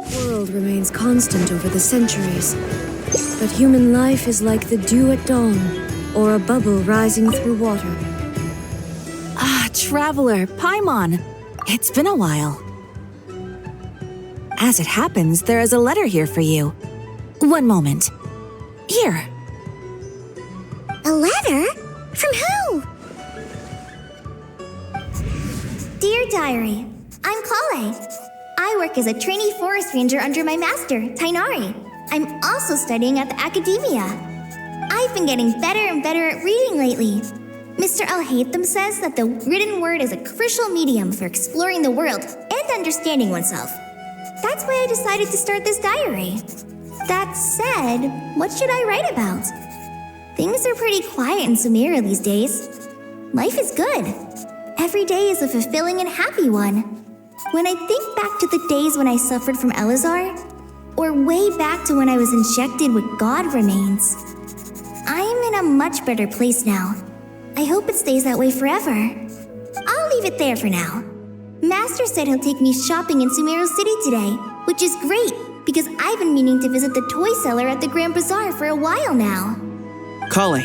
The world remains constant over the centuries, but human life is like the dew at dawn, or a bubble rising through water. Ah, Traveler, Paimon. It's been a while. As it happens, there is a letter here for you. One moment. Here. A letter? From who? Dear Diary, I'm Kale. I work as a trainee forest ranger under my master, Tainari. I'm also studying at the academia. I've been getting better and better at reading lately. Mr. Al-Haytham says that the written word is a crucial medium for exploring the world and understanding oneself. That's why I decided to start this diary. That said, what should I write about? Things are pretty quiet in Sumeria these days. Life is good. Every day is a fulfilling and happy one. When I think back to the days when I suffered from Elazar, or way back to when I was injected with God remains, I'm in a much better place now. I hope it stays that way forever. I'll leave it there for now. Master said he'll take me shopping in Sumeru City today, which is great because I've been meaning to visit the toy seller at the Grand Bazaar for a while now. Kale,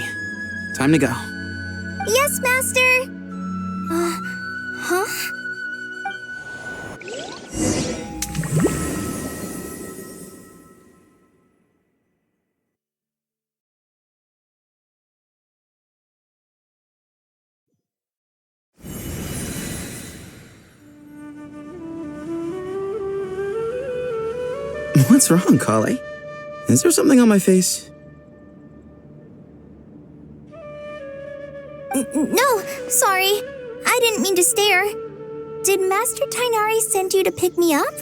time to go. Yes, Master! Huh? What's wrong, Kale? Is there something on my face? No, sorry. I didn't mean to stare. Did Master Tainari send you to pick me up?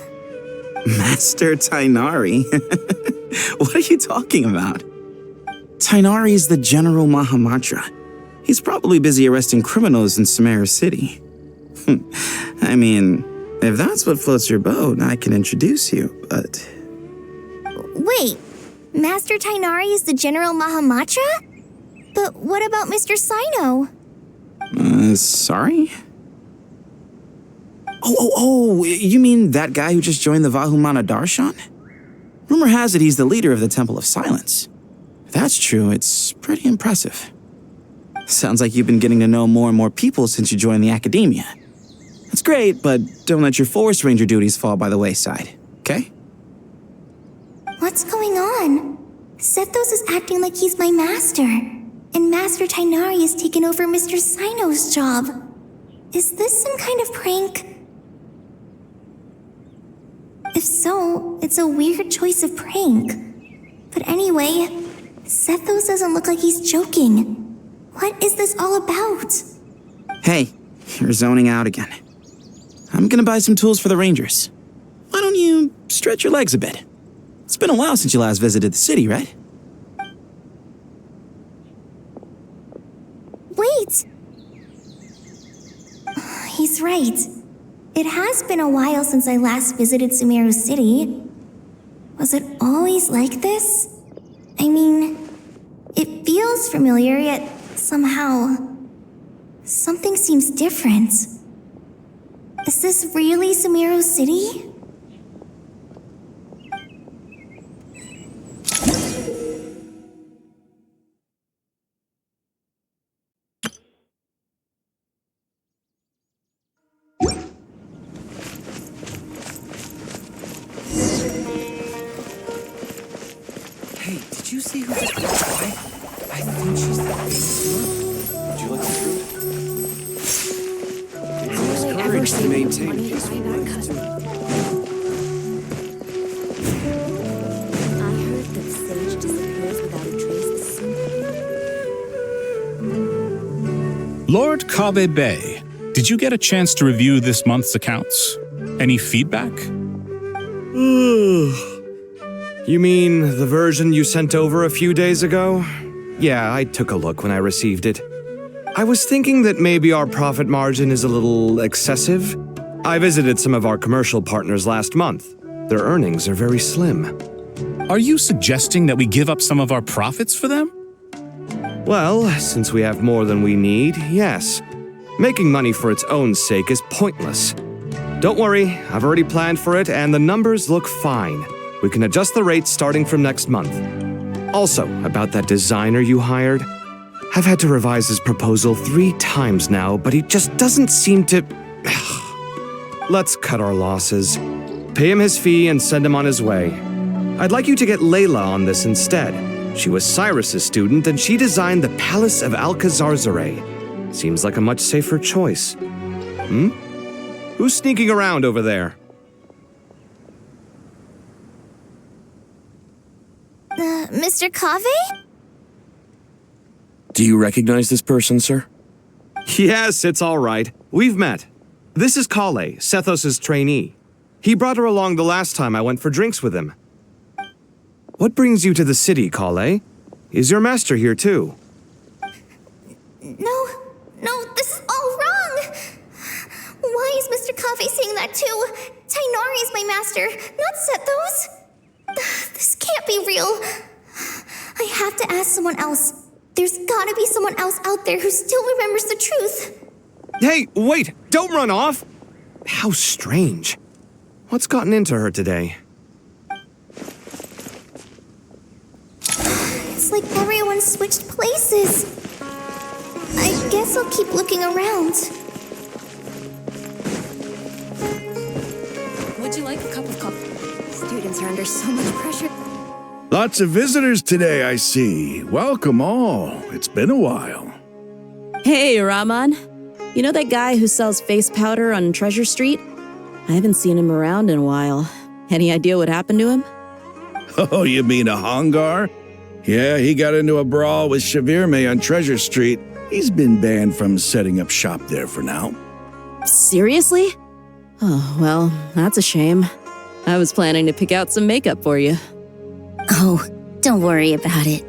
Master Tainari? What are you talking about? Tainari is the General Mahamatra. He's probably busy arresting criminals in Sumeru City. I mean, if that's what floats your boat, I can introduce you, but... Wait, Master Tainari is the General Mahamatra? But what about Mr. Sino? Sorry? Oh, you mean that guy who just joined the Vahumana Darshan? Rumor has it he's the leader of the Temple of Silence. If that's true, it's pretty impressive. Sounds like you've been getting to know more and more people since you joined the academia. That's great, but don't let your forest ranger duties fall by the wayside, okay? What's going on? Sethos is acting like he's my master, and Master Tainari has taken over Mr. Sino's job. Is this some kind of prank? If so, it's a weird choice of prank. But anyway, Sethos doesn't look like he's joking. What is this all about? Hey, you're zoning out again. I'm gonna buy some tools for the rangers. Why don't you stretch your legs a bit? It's been a while since you last visited the city, right? Wait! He's right. It has been a while since I last visited Sumeru City. Was it always like this? I mean, it feels familiar, yet somehow something seems different. Is this really Sumeru City? Hey, did you see who just walked by? I think she's the famous one. Would you like to prove? It takes courage to maintain peaceful life. I heard that sage disappears without a trace. Lord Kabe Bay, did you get a chance to review this month's accounts? Any feedback? You mean the version you sent over a few days ago? Yeah, I took a look when I received it. I was thinking that maybe our profit margin is a little excessive. I visited some of our commercial partners last month. Their earnings are very slim. Are you suggesting that we give up some of our profits for them? Well, since we have more than we need, yes. Making money for its own sake is pointless. Don't worry, I've already planned for it and the numbers look fine. We can adjust the rates starting from next month. Also, about that designer you hired, I've had to revise his proposal 3 times now, but he just doesn't seem to... Let's cut our losses. Pay him his fee and send him on his way. I'd like you to get Layla on this instead. She was Cyrus's student and she designed the Palace of Alcazarzaray. Seems like a much safer choice. Who's sneaking around over there? Mr. Kave? Do you recognize this person, sir? Yes, it's all right. We've met. This is Kale, Sethos' trainee. He brought her along the last time I went for drinks with him. What brings you to the city, Kale? Is your master here too? No, this is all wrong! Why is Mr. Kave saying that too? Tainari is my master, not Sethos! This can't be real. I have to ask someone else. There's gotta be someone else out there who still remembers the truth. Hey, wait! Don't run off! How strange. What's gotten into her today? It's like everyone switched places. I guess I'll keep looking around. Would you like a cup of coffee? Students are under so much pressure. Lots of visitors today, I see. Welcome all. It's been a while. Hey, Rahman. You know that guy who sells face powder on Treasure Street? I haven't seen him around in a while. Any idea what happened to him? Oh, you mean a Hongar? Yeah, he got into a brawl with Shavirme on Treasure Street. He's been banned from setting up shop there for now. Seriously? Oh, well, that's a shame. I was planning to pick out some makeup for you. Oh, don't worry about it.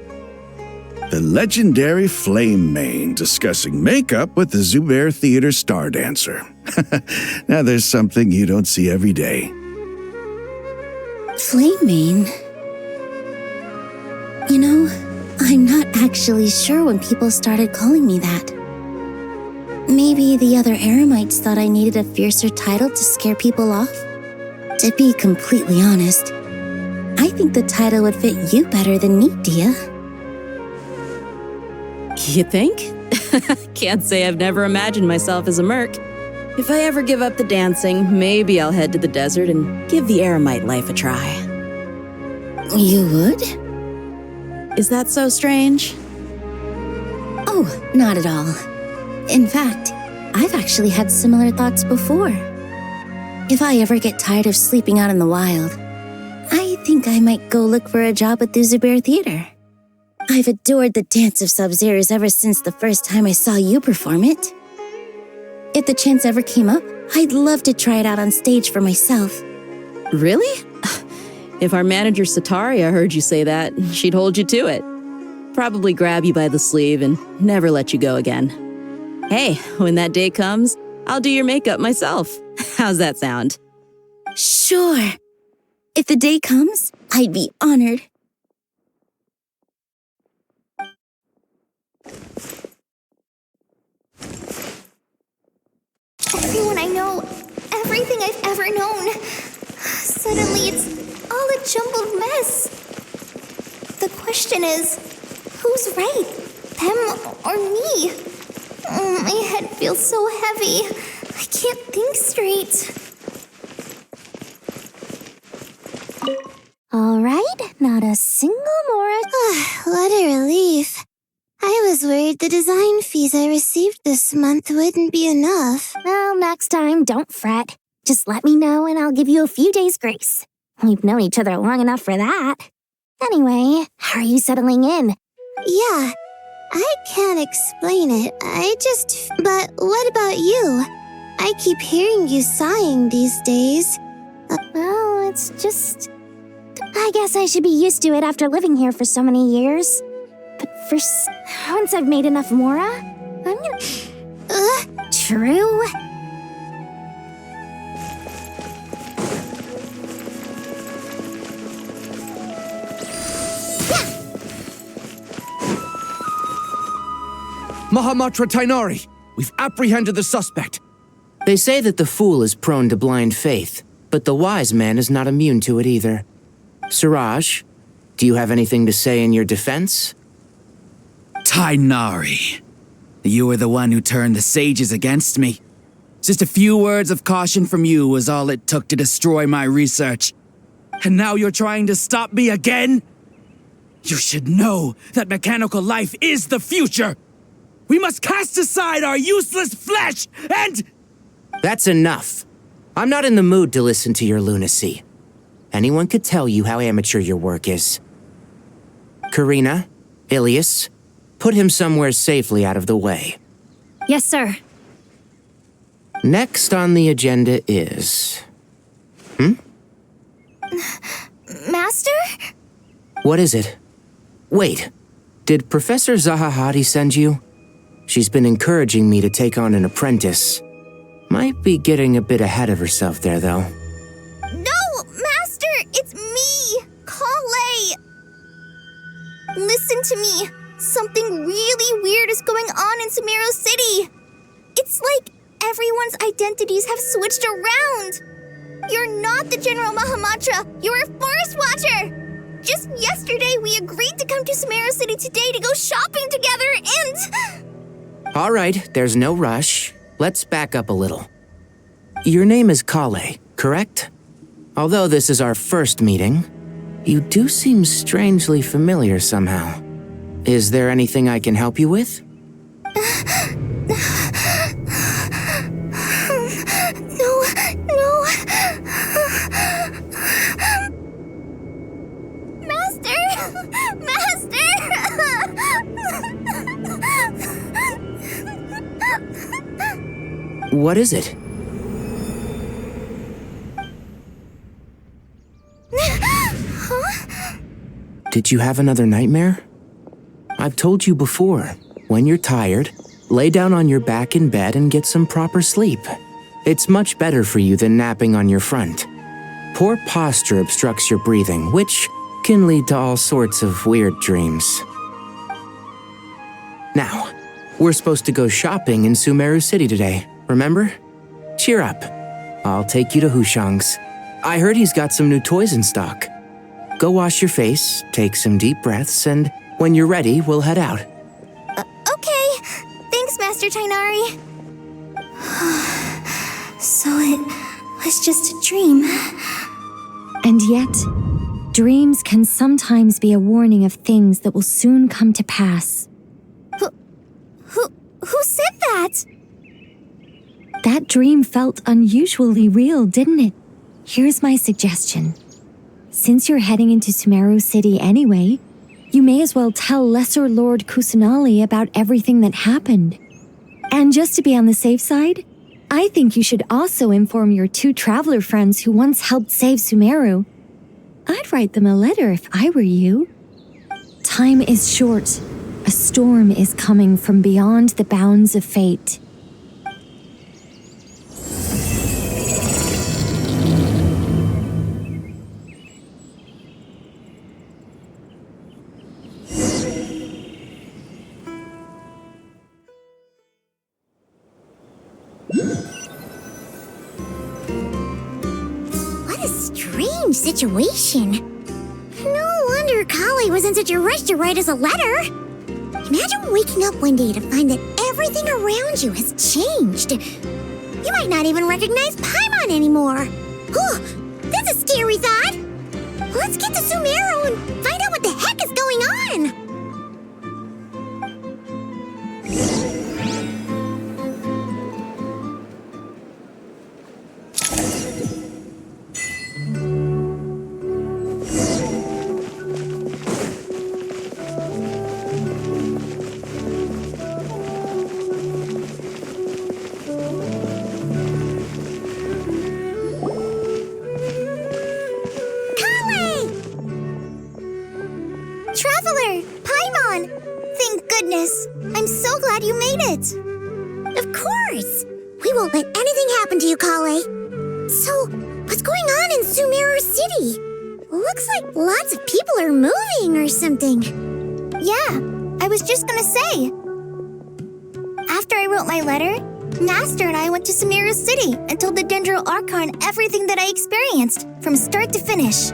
The legendary Flame Mane discussing makeup with the Zubair Theater star dancer. Now there's something you don't see every day. Flame Mane? You know, I'm not actually sure when people started calling me that. Maybe the other Eremites thought I needed a fiercer title to scare people off? To be completely honest, I think the title would fit you better than me, Dia. You think? Can't say I've never imagined myself as a merc. If I ever give up the dancing, maybe I'll head to the desert and give the eremite life a try. You would? Is that so strange? Oh, not at all. In fact, I've actually had similar thoughts before. If I ever get tired of sleeping out in the wild, I think I might go look for a job at the Zubair Theater. I've adored the dance of Sub-Zeros ever since the first time I saw you perform it. If the chance ever came up, I'd love to try it out on stage for myself. Really? If our manager Sataria heard you say that, she'd hold you to it. Probably grab you by the sleeve and never let you go again. Hey, when that day comes, I'll do your makeup myself. How's that sound? Sure. If the day comes, I'd be honored. Everyone I know, everything I've ever known. Suddenly it's all a jumbled mess. The question is, who's right? Them or me? Oh, my head feels so heavy. I can't think straight. All right, not a single more. What a relief. I was worried the design fees I received this month wouldn't be enough. Well, next time, don't fret. Just let me know and I'll give you a few days' grace. We've known each other long enough for that. Anyway, how are you settling in? Yeah, I can't explain it. But what about you? I keep hearing you sighing these days. Well, it's just... I guess I should be used to it after living here for so many years. But once I've made enough Mora, I'm gonna... True? Mahamatra Tainari, we've apprehended the suspect. They say that the fool is prone to blind faith, but the wise man is not immune to it either. Suraj, do you have anything to say in your defense? Tainari, you were the one who turned the sages against me. Just a few words of caution from you was all it took to destroy my research. And now you're trying to stop me again? You should know that mechanical life is the future. We must cast aside our useless flesh and... That's enough. I'm not in the mood to listen to your lunacy. Anyone could tell you how amateur your work is. Karina, Ilias, put him somewhere safely out of the way. Yes, sir. Next on the agenda is... Master? What is it? Wait, did Professor Zahahati send you? She's been encouraging me to take on an apprentice. Might be getting a bit ahead of herself there, though. No, Master! It's me! Kale! Listen to me. Something really weird is going on in Sumeru City. It's like everyone's identities have switched around. You're not the General Mahamatra. You're a Forest Watcher. Just yesterday, we agreed to come to Sumeru City today to go shopping together and... All right, there's no rush. Let's back up a little. Your name is Kale, correct? Although this is our first meeting, you do seem strangely familiar somehow. Is there anything I can help you with? No. Master! What is it? Did you have another nightmare? I've told you before, when you're tired, lay down on your back in bed and get some proper sleep. It's much better for you than napping on your front. Poor posture obstructs your breathing, which can lead to all sorts of weird dreams. Now, we're supposed to go shopping in Sumeru City today, remember? Cheer up. I'll take you to Hushang's. I heard he's got some new toys in stock. Go wash your face, take some deep breaths, and when you're ready, we'll head out. Okay. Thanks Master Tainari. So it was just a dream. And yet, dreams can sometimes be a warning of things that will soon come to pass. Who said that? That dream felt unusually real, didn't it? Here's my suggestion. Since you're heading into Sumeru City anyway, you may as well tell Lesser Lord Kusanali about everything that happened. And just to be on the safe side, I think you should also inform your 2 traveler friends who once helped save Sumeru. I'd write them a letter if I were you. Time is short. A storm is coming from beyond the bounds of fate. What a strange situation. No wonder Kale was in such a rush to write us a letter. Imagine waking up one day to find that everything around you has changed. You might not even recognize Paimon anymore. Oh, that's a scary thought. Let's get to Sumeru and find out what the heck is going on. Traveler! Paimon! Thank goodness! I'm so glad you made it! Of course! We won't let anything happen to you, Kale. So, what's going on in Sumeru City? Looks like lots of people are moving or something. Yeah, I was just gonna say. After I wrote my letter, Master and I went to Sumeru City and told the Dendro Archon everything that I experienced, from start to finish.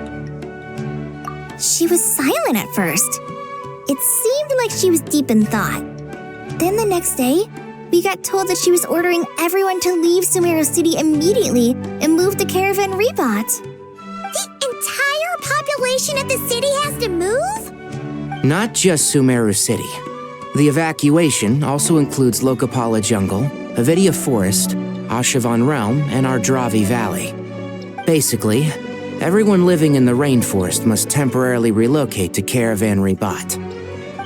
She was silent at first. It seemed like she was deep in thought. Then the next day, we got told that she was ordering everyone to leave Sumeru City immediately and move to Caravan Rebot. The entire population of the city has to move? Not just Sumeru City. The evacuation also includes Lokapala Jungle, Avidia Forest, Ashavan Realm, and Ardravi Valley. Basically, everyone living in the rainforest must temporarily relocate to Caravan Rebot.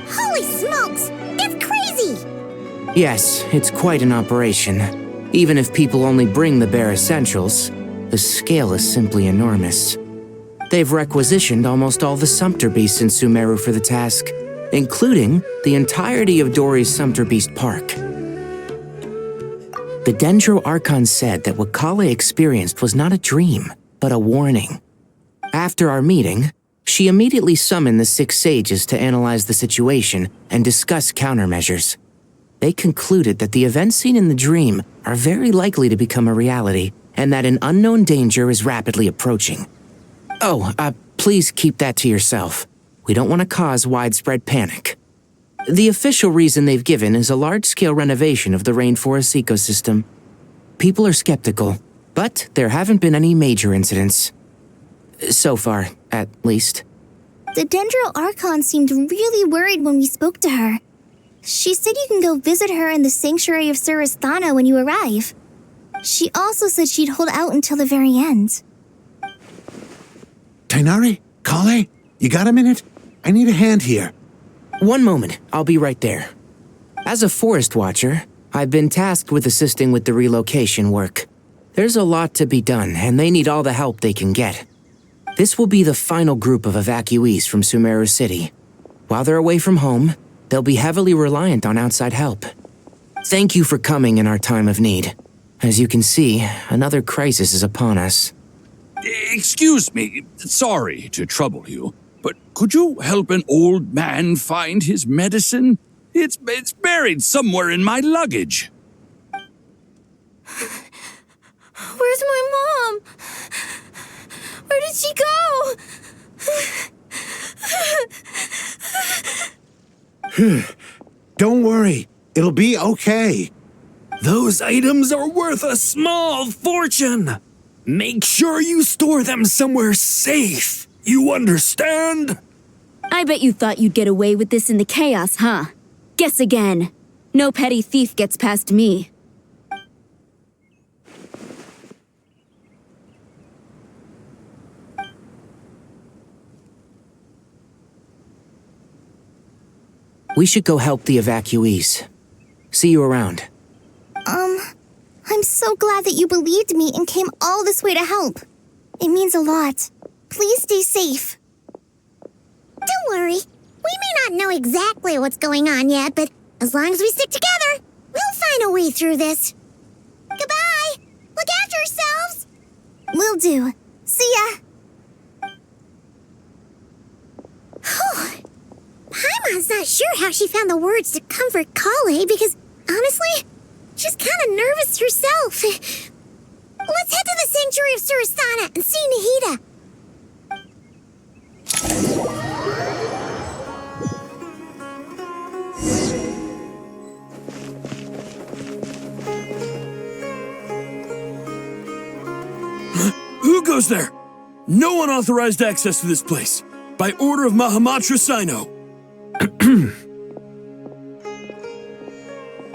Holy smokes! That's crazy! Yes, it's quite an operation. Even if people only bring the bare essentials, the scale is simply enormous. They've requisitioned almost all the Sumpter Beasts in Sumeru for the task, including the entirety of Dori's Sumpter Beast Park. The Dendro Archon said that what Kale experienced was not a dream, but a warning. After our meeting, she immediately summoned the 6 sages to analyze the situation and discuss countermeasures. They concluded that the events seen in the dream are very likely to become a reality, and that an unknown danger is rapidly approaching. Oh, please keep that to yourself. We don't want to cause widespread panic. The official reason they've given is a large-scale renovation of the rainforest ecosystem. People are skeptical, but there haven't been any major incidents. So far, at least. The Dendro Archon seemed really worried when we spoke to her. She said you can go visit her in the Sanctuary of Surasthana when you arrive. She also said she'd hold out until the very end. Tainari? Kale? You got a minute? I need a hand here. One moment, I'll be right there. As a forest watcher, I've been tasked with assisting with the relocation work. There's a lot to be done, and they need all the help they can get. This will be the final group of evacuees from Sumeru City. While they're away from home, they'll be heavily reliant on outside help. Thank you for coming in our time of need. As you can see, another crisis is upon us. Excuse me, sorry to trouble you, but could you help an old man find his medicine? It's buried somewhere in my luggage. Where's my mom? Where did she go? Don't worry. It'll be okay. Those items are worth a small fortune. Make sure you store them somewhere safe. You understand? I bet you thought you'd get away with this in the chaos, huh? Guess again. No petty thief gets past me. We should go help the evacuees. See you around. I'm so glad that you believed me and came all this way to help. It means a lot. Please stay safe. Don't worry. We may not know exactly what's going on yet, but as long as we stick together, we'll find a way through this. Goodbye! Look after yourselves! Will do. See ya! Paimon's not sure how she found the words to comfort Kale because, honestly, she's kind of nervous herself. Let's head to the Sanctuary of Surasana and see Nahida. Who goes there? No unauthorized access to this place. By order of Mahamatra Sino.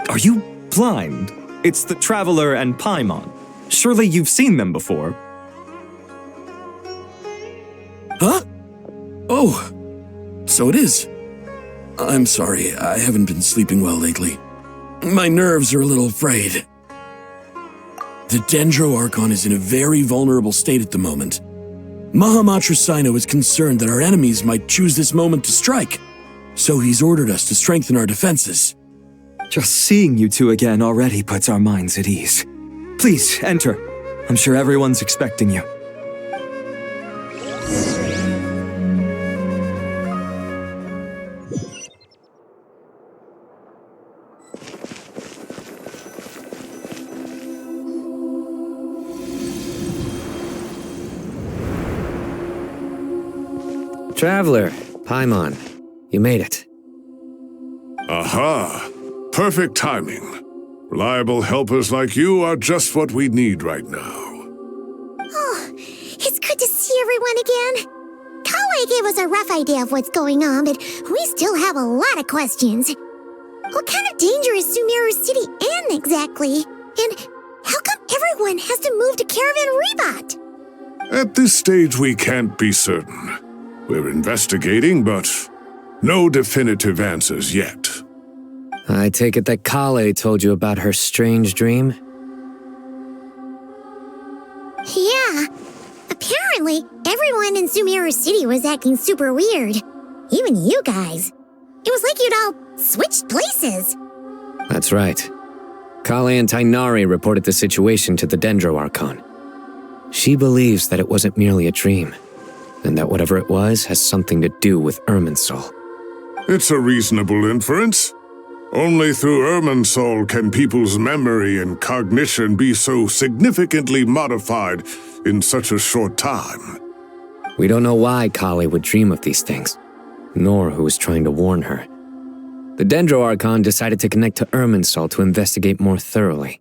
Are you blind? It's the Traveler and Paimon. Surely you've seen them before. Huh? Oh, so it is. I'm sorry, I haven't been sleeping well lately. My nerves are a little frayed. The Dendro Archon is in a very vulnerable state at the moment. Mahamatra Sino is concerned that our enemies might choose this moment to strike, so he's ordered us to strengthen our defenses. Just seeing you two again already puts our minds at ease. Please, enter. I'm sure everyone's expecting you. Traveler, Paimon, you made it. Aha! Perfect timing. Reliable helpers like you are just what we need right now. Oh, it's good to see everyone again. Kale gave us a rough idea of what's going on, but we still have a lot of questions. What kind of danger is Sumeru City in exactly? And how come everyone has to move to Caravan Rebat? At this stage, we can't be certain. We're investigating, but no definitive answers yet. I take it that Kale told you about her strange dream? Yeah. Apparently, everyone in Sumeru City was acting super weird. Even you guys. It was like you'd all switched places. That's right. Kale and Tainari reported the situation to the Dendro Archon. She believes that it wasn't merely a dream, and that whatever it was has something to do with Irminsul. It's a reasonable inference. Only through Irminsul can people's memory and cognition be so significantly modified in such a short time. We don't know why Kale would dream of these things, nor who was trying to warn her. The Dendro Archon decided to connect to Irminsul to investigate more thoroughly.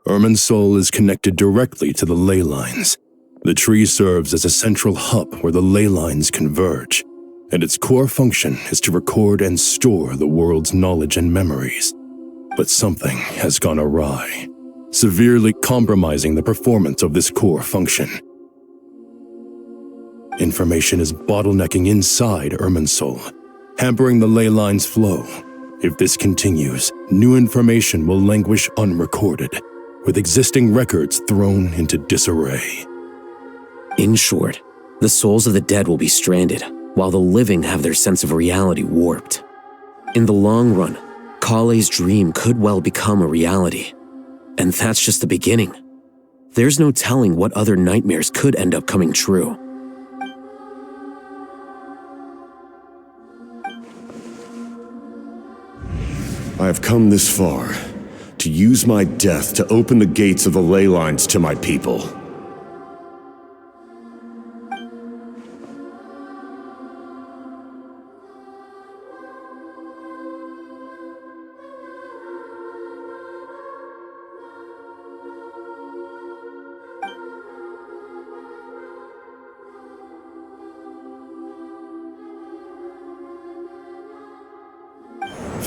Irminsul is connected directly to the ley lines. The tree serves as a central hub where the ley lines converge, and its core function is to record and store the world's knowledge and memories. But something has gone awry, severely compromising the performance of this core function. Information is bottlenecking inside Irminsul, hampering the ley line's flow. If this continues, new information will languish unrecorded, with existing records thrown into disarray. In short, the souls of the dead will be stranded, while the living have their sense of reality warped. In the long run, Kale's dream could well become a reality. And that's just the beginning. There's no telling what other nightmares could end up coming true. I have come this far, to use my death to open the gates of the ley lines to my people.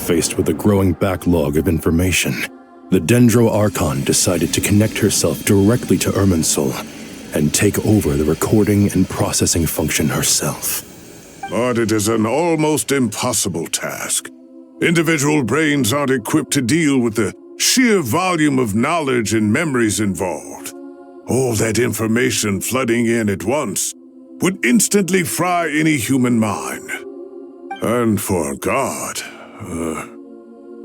Faced with a growing backlog of information, the Dendro Archon decided to connect herself directly to Irminsul and take over the recording and processing function herself. But it is an almost impossible task. Individual brains aren't equipped to deal with the sheer volume of knowledge and memories involved. All that information flooding in at once would instantly fry any human mind. And for a god,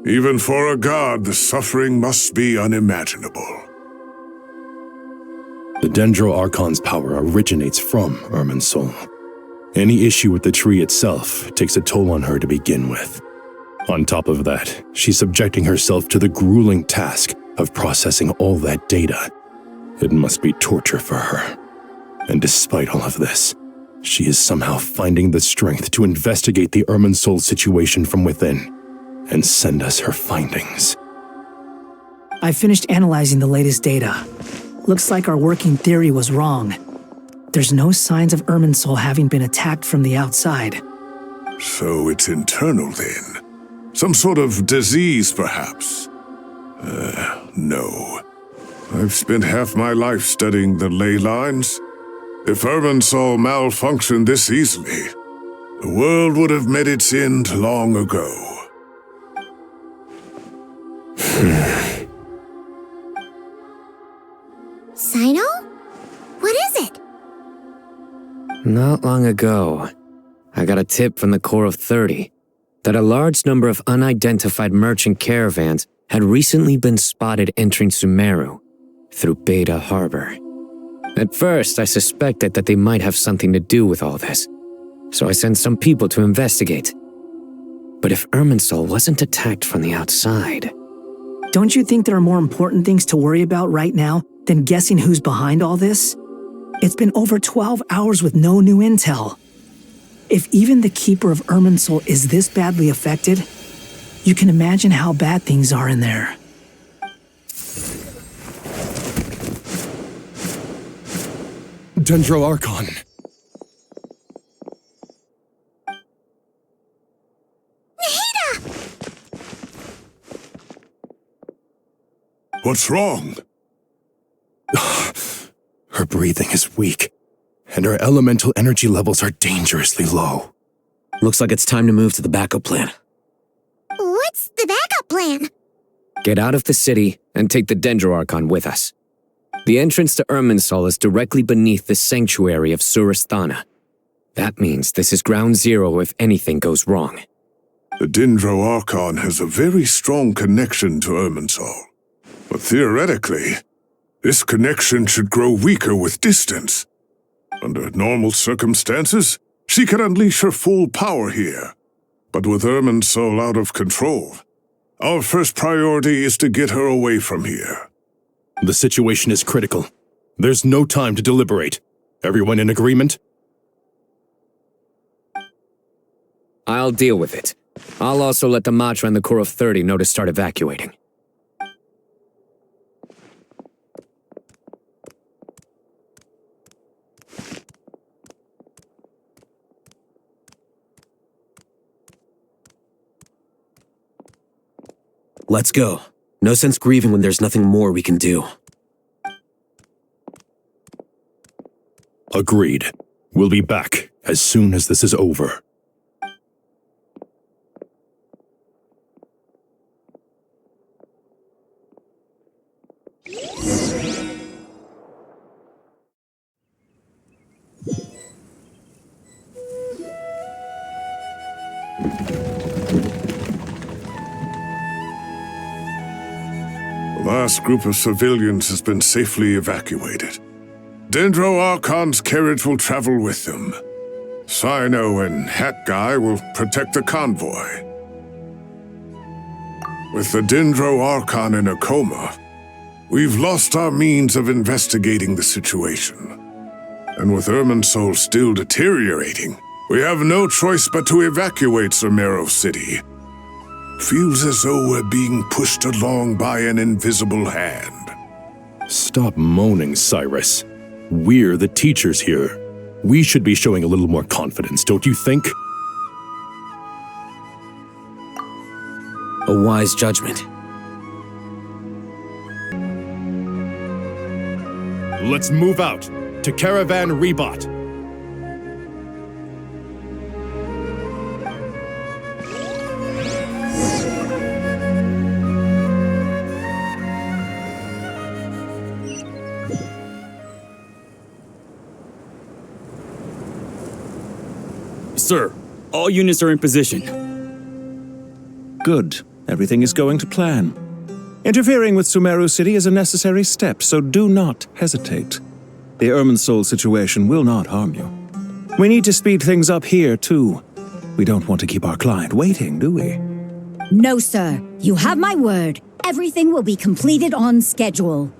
even for a god, the suffering must be unimaginable. The Dendro Archon's power originates from Irminsul. Any issue with the tree itself takes a toll on her to begin with. On top of that, she's subjecting herself to the grueling task of processing all that data. It must be torture for her. And despite all of this, she is somehow finding the strength to investigate the Irminsul situation from within and send us her findings. I finished analyzing the latest data. Looks like our working theory was wrong. There's no signs of Irminsul having been attacked from the outside. So it's internal then? Some sort of disease, perhaps? No. I've spent half my life studying the ley lines. If Irminsul malfunctioned this easily, the world would have met its end long ago. Sino? What is it? Not long ago, I got a tip from the Core of 30 that a large number of unidentified merchant caravans had recently been spotted entering Sumeru through Beta Harbor. At first, I suspected that they might have something to do with all this, so I sent some people to investigate. But if Irminsul wasn't attacked from the outside... Don't you think there are more important things to worry about right now than guessing who's behind all this? It's been over 12 hours with no new intel. If even the Keeper of Irminsul is this badly affected, you can imagine how bad things are in there. Dendro Archon. What's wrong? Her breathing is weak, and her elemental energy levels are dangerously low. Looks like it's time to move to the backup plan. What's the backup plan? Get out of the city and take the Dendro Archon with us. The entrance to Irminsul is directly beneath the sanctuary of Surasthana. That means this is ground zero if anything goes wrong. The Dendro Archon has a very strong connection to Irminsul. But theoretically, this connection should grow weaker with distance. Under normal circumstances, she could unleash her full power here. But with Irminsul out of control, our first priority is to get her away from here. The situation is critical. There's no time to deliberate. Everyone in agreement? I'll deal with it. I'll also let the Matra and the Core of 30 know to start evacuating. Let's go. No sense grieving when there's nothing more we can do. Agreed. We'll be back as soon as this is over. The last group of civilians has been safely evacuated. Dendro Archon's carriage will travel with them. Sino and Hat Guy will protect the convoy. With the Dendro Archon in a coma, we've lost our means of investigating the situation. And with Irminsul still deteriorating, we have no choice but to evacuate Sumeru City. Feels as though we're being pushed along by an invisible hand. Stop moaning, Cyrus. We're the teachers here. We should be showing a little more confidence, don't you think? A wise judgment. Let's move out to Caravan Rebot. Sir, all units are in position. Good. Everything is going to plan. Interfering with Sumeru City is a necessary step, so do not hesitate. The Irminsul situation will not harm you. We need to speed things up here, too. We don't want to keep our client waiting, do we? No, sir. You have my word. Everything will be completed on schedule.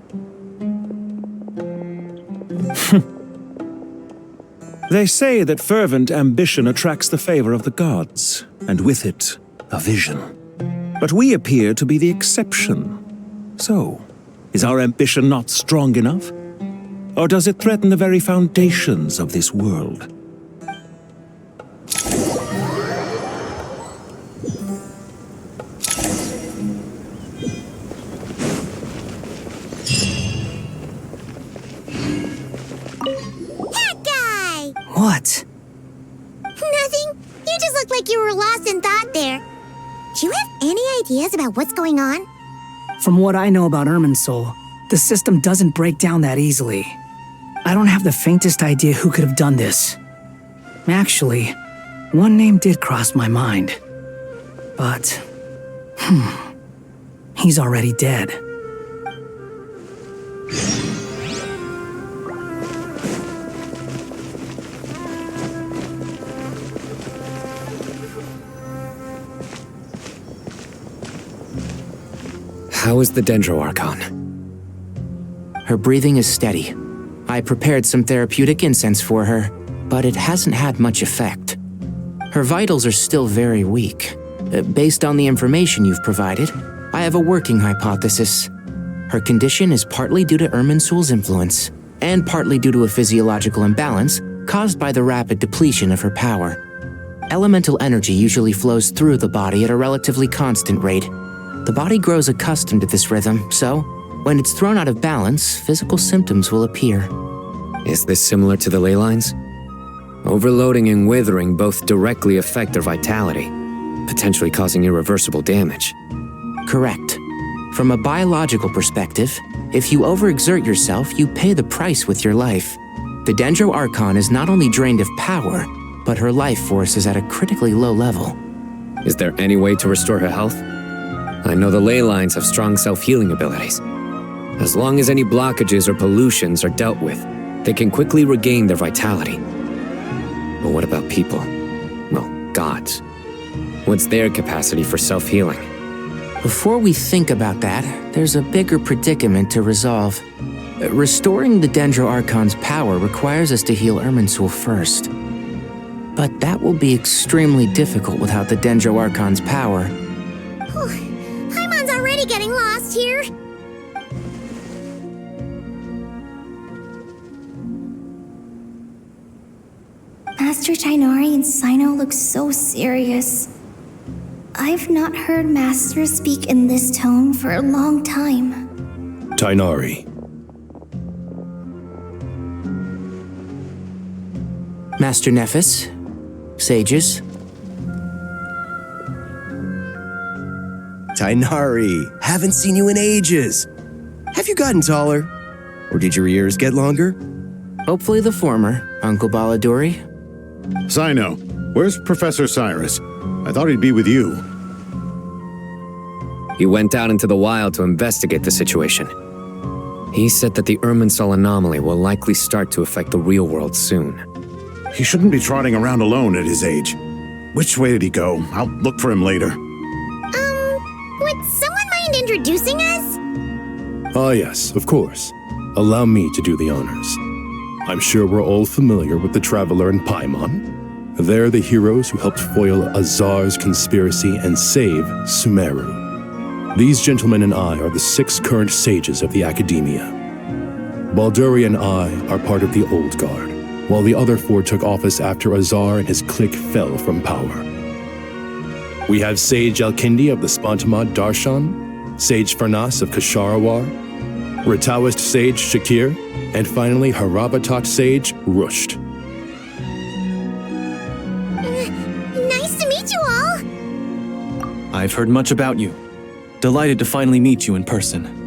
They say that fervent ambition attracts the favor of the gods, and with it, a vision. But we appear to be the exception. So, is our ambition not strong enough? Or does it threaten the very foundations of this world? What? Nothing. You just look like you were lost in thought there. Do you have any ideas about what's going on? From what I know about Irminsul, the system doesn't break down that easily. I don't have the faintest idea who could have done this. Actually, one name did cross my mind. But, he's already dead. How is the Dendro-Archon? Her breathing is steady. I prepared some therapeutic incense for her, but it hasn't had much effect. Her vitals are still very weak. Based on the information you've provided, I have a working hypothesis. Her condition is partly due to Irminsul's influence, and partly due to a physiological imbalance caused by the rapid depletion of her power. Elemental energy usually flows through the body at a relatively constant rate. The body grows accustomed to this rhythm, so when it's thrown out of balance, physical symptoms will appear. Is this similar to the ley lines? Overloading and withering both directly affect their vitality, potentially causing irreversible damage. Correct. From a biological perspective, if you overexert yourself, you pay the price with your life. The Dendro-Archon is not only drained of power, but her life force is at a critically low level. Is there any way to restore her health? I know the ley lines have strong self-healing abilities. As long as any blockages or pollutions are dealt with, they can quickly regain their vitality. But what about people? Well, gods. What's their capacity for self-healing? Before we think about that, there's a bigger predicament to resolve. Restoring the Dendro-Archon's power requires us to heal Irminsul first. But that will be extremely difficult without the Dendro-Archon's power. Paimon's already getting lost here. Master Tainari and Sino look so serious. I've not heard Master speak in this tone for a long time. Tainari. Master Nephis, sages. Tainari, haven't seen you in ages. Have you gotten taller? Or did your ears get longer? Hopefully the former, Uncle Baladuri. Sino, where's Professor Cyrus? I thought he'd be with you. He went out into the wild to investigate the situation. He said that the Irminsul anomaly will likely start to affect the real world soon. He shouldn't be trotting around alone at his age. Which way did he go? I'll look for him later. Would someone mind introducing us? Ah, yes, of course. Allow me to do the honors. I'm sure we're all familiar with the Traveler and Paimon. They're the heroes who helped foil Azar's conspiracy and save Sumeru. These gentlemen and I are the 6 current sages of the Academia. Balduri and I are part of the Old Guard, while the other 4 took office after Azar and his clique fell from power. We have Sage Alkindi of the Spontamad Darshan, Sage Farnas of Kasharawar, Rataoist Sage Shakir, and finally Harabatot Sage Rusht. Nice to meet you all! I've heard much about you. Delighted to finally meet you in person.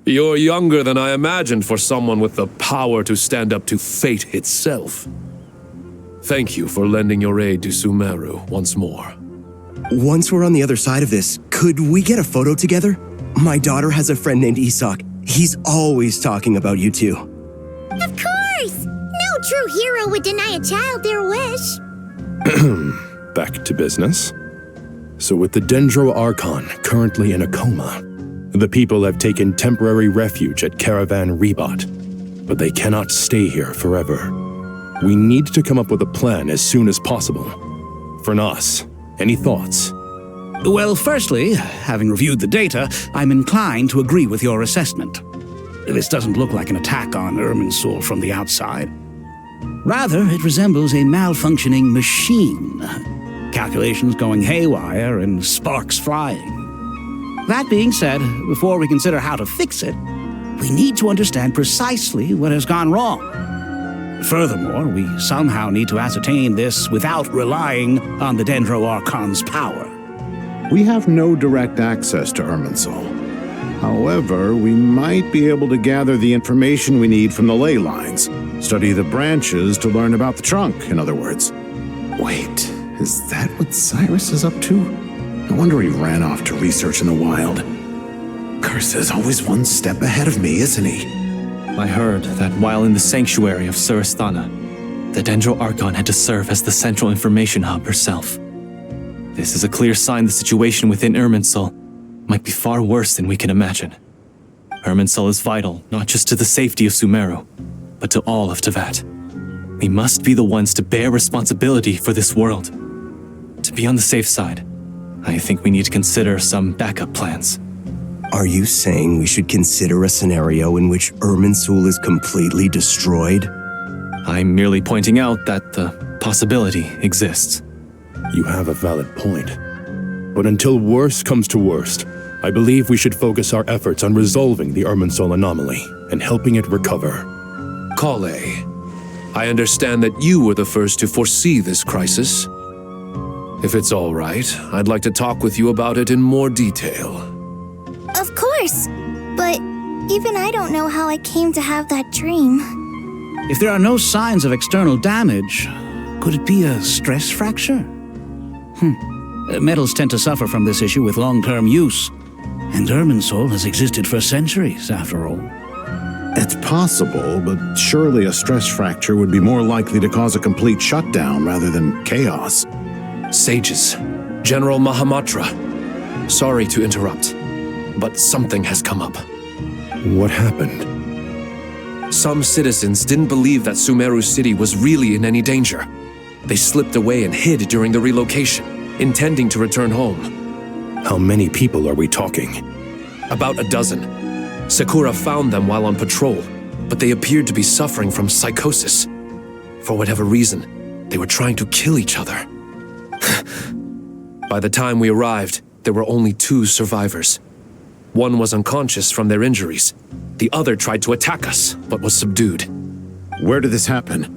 You're younger than I imagined for someone with the power to stand up to fate itself. Thank you for lending your aid to Sumeru once more. Once we're on the other side of this, could we get a photo together? My daughter has a friend named Isak. He's always talking about you two. Of course! No true hero would deny a child their wish. Back to business. So with the Dendro Archon currently in a coma, the people have taken temporary refuge at Caravan Rebot, but they cannot stay here forever. We need to come up with a plan as soon as possible. Fernas, any thoughts? Well, firstly, having reviewed the data, I'm inclined to agree with your assessment. This doesn't look like an attack on Irminsul from the outside. Rather, it resembles a malfunctioning machine. Calculations going haywire and sparks flying. That being said, before we consider how to fix it, we need to understand precisely what has gone wrong. Furthermore, we somehow need to ascertain this without relying on the Dendro Archon's power. We have no direct access to Irminsul. However, we might be able to gather the information we need from the ley lines. Study the branches to learn about the trunk, in other words. Wait, is that what Cyrus is up to? No wonder he ran off to research in the wild. Curse's always one step ahead of me, isn't he? I heard that while in the sanctuary of Surasthana, the Dendro Archon had to serve as the central information hub herself. This is a clear sign the situation within Irminsul might be far worse than we can imagine. Irminsul is vital not just to the safety of Sumeru, but to all of Teyvat. We must be the ones to bear responsibility for this world. To be on the safe side, I think we need to consider some backup plans. Are you saying we should consider a scenario in which Irminsul is completely destroyed? I'm merely pointing out that the possibility exists. You have a valid point. But until worst comes to worst, I believe we should focus our efforts on resolving the Irminsul anomaly and helping it recover. Kale, I understand that you were the first to foresee this crisis. If it's all right, I'd like to talk with you about it in more detail. Of course, but even I don't know how I came to have that dream. If there are no signs of external damage, could it be a stress fracture? Metals tend to suffer from this issue with long-term use, and Irminsul has existed for centuries, after all. It's possible, but surely a stress fracture would be more likely to cause a complete shutdown rather than chaos. Sages, General Mahamatra, sorry to interrupt, but something has come up. What happened? Some citizens didn't believe that Sumeru City was really in any danger. They slipped away and hid during the relocation, intending to return home. How many people are we talking? About a dozen. Sakura found them while on patrol, but they appeared to be suffering from psychosis. For whatever reason, they were trying to kill each other. By the time we arrived, there were only 2 survivors. One was unconscious from their injuries. The other tried to attack us, but was subdued. Where did this happen?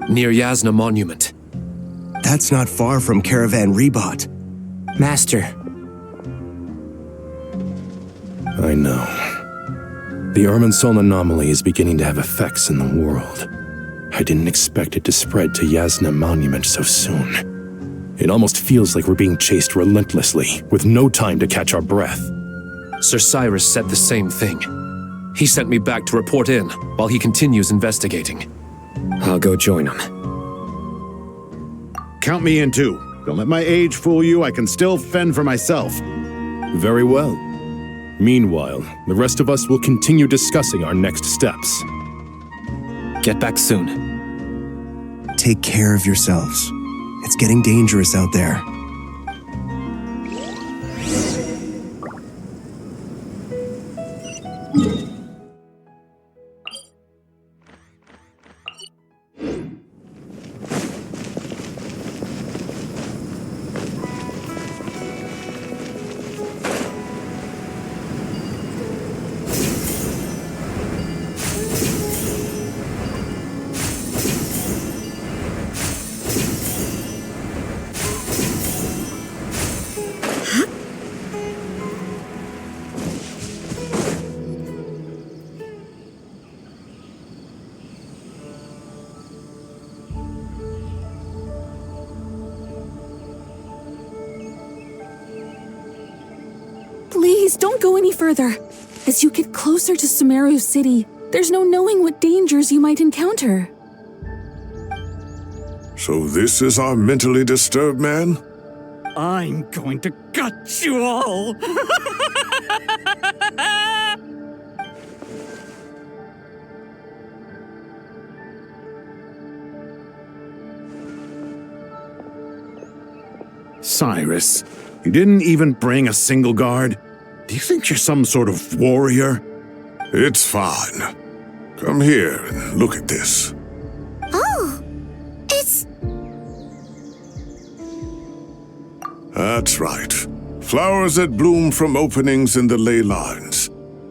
Near Yasna Monument. That's not far from Caravan Rebot. Master. I know. The Irminsul anomaly is beginning to have effects in the world. I didn't expect it to spread to Yasna Monument so soon. It almost feels like we're being chased relentlessly, with no time to catch our breath. Sir Cyrus said the same thing. He sent me back to report in, while he continues investigating. I'll go join him. Count me in too. Don't let my age fool you, I can still fend for myself. Very well. Meanwhile, the rest of us will continue discussing our next steps. Get back soon. Take care of yourselves. It's getting dangerous out there. Please, don't go any further. As you get closer to Sumeru City, there's no knowing what dangers you might encounter. So this is our mentally disturbed man? I'm going to gut you all! Cyrus, you didn't even bring a single guard? Do you think you're some sort of warrior? It's fine. Come here and look at this. Oh, it's... That's right. Flowers that bloom from openings in the ley lines,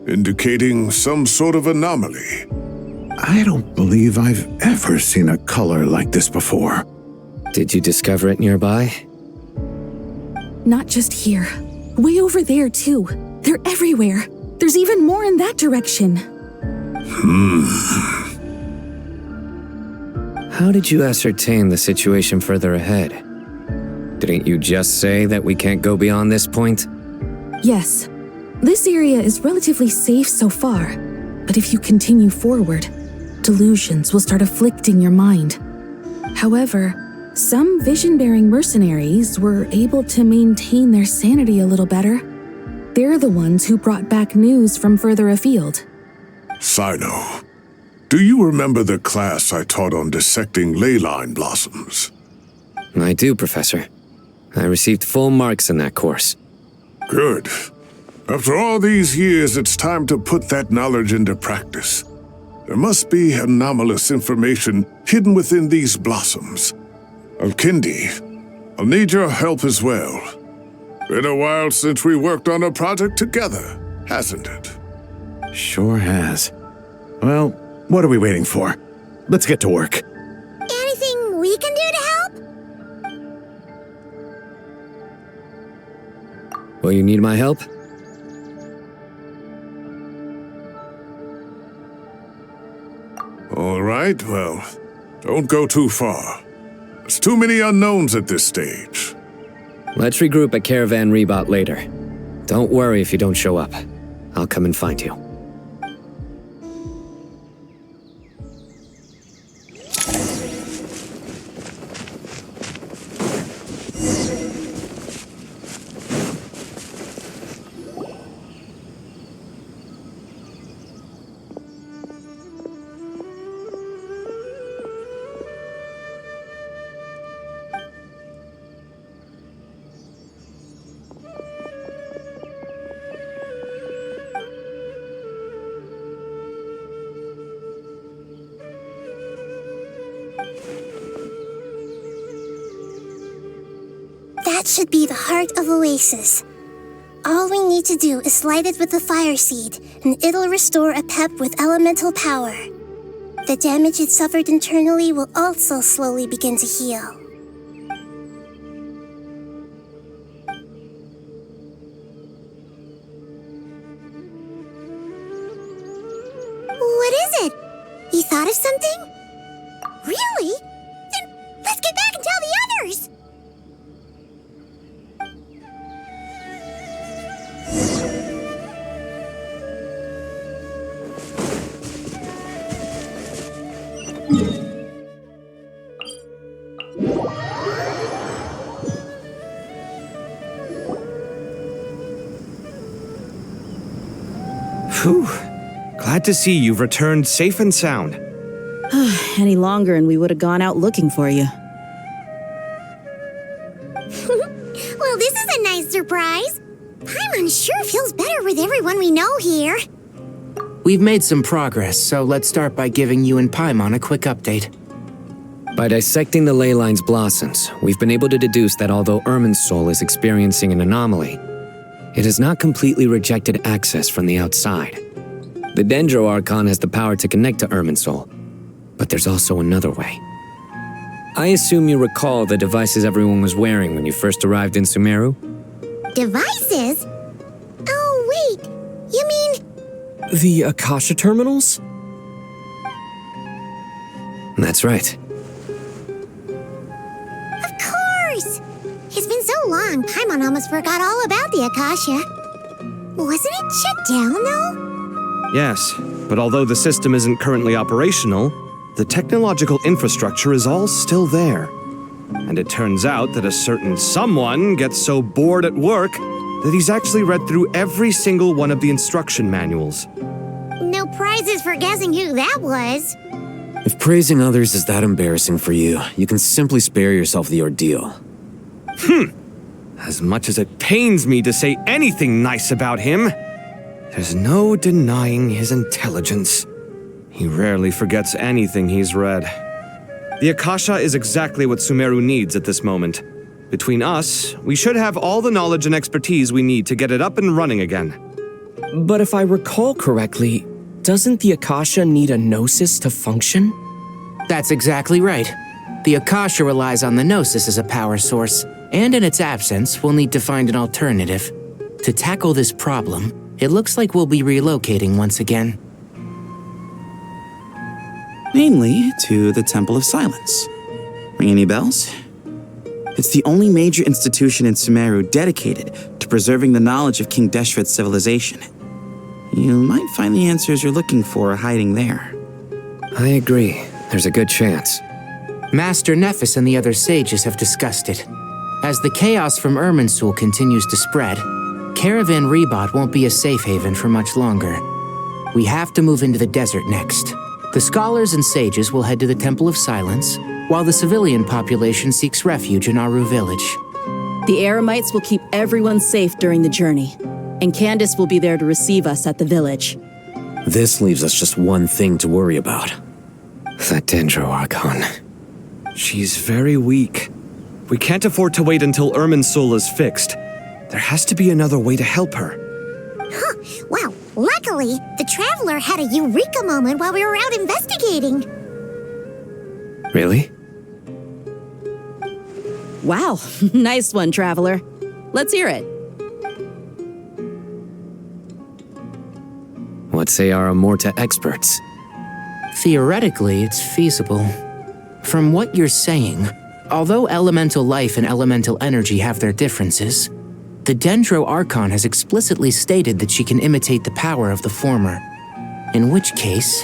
indicating some sort of anomaly. I don't believe I've ever seen a color like this before. Did you discover it nearby? Not just here. Way over there, too. They're everywhere. There's even more in that direction. How did you ascertain the situation further ahead? Didn't you just say that we can't go beyond this point? Yes. This area is relatively safe so far, but if you continue forward, delusions will start afflicting your mind. However, some vision-bearing mercenaries were able to maintain their sanity a little better. They're the ones who brought back news from further afield. Sino, do you remember the class I taught on dissecting ley line blossoms? I do, Professor. I received full marks in that course. Good. After all these years, it's time to put that knowledge into practice. There must be anomalous information hidden within these blossoms. Alkindi, I'll need your help as well. Been a while since we worked on a project together, hasn't it? Sure has. Well, what are we waiting for? Let's get to work. Anything we can do to help? Will you need my help? All right, well, don't go too far. There's too many unknowns at this stage. Let's regroup at Caravan Rebot later. Don't worry if you don't show up. I'll come and find you. That should be the heart of Oasis. All we need to do is light it with the fire seed, and it'll restore a pep with elemental power. The damage it suffered internally will also slowly begin to heal. What is it? You thought of something? Really? Then let's get back and tell the others! Whew. Glad to see you've returned safe and sound. Any longer and we would have gone out looking for you. Well, this is a nice surprise. Paimon sure feels better with everyone we know here. We've made some progress, so let's start by giving you and Paimon a quick update. By dissecting the ley line's blossoms, we've been able to deduce that although Irminsul is experiencing an anomaly, it has not completely rejected access from the outside. The Dendro Archon has the power to connect to Irminsul, but there's also another way. I assume you recall the devices everyone was wearing when you first arrived in Sumeru? Devices? Oh, wait. You mean... The Akasha terminals? That's right. Of course! It's been so long, Paimon almost forgot all about the Akasha. Wasn't it shut down, though? Yes, but although the system isn't currently operational, the technological infrastructure is all still there. And it turns out that a certain someone gets so bored at work that he's actually read through every single one of the instruction manuals. No prizes for guessing who that was. If praising others is that embarrassing for you, you can simply spare yourself the ordeal. As much as it pains me to say anything nice about him, there's no denying his intelligence. He rarely forgets anything he's read. The Akasha is exactly what Sumeru needs at this moment. Between us, we should have all the knowledge and expertise we need to get it up and running again. But if I recall correctly, doesn't the Akasha need a gnosis to function? That's exactly right. The Akasha relies on the gnosis as a power source, and in its absence, we'll need to find an alternative. To tackle this problem, it looks like we'll be relocating once again. Mainly to the Temple of Silence. Ring any bells? It's the only major institution in Sumeru dedicated to preserving the knowledge of King Deshret's civilization. You might find the answers you're looking for hiding there. I agree. There's a good chance. Master Nephis and the other sages have discussed it. As the chaos from Irminsul continues to spread, Caravan Rebot won't be a safe haven for much longer. We have to move into the desert next. The scholars and sages will head to the Temple of Silence, while the civilian population seeks refuge in Aru village. The Eremites will keep everyone safe during the journey, and Candace will be there to receive us at the village. This leaves us just one thing to worry about. That Dendro Archon. She's very weak. We can't afford to wait until Irminsul is fixed. There has to be another way to help her. Huh. Wow. Luckily, the Traveler had a eureka moment while we were out investigating. Really? Wow. Nice one, Traveler. Let's hear it. What say our Amorta experts? Theoretically, it's feasible. From what you're saying, although elemental life and elemental energy have their differences, the Dendro Archon has explicitly stated that she can imitate the power of the former. In which case,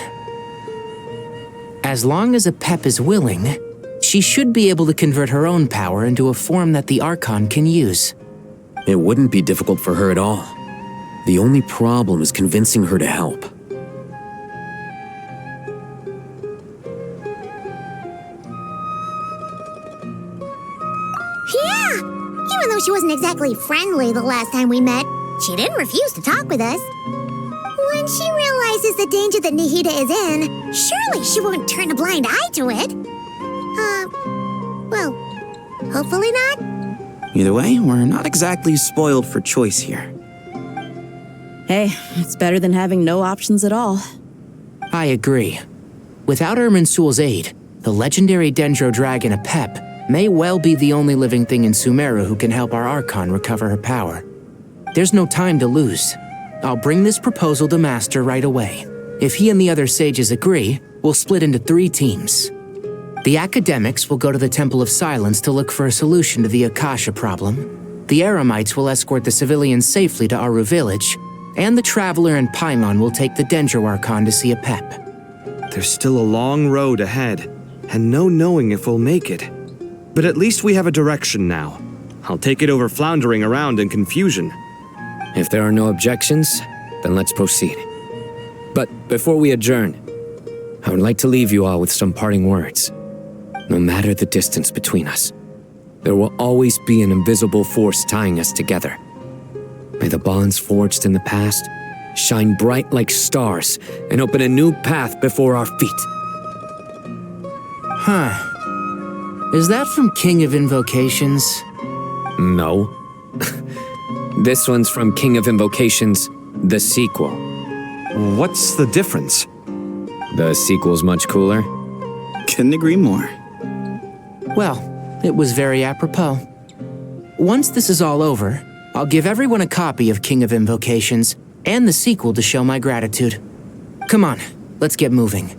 as long as Apep is willing, she should be able to convert her own power into a form that the Archon can use. It wouldn't be difficult for her at all. The only problem is convincing her to help. Yeah! Even though she wasn't exactly friendly the last time we met, she didn't refuse to talk with us. When she realizes the danger that Nahida is in, surely she won't turn a blind eye to it. Well, hopefully not. Either way, we're not exactly spoiled for choice here. Hey, it's better than having no options at all. I agree. Without Irminsul's aid, the legendary Dendro Dragon Apep may well be the only living thing in Sumeru who can help our Archon recover her power. There's no time to lose. I'll bring this proposal to Master right away. If he and the other sages agree, we'll split into 3 teams. The academics will go to the Temple of Silence to look for a solution to the Akasha problem. The Eremites will escort the civilians safely to Aru village, and the Traveler and Paimon will take the Dendro Archon to see Apep. There's still a long road ahead, and no knowing if we'll make it. But at least we have a direction now. I'll take it over floundering around in confusion. If there are no objections, then let's proceed. But before we adjourn, I would like to leave you all with some parting words. No matter the distance between us, there will always be an invisible force tying us together. May the bonds forged in the past shine bright like stars and open a new path before our feet. Huh. Is that from King of Invocations? No. This one's from King of Invocations, the sequel. What's the difference? The sequel's much cooler. Couldn't agree more. Well, it was very apropos. Once this is all over, I'll give everyone a copy of King of Invocations and the sequel to show my gratitude. Come on, let's get moving.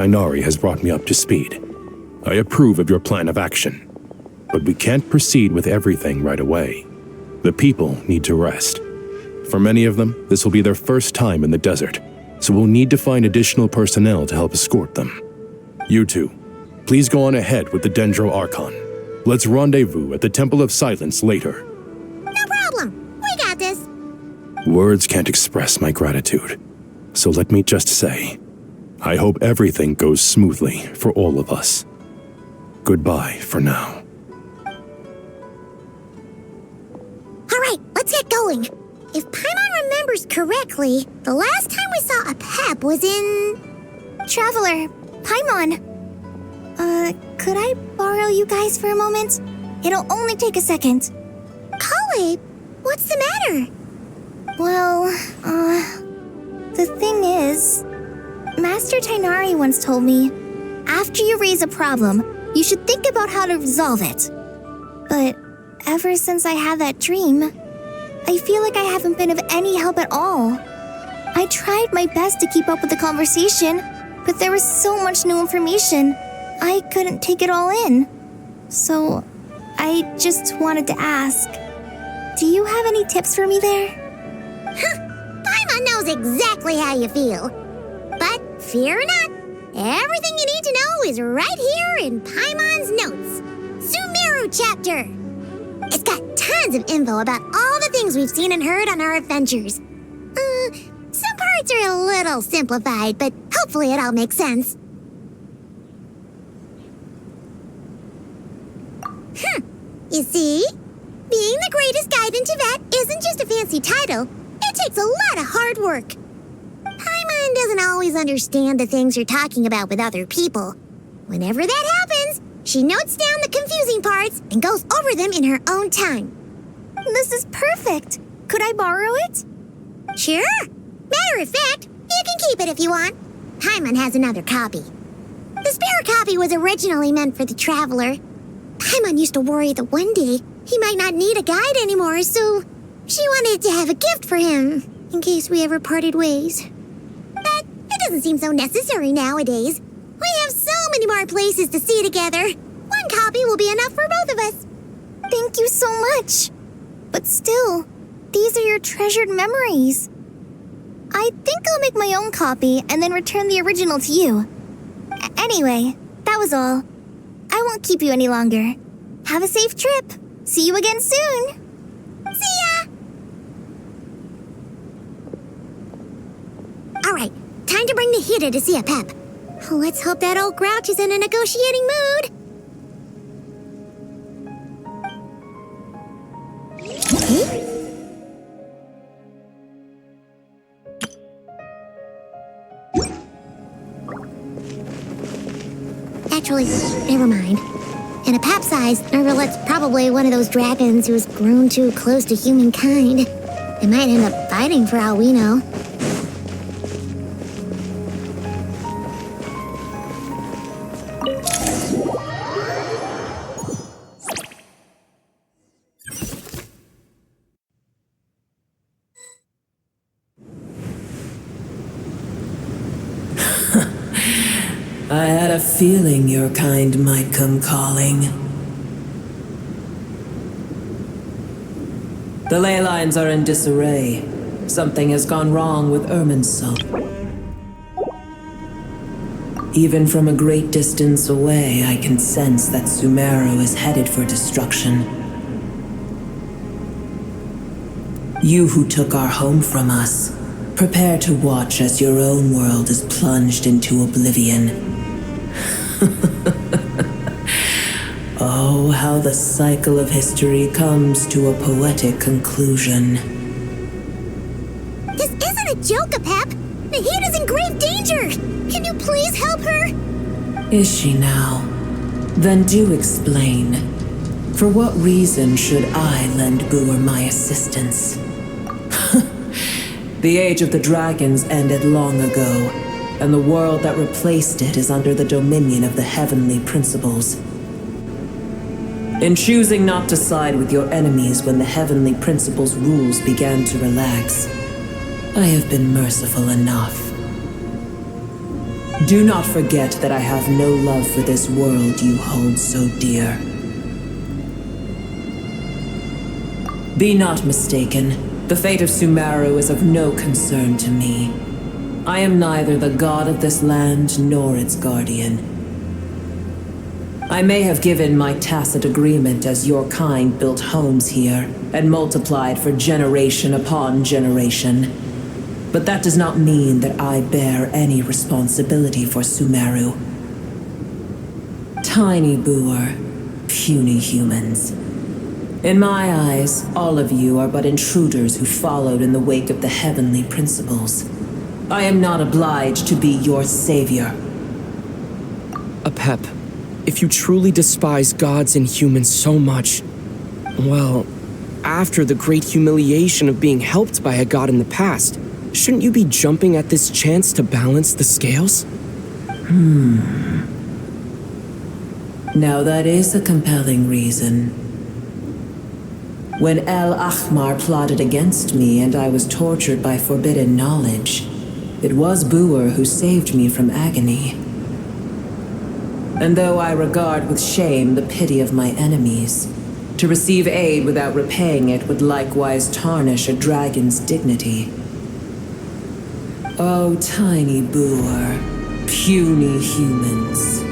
Tainari has brought me up to speed. I approve of your plan of action, but we can't proceed with everything right away. The people need to rest. For many of them, this will be their first time in the desert, so we'll need to find additional personnel to help escort them. You two, please go on ahead with the Dendro Archon. Let's rendezvous at the Temple of Silence later. No problem. We got this. Words can't express my gratitude, so let me just say, I hope everything goes smoothly for all of us. Goodbye for now. All right, let's get going. If Paimon remembers correctly, the last time we saw a Pep was in... Traveler, Paimon. Could I borrow you guys for a moment? It'll only take a second. Kale, what's the matter? Well, the thing is, Master Tainari once told me, after you raise a problem, you should think about how to resolve it. But ever since I had that dream, I feel like I haven't been of any help at all. I tried my best to keep up with the conversation, but there was so much new information, I couldn't take it all in. So, I just wanted to ask, do you have any tips for me there? Paimon knows exactly how you feel. But fear not, everything you need to know is right here in Paimon's notes. Sumeru chapter. It's got tons of info about all the things we've seen and heard on our adventures. Some parts are a little simplified, but hopefully it all makes sense. You see? Being the greatest guide in Tibet isn't just a fancy title. It takes a lot of hard work. Paimon doesn't always understand the things you're talking about with other people. Whenever that happens, she notes down the confusing parts and goes over them in her own time. This is perfect. Could I borrow it? Sure. Matter of fact, you can keep it if you want. Paimon has another copy. The spare copy was originally meant for the traveler. Paimon used to worry that one day he might not need a guide anymore, so she wanted to have a gift for him, in case we ever parted ways. But it doesn't seem so necessary nowadays. We have so many more places to see together. One copy will be enough for both of us. Thank you so much. But still, these are your treasured memories. I think I'll make my own copy and then return the original to you. Anyway, that was all. I won't keep you any longer. Have a safe trip. See you again soon. See ya! All right, time to bring the Hida to see a Pep. Let's hope that old grouch is in a negotiating mood. Actually, never mind. In a Pep size, Nervalet's probably one of those dragons who has grown too close to humankind. They might end up fighting for all we know. I had a feeling your kind might come calling. The ley lines are in disarray. Something has gone wrong with Irminsul. Even from a great distance away, I can sense that Sumeru is headed for destruction. You who took our home from us, prepare to watch as your own world is plunged into oblivion. Oh, how the cycle of history comes to a poetic conclusion. This isn't a joke, Pep. Nahida's in grave danger. Can you please help her? Is she now? Then do explain. For what reason should I lend Booer my assistance? The age of the dragons ended long ago, and the world that replaced it is under the dominion of the heavenly principles. In choosing not to side with your enemies when the heavenly principles' rules began to relax, I have been merciful enough. Do not forget that I have no love for this world you hold so dear. Be not mistaken. The fate of Sumeru is of no concern to me. I am neither the god of this land nor its guardian. I may have given my tacit agreement as your kind built homes here and multiplied for generation upon generation. But that does not mean that I bear any responsibility for Sumeru. Tiny boor, puny humans. In my eyes, all of you are but intruders who followed in the wake of the heavenly principles. I am not obliged to be your savior. Apep, if you truly despise gods and humans so much, well, after the great humiliation of being helped by a god in the past, shouldn't you be jumping at this chance to balance the scales? Now that is a compelling reason. When El Ahmar plotted against me and I was tortured by forbidden knowledge, it was Boer who saved me from agony. And though I regard with shame the pity of my enemies, to receive aid without repaying it would likewise tarnish a dragon's dignity. Oh, tiny boor, puny humans.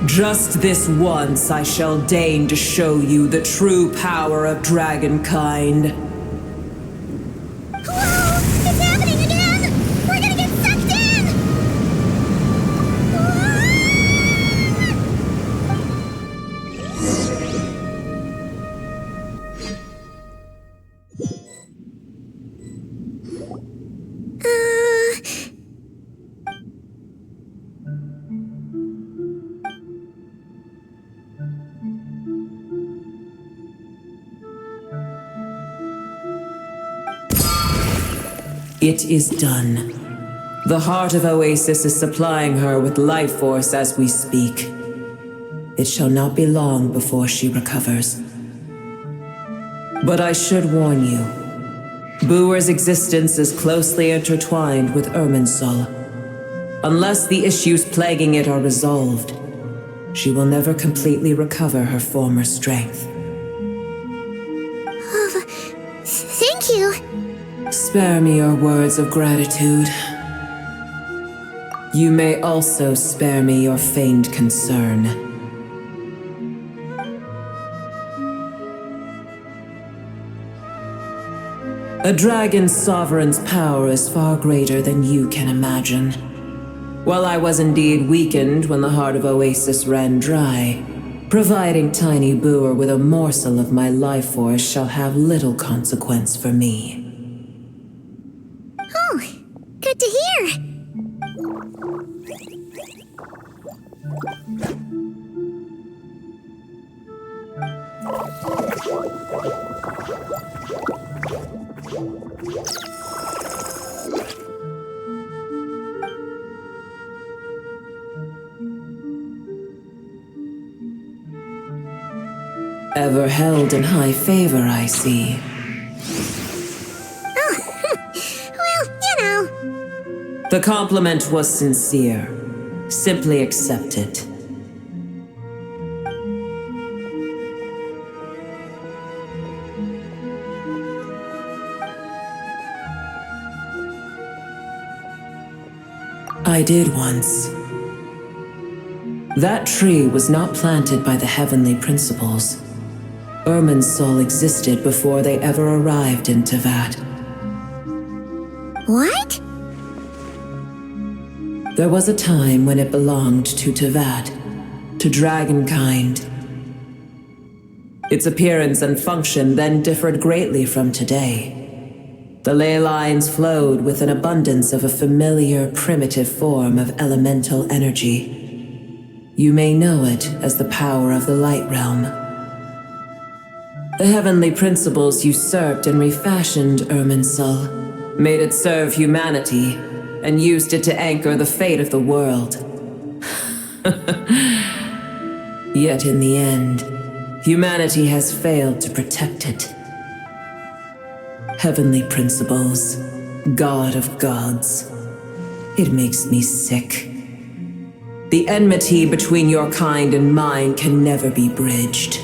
Just this once I shall deign to show you the true power of dragonkind. Hello! It's happening again! We're gonna get sucked in! It is done. The heart of Oasis is supplying her with life force as we speak. It shall not be long before she recovers. But I should warn you, Boer's existence is closely intertwined with Irminsul. Unless the issues plaguing it are resolved, she will never completely recover her former strength. Thank you. Spare me your words of gratitude. You may also spare me your feigned concern. A dragon's sovereign's power is far greater than you can imagine. While I was indeed weakened when the heart of Oasis ran dry, providing Tiny Boer with a morsel of my life force shall have little consequence for me. Oh, good to hear. Ever held in high favor, I see. The compliment was sincere. Simply accept it. I did once. That tree was not planted by the heavenly principles. Irminsul existed before they ever arrived in Tevat. What? There was a time when it belonged to Tevat, to dragonkind. Its appearance and function then differed greatly from today. The ley lines flowed with an abundance of a familiar, primitive form of elemental energy. You may know it as the power of the Light Realm. The heavenly principles usurped and refashioned Irminsul, made it serve humanity, and used it to anchor the fate of the world. Yet in the end, humanity has failed to protect it. Heavenly principles, God of gods. It makes me sick. The enmity between your kind and mine can never be bridged.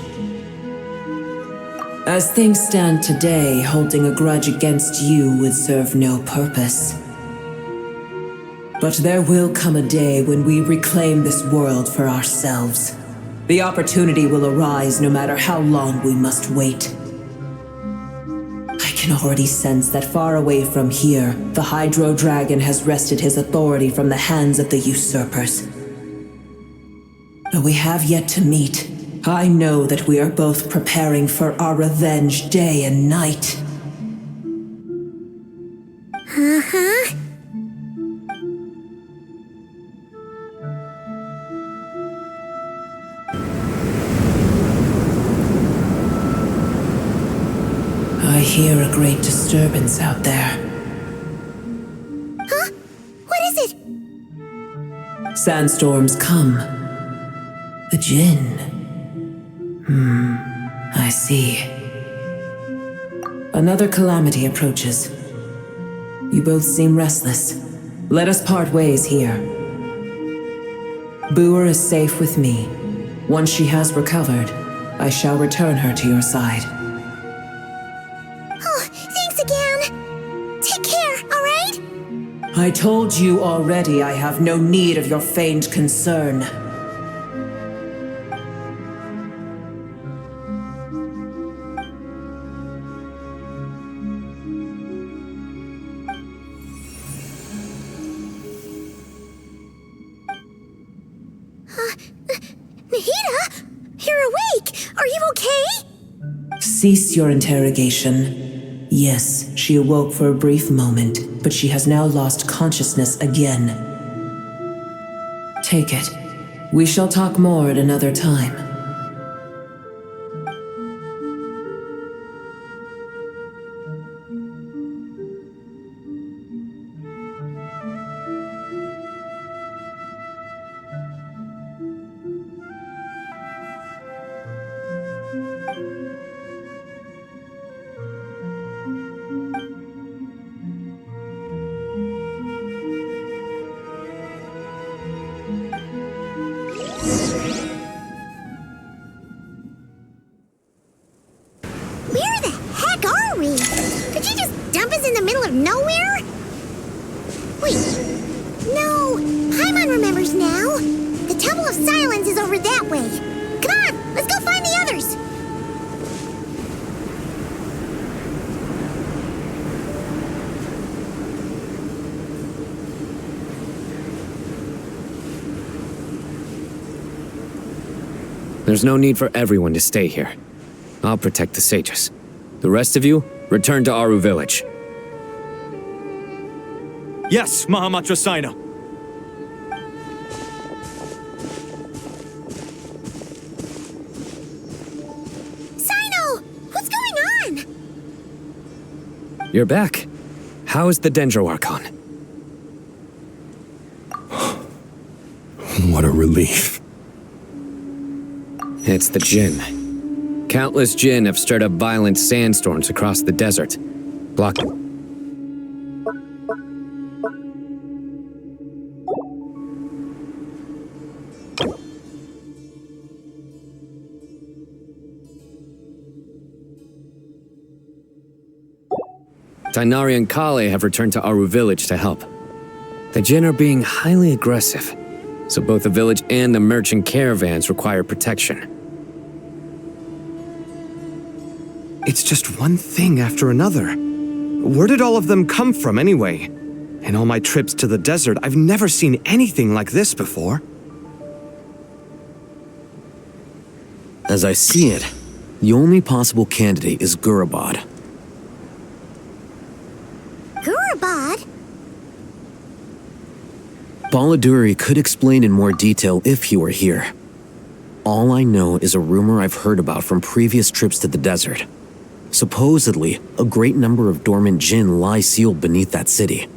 As things stand today, holding a grudge against you would serve no purpose. But there will come a day when we reclaim this world for ourselves. The opportunity will arise no matter how long we must wait. I can already sense that far away from here, the Hydro Dragon has wrested his authority from the hands of the usurpers. Though we have yet to meet, I know that we are both preparing for our revenge day and night. Uh-huh. I hear a great disturbance out there. Huh? What is it? Sandstorms come. The Jinn. I see. Another calamity approaches. You both seem restless. Let us part ways here. Boer is safe with me. Once she has recovered, I shall return her to your side. Oh, thanks again. Take care, all right? I told you already I have no need of your feigned concern. Nahida? You're awake! Are you okay? Cease your interrogation. Yes, she awoke for a brief moment, but she has now lost consciousness again. Take it. We shall talk more at another time. Where the heck are we? Did you just dump us in the middle of nowhere? Wait. No, Paimon remembers now. The Temple of Silence is over that way. Come on, let's go find the others. There's no need for everyone to stay here. I'll protect the sages. The rest of you, return to Aru village. Yes, Mahamatra Sino. Sino, what's going on? You're back. How is the Dendro Archon? What a relief. It's the Jinn. Countless Jinn have stirred up violent sandstorms across the desert. Block. Tainari and Kale have returned to Aru village to help. The Jinn are being highly aggressive, so both the village and the merchant caravans require protection. It's just one thing after another. Where did all of them come from anyway? In all my trips to the desert, I've never seen anything like this before. As I see it, the only possible candidate is Gurabad. Gurabad? Baladuri could explain in more detail if he were here. All I know is a rumor I've heard about from previous trips to the desert. Supposedly, a great number of dormant Jinn lie sealed beneath that city.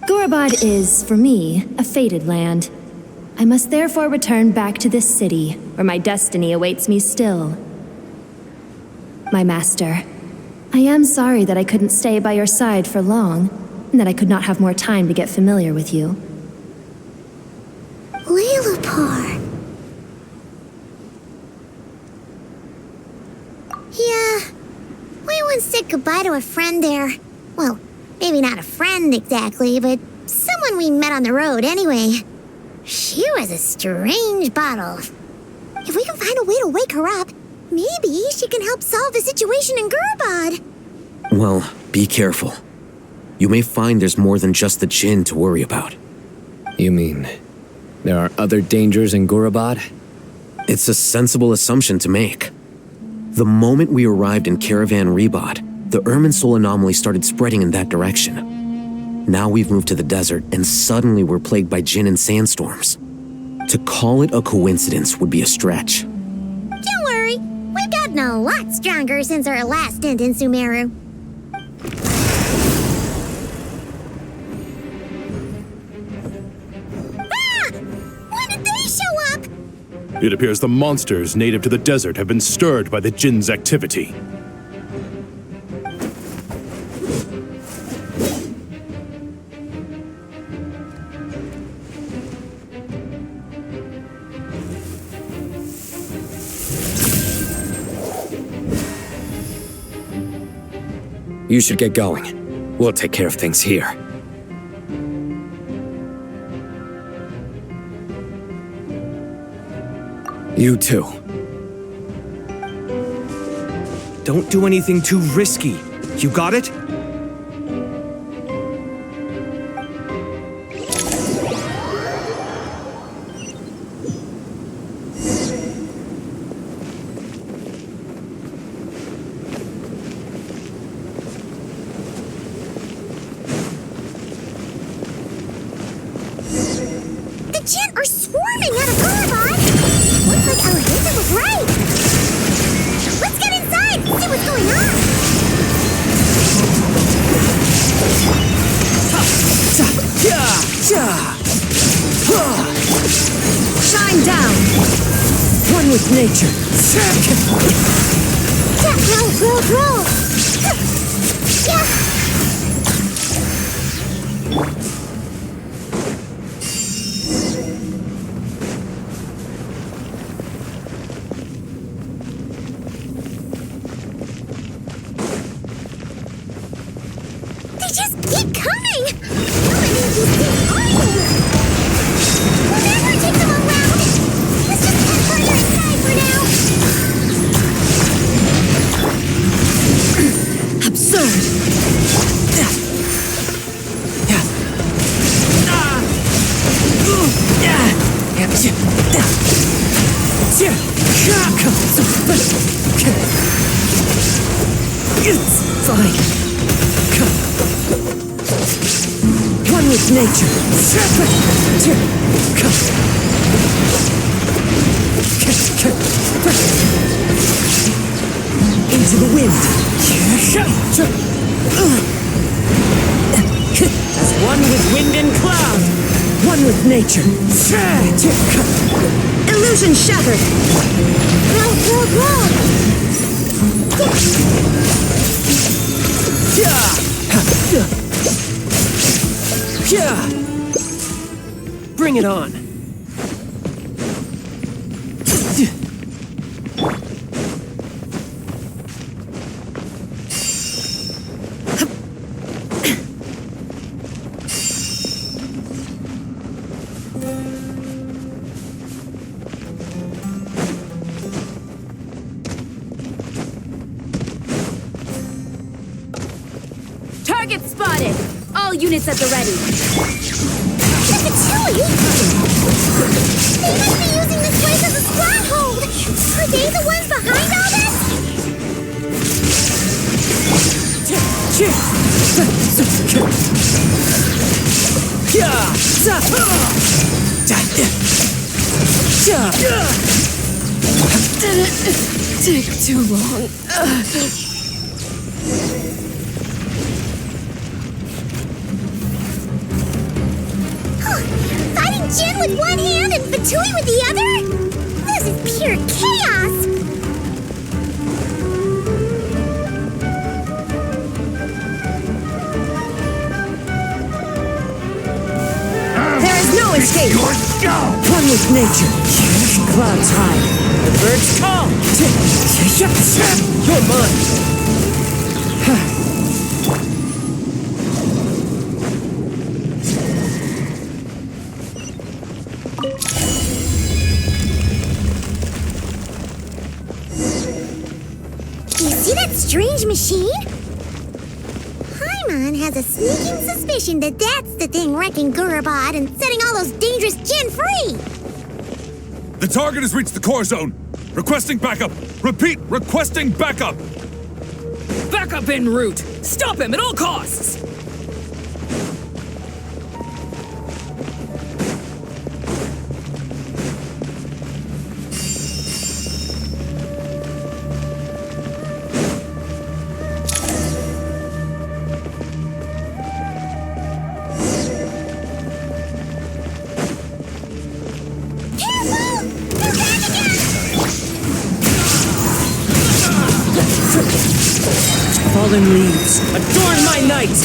Gurabad is, for me, a fated land. I must therefore return back to this city, where my destiny awaits me still. My master, I am sorry that I couldn't stay by your side for long, and that I could not have more time to get familiar with you. Lalapar. Yeah, we once said goodbye to a friend there. Well, maybe not a friend exactly, but someone we met on the road anyway. She was a strange bottle. If we can find a way to wake her up, maybe she can help solve the situation in Gurbad. Well, be careful. You may find there's more than just the Jinn to worry about. You mean there are other dangers in Gurabad? It's a sensible assumption to make. The moment we arrived in Caravan Rebad, the Irminsul anomaly started spreading in that direction. Now we've moved to the desert, and suddenly we're plagued by Jinn and sandstorms. To call it a coincidence would be a stretch. Don't worry, we've gotten a lot stronger since our last stint in Sumeru. When did they show up? It appears the monsters native to the desert have been stirred by the Jinn's activity. You should get going. We'll take care of things here. You too. Don't do anything too risky. You got it? The Jinn are swarming out of Gurbad! Looks like Alhazen was right! Let's get inside and see what's going on! Shine down! One with nature. Roll! Yeah! They just keep coming! How many of these things are there? We'll never take them all out! Let's just head further inside for now! Absurd! It's fine. One with nature. Into the wind. As one with wind and cloud. One with nature. Illusion shattered. Bring it on. Target spotted! All units at the ready. Chili! They must be using this place as a stronghold! Are they the ones behind all this? Didn't take too long. Fighting Jinn with one hand and Fatui with the other? This is pure chaos! escape! One with nature. Clouds high. The birds call. You're mine. You see that strange machine? Paimon has a sneaking suspicion that that's the thing wrecking Gurabad and setting all those dangerous Jinn free! The target has reached the core zone! Requesting backup! Repeat, requesting backup! Backup en route! Stop him at all costs! Fallen leaves, adorn my night!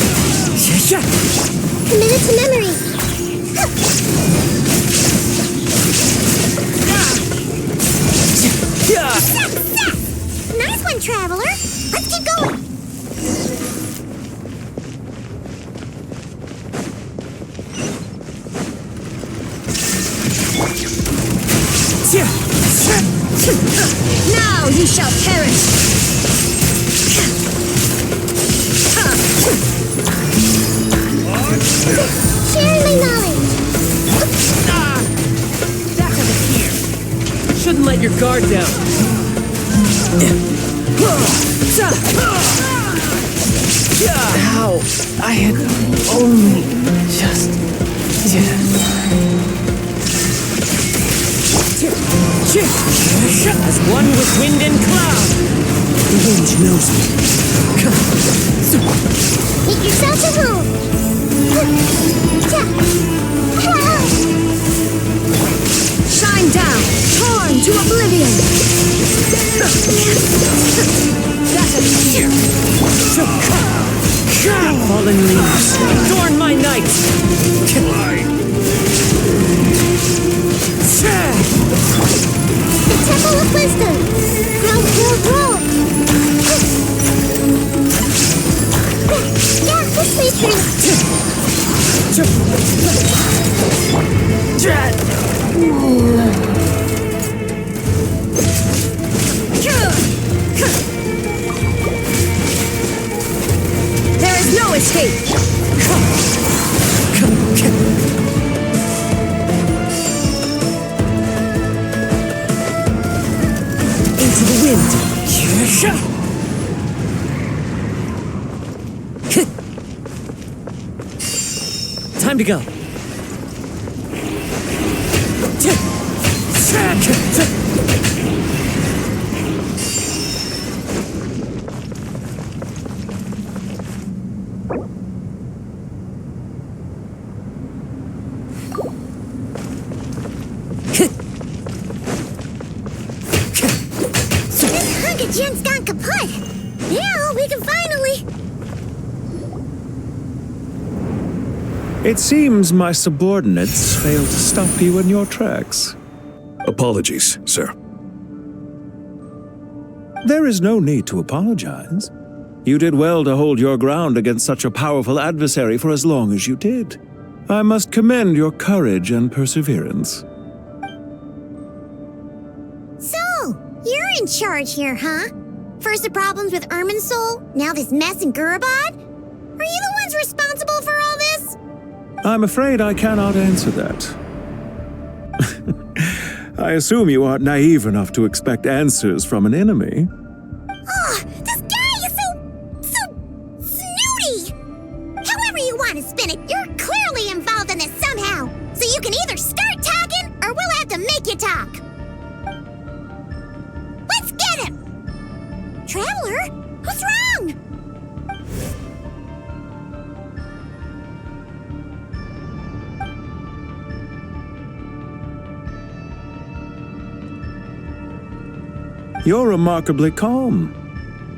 Committed to memory! Nice one, Traveler! Let's keep going! Now you shall perish! Sharing my knowledge! Back over here! Shouldn't let your guard down. Ow! I had only just... As one with wind and cloud! The wind knows me. Make yourself at home! Shine down, torn to oblivion! Fallen leaves, adorn my night! The Temple of Wisdom! Grow! Yeah, this way There is no escape! Into the wind! Time to go! This hunk of Jin's gone kaput! Now we can finally... It seems my subordinates failed to stop you in your tracks. Apologies, sir. There is no need to apologize. You did well to hold your ground against such a powerful adversary for as long as you did. I must commend your courage and perseverance. So, you're in charge here, huh? First the problems with Irminsul, now this mess in Gurabad? Are you the ones responsible for all this? I'm afraid I cannot answer that. I assume you aren't naive enough to expect answers from an enemy. Oh, this guy is so snooty! However you want to spin it, you're clearly involved in this somehow. So you can either start talking, or we'll have to make you talk. Let's get him! Traveler, what's wrong? You're remarkably calm.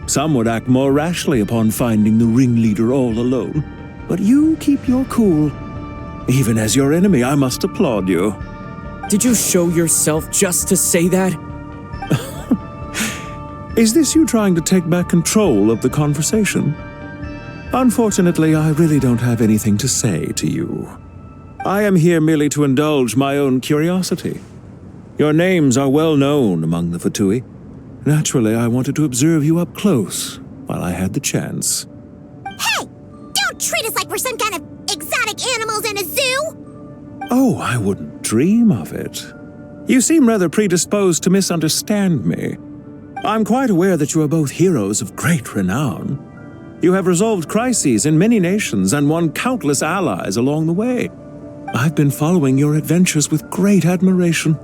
Some would act more rashly upon finding the ringleader all alone, but you keep your cool. Even as your enemy, I must applaud you. Did you show yourself just to say that? Is this you trying to take back control of the conversation? Unfortunately, I really don't have anything to say to you. I am here merely to indulge my own curiosity. Your names are well known among the Fatui. Naturally, I wanted to observe you up close while I had the chance. Hey! Don't treat us like we're some kind of exotic animals in a zoo! Oh, I wouldn't dream of it. You seem rather predisposed to misunderstand me. I'm quite aware that you are both heroes of great renown. You have resolved crises in many nations and won countless allies along the way. I've been following your adventures with great admiration.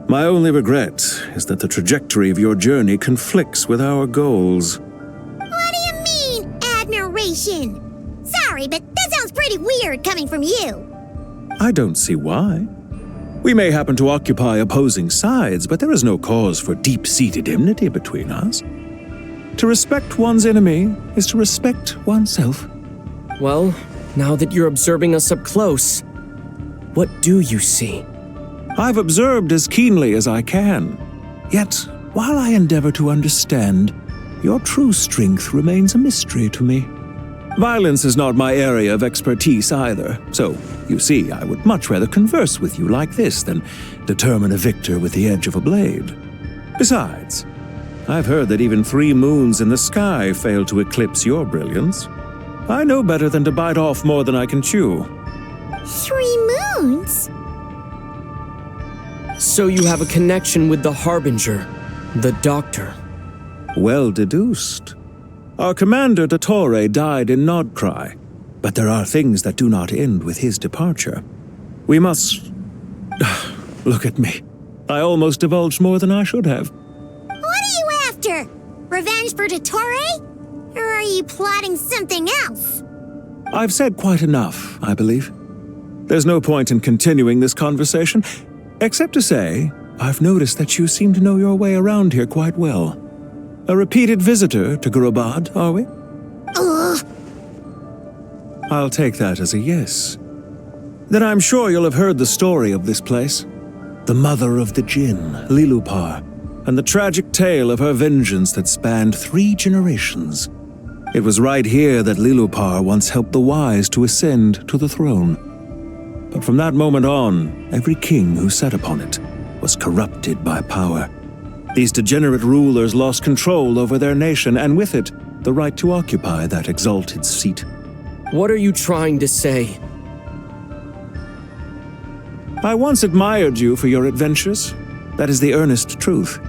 My only regret is that the trajectory of your journey conflicts with our goals. What do you mean, admiration? Sorry, but that sounds pretty weird coming from you. I don't see why. We may happen to occupy opposing sides, but there is no cause for deep-seated enmity between us. To respect one's enemy is to respect oneself. Well, now that you're observing us up close, what do you see? I've observed as keenly as I can. Yet, while I endeavor to understand, your true strength remains a mystery to me. Violence is not my area of expertise either, so, you see, I would much rather converse with you like this than determine a victor with the edge of a blade. Besides, I've heard that even 3 moons in the sky fail to eclipse your brilliance. I know better than to bite off more than I can chew. 3 moons? So you have a connection with the Harbinger, the Doctor. Well deduced. Our commander, Dottore, died in Nodcry, but there are things that do not end with his departure. We must... Look at me. I almost divulged more than I should have. What are you after? Revenge for Dottore? Or are you plotting something else? I've said quite enough, I believe. There's no point in continuing this conversation, except to say, I've noticed that you seem to know your way around here quite well. A repeated visitor to Gurubad, are we? Ugh. I'll take that as a yes. Then I'm sure you'll have heard the story of this place. The mother of the Jinn, Lilupar, and the tragic tale of her vengeance that spanned 3 generations. It was right here that Lilupar once helped the wise to ascend to the throne. But from that moment on, every king who sat upon it was corrupted by power. These degenerate rulers lost control over their nation, and with it, the right to occupy that exalted seat. What are you trying to say? I once admired you for your adventures. That is the earnest truth.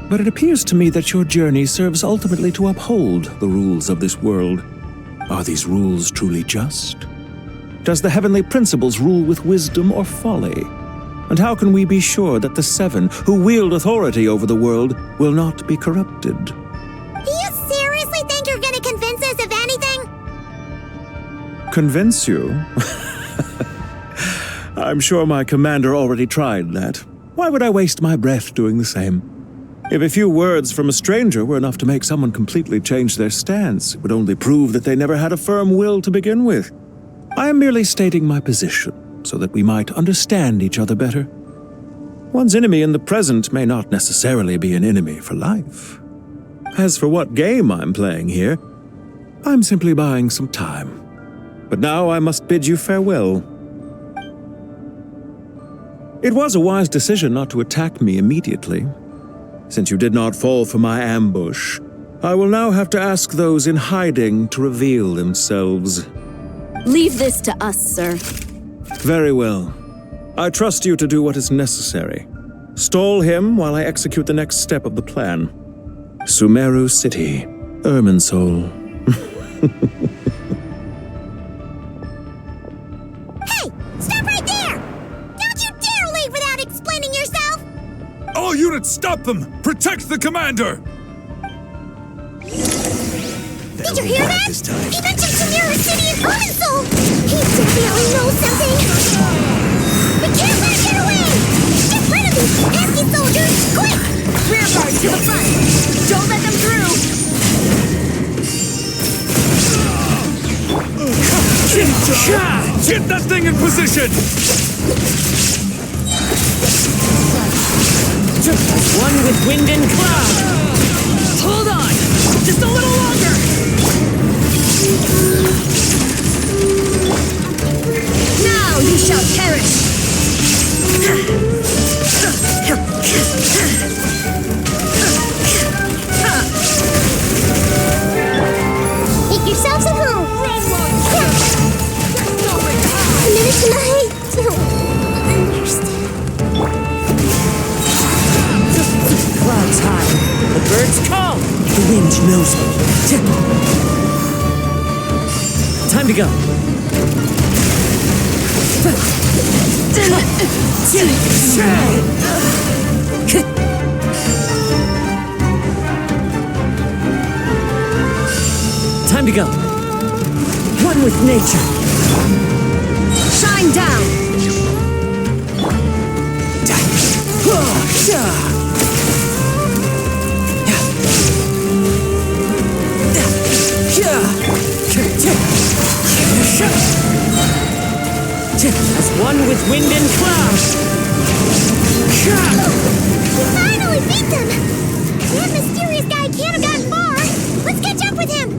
But it appears to me that your journey serves ultimately to uphold the rules of this world. Are these rules truly just? Does the heavenly principles rule with wisdom or folly? And how can we be sure that the 7 who wield authority over the world will not be corrupted? Do you seriously think you're gonna convince us of anything? Convince you? I'm sure my commander already tried that. Why would I waste my breath doing the same? If a few words from a stranger were enough to make someone completely change their stance, it would only prove that they never had a firm will to begin with. I am merely stating my position, so that we might understand each other better. One's enemy in the present may not necessarily be an enemy for life. As for what game I'm playing here, I'm simply buying some time. But now I must bid you farewell. It was a wise decision not to attack me immediately. Since you did not fall for my ambush, I will now have to ask those in hiding to reveal themselves. Leave this to us, sir. Very well. I trust you to do what is necessary. Stall him while I execute the next step of the plan. Sumeru City, Irminsul. Hey! Stop right there! Don't you dare leave without explaining yourself! All units, stop them! Protect the commander! Did you hear that? He mentioned Sumeru City and Irminsul! He definitely knows something! We can't let him get away! Get rid of these pesky soldiers, quick! Rear guard to the front! Don't let them through! Get that thing in position! One with wind and cloud! Hold on! Just a little longer! Now you shall perish! Make yourselves at home. A minute tonight. Don't understand. Clouds high, the birds calm, the wind knows me. Time to go. Time to go. One with nature. Shine down! As one with wind and cloud. We finally beat them! That mysterious guy can't have gotten far! Let's catch up with him!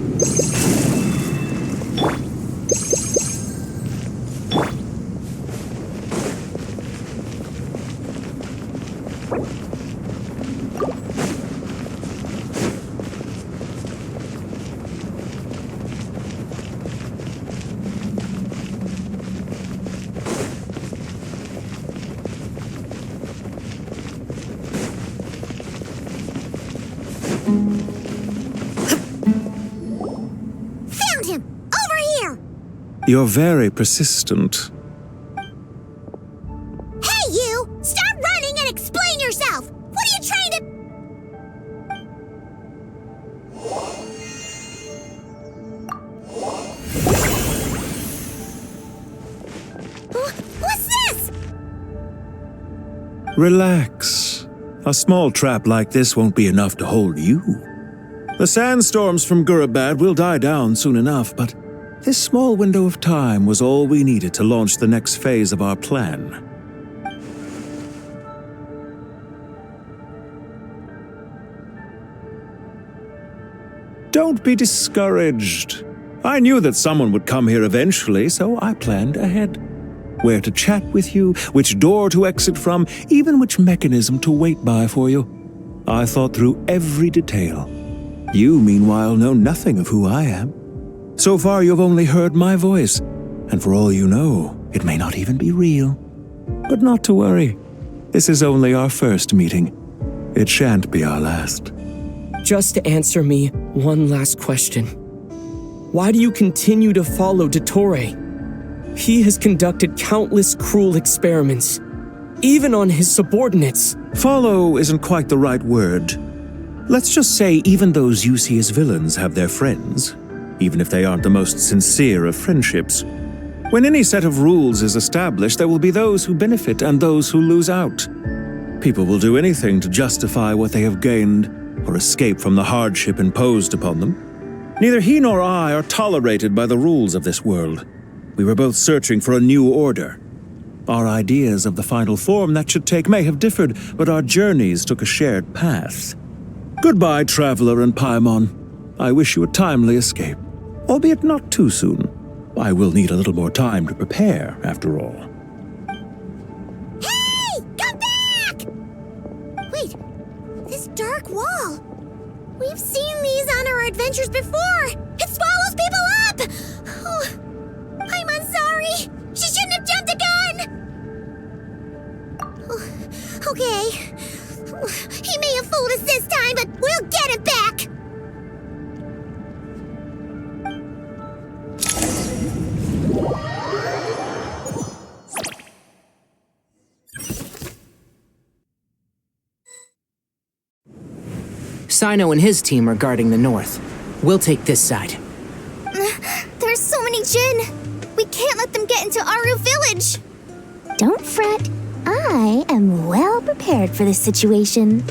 Found him! Over here! You're very persistent. Hey, you! Stop running and explain yourself! What are you trying to... What's this? Relax. A small trap like this won't be enough to hold you. The sandstorms from Gurabad will die down soon enough, but this small window of time was all we needed to launch the next phase of our plan. Don't be discouraged. I knew that someone would come here eventually, so I planned ahead. Where to chat with you, which door to exit from, even which mechanism to wait by for you. I thought through every detail. You, meanwhile, know nothing of who I am. So far, you've only heard my voice, and for all you know, it may not even be real. But not to worry. This is only our first meeting. It shan't be our last. Just answer me one last question. Why do you continue to follow Dottore? He has conducted countless cruel experiments, even on his subordinates. Follow isn't quite the right word. Let's just say even those you see as villains have their friends, even if they aren't the most sincere of friendships. When any set of rules is established, there will be those who benefit and those who lose out. People will do anything to justify what they have gained or escape from the hardship imposed upon them. Neither he nor I are tolerated by the rules of this world. We were both searching for a new order. Our ideas of the final form that should take may have differed, but our journeys took a shared path. Goodbye, Traveler and Paimon. I wish you a timely escape, albeit not too soon. I will need a little more time to prepare, after all. Hey! Come back! Wait, this dark wall. We've seen these on our adventures before. It swallows people up! Oh, I'm sorry. She shouldn't have jumped the gun! Oh, okay. He may have fooled us this time, but we'll get it back! Sino and his team are guarding the north. We'll take this side. There's so many Jinn. We can't let them get into Aru village. Don't fret. I am well prepared for this situation.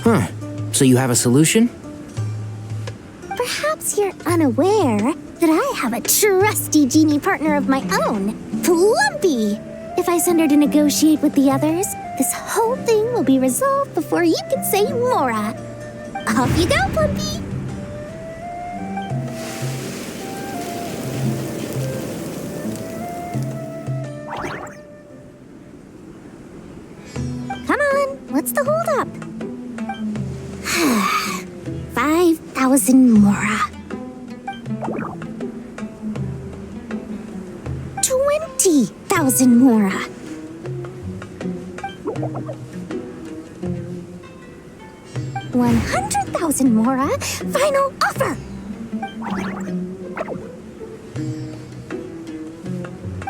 Huh. So you have a solution? Perhaps you're unaware that I have a trusty genie partner of my own, Plumpy. If I send her to negotiate with the others, this whole thing will be resolved before you can say Mora. Off you go, Plumpy. Come on, what's the holdup? 5,000 Mora. 20,000 Mora. 100,000 Mora. Final offer.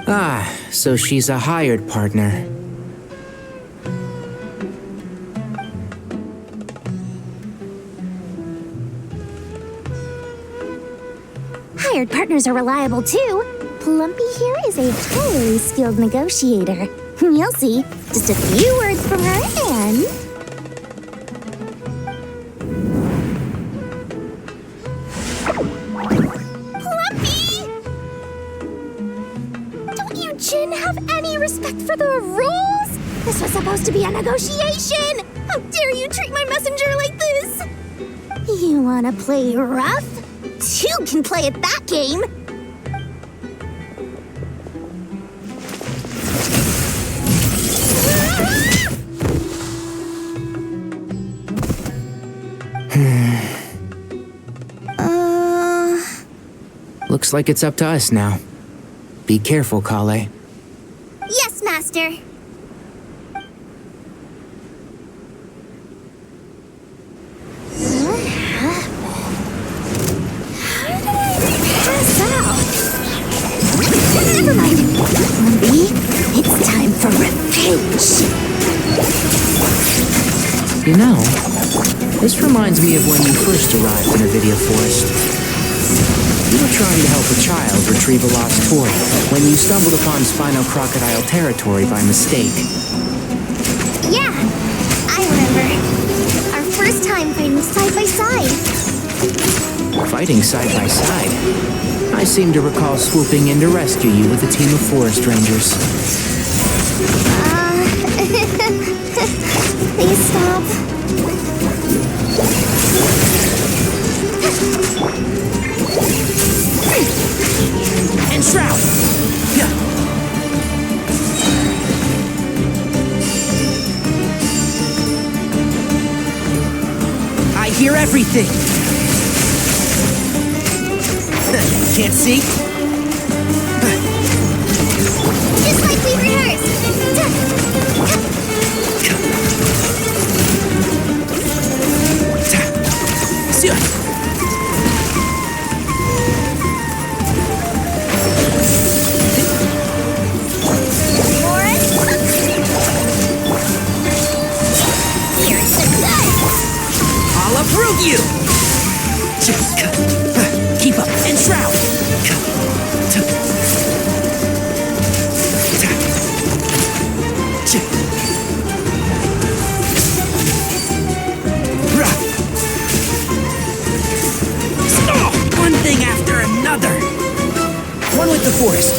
Ah, so she's a hired partner. Hired partners are reliable too. Plumpy here is a highly skilled negotiator. You'll see. Just a few words from her and... Plumpy! Don't you, Jin, have any respect for the rules? This was supposed to be a negotiation! How dare you treat my messenger like this? You wanna play rough? Two can play at that game! Looks like it's up to us now. Be careful, Kale. Yes, Master. Pass out. Never mind. Plumpy, it's time for revenge. You know, this reminds me of when you first arrived in Avidia Forest. You were trying to help a child retrieve a lost toy when you stumbled upon Spino Crocodile territory by mistake. Yeah, I remember. Our first time fighting side by side. Fighting side by side? I seem to recall swooping in to rescue you with a team of forest rangers. Please stop. And Shroud! Yeah. I hear everything! Can't see? Just like we rehearsed. I'll uproot you! Keep up and shroud! One thing after another! One with the forest.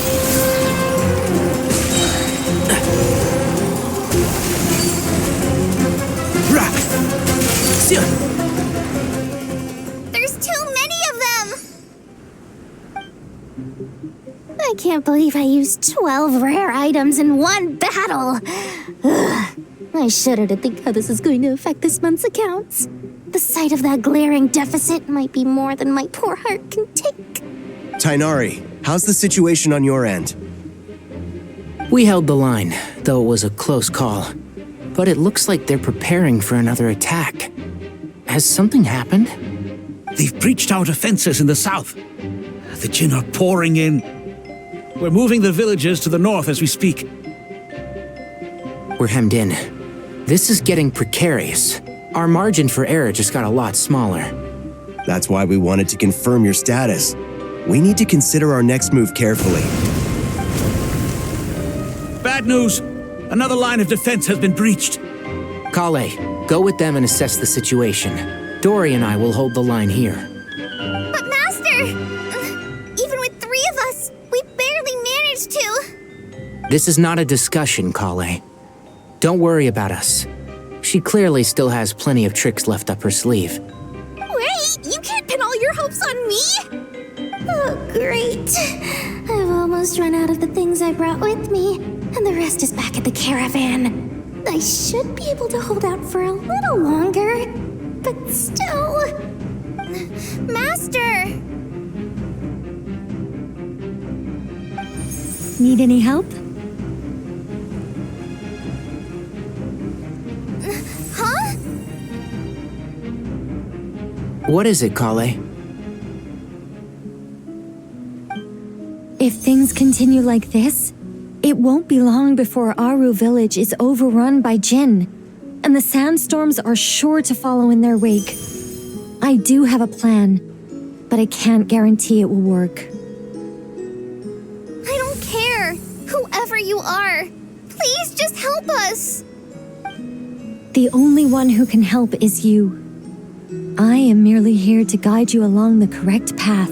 There's too many of them! I can't believe I used 12 rare items in one battle. Ugh. I shudder to think how this is going to affect this month's accounts. The sight of that glaring deficit might be more than my poor heart can take. Tainari, how's the situation on your end? We held the line, though it was a close call. But it looks like they're preparing for another attack. Has something happened? They've breached our defenses in the south. The Jin are pouring in. We're moving the villages to the north as we speak. We're hemmed in. This is getting precarious. Our margin for error just got a lot smaller. That's why we wanted to confirm your status. We need to consider our next move carefully. Bad news! Another line of defense has been breached. Kale, go with them and assess the situation. Dory and I will hold the line here. But Master! Even This is not a discussion, Kale. Don't worry about us. She clearly still has plenty of tricks left up her sleeve. Wait, you can't pin all your hopes on me! Oh, great. I've almost run out of the things I brought with me, and the rest is back at the caravan. I should be able to hold out for a little longer, but still... Master! Need any help? Huh? What is it, Kale? If things continue like this, it won't be long before Aru village is overrun by Jinn, and the sandstorms are sure to follow in their wake. I do have a plan, but I can't guarantee it will work. I don't care, whoever you are. Please just help us. The only one who can help is you. I am merely here to guide you along the correct path.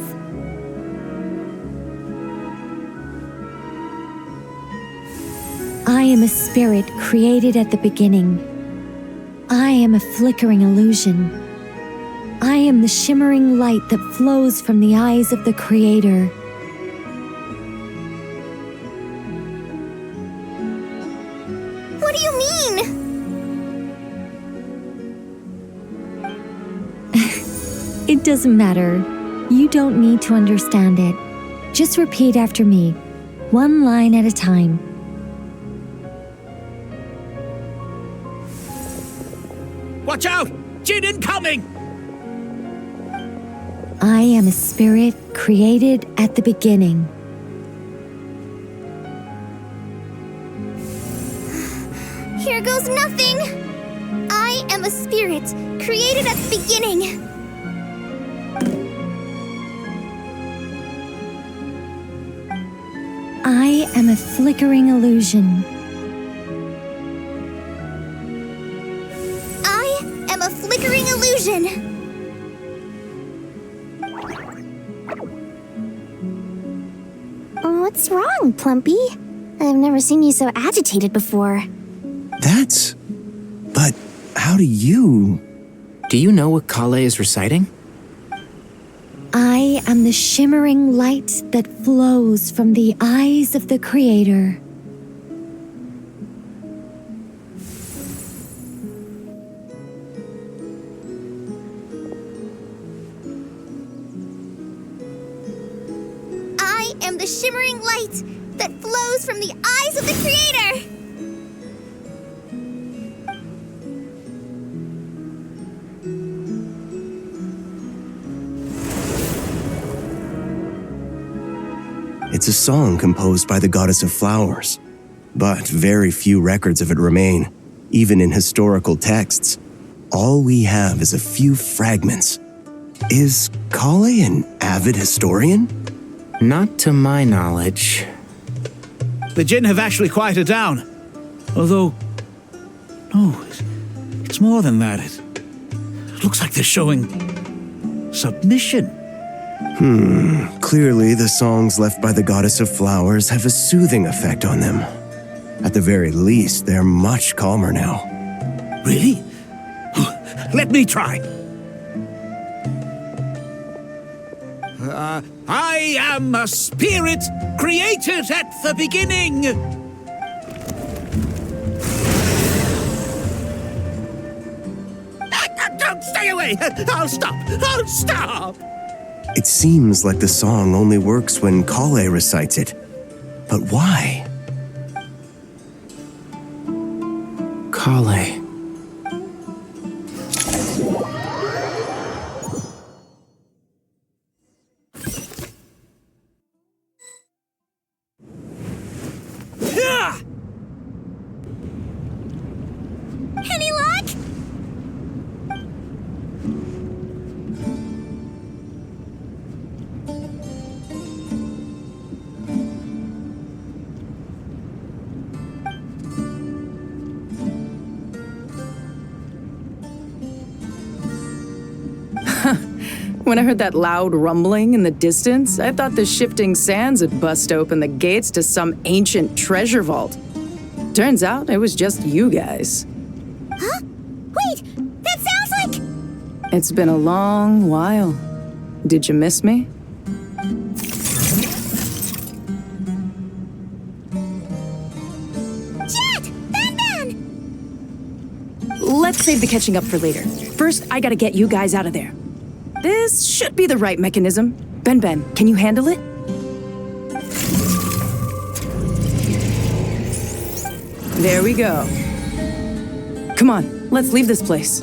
I am a spirit created at the beginning. I am a flickering illusion. I am the shimmering light that flows from the eyes of the Creator. What do you mean? It doesn't matter. You don't need to understand it. Just repeat after me, one line at a time. Watch out! Jinn incoming! I am a spirit created at the beginning. Here goes nothing! I am a spirit created at the beginning. I am a flickering illusion. I am a flickering illusion. What's wrong, Plumpy? I've never seen you so agitated before. But how do you... Do you know what Kale is reciting? I am the shimmering light that flows from the eyes of the Creator. I am the shimmering light that flows from the eyes of the Creator! It's a song composed by the goddess of flowers, but very few records of it remain, even in historical texts. All we have is a few fragments. Is Kale an avid historian? Not to my knowledge. The Jinn have actually quieted down. Although... No, it's more than that. It looks like they're showing... submission. Clearly the songs left by the goddess of flowers have a soothing effect on them. At the very least, they're much calmer now. Really? Let me try. I am a spirit created at the beginning. Don't stay away. I'll stop. It seems like the song only works when Kale recites it. But why? Kale. Any luck? When I heard that loud rumbling in the distance, I thought the shifting sands had bust open the gates to some ancient treasure vault. Turns out it was just you guys. Huh? Wait, that sounds like... It's been a long while. Did you miss me? Jet! Ben! Let's save the catching up for later. First, I gotta get you guys out of there. This should be the right mechanism. Ben, can you handle it? There we go. Come on, let's leave this place.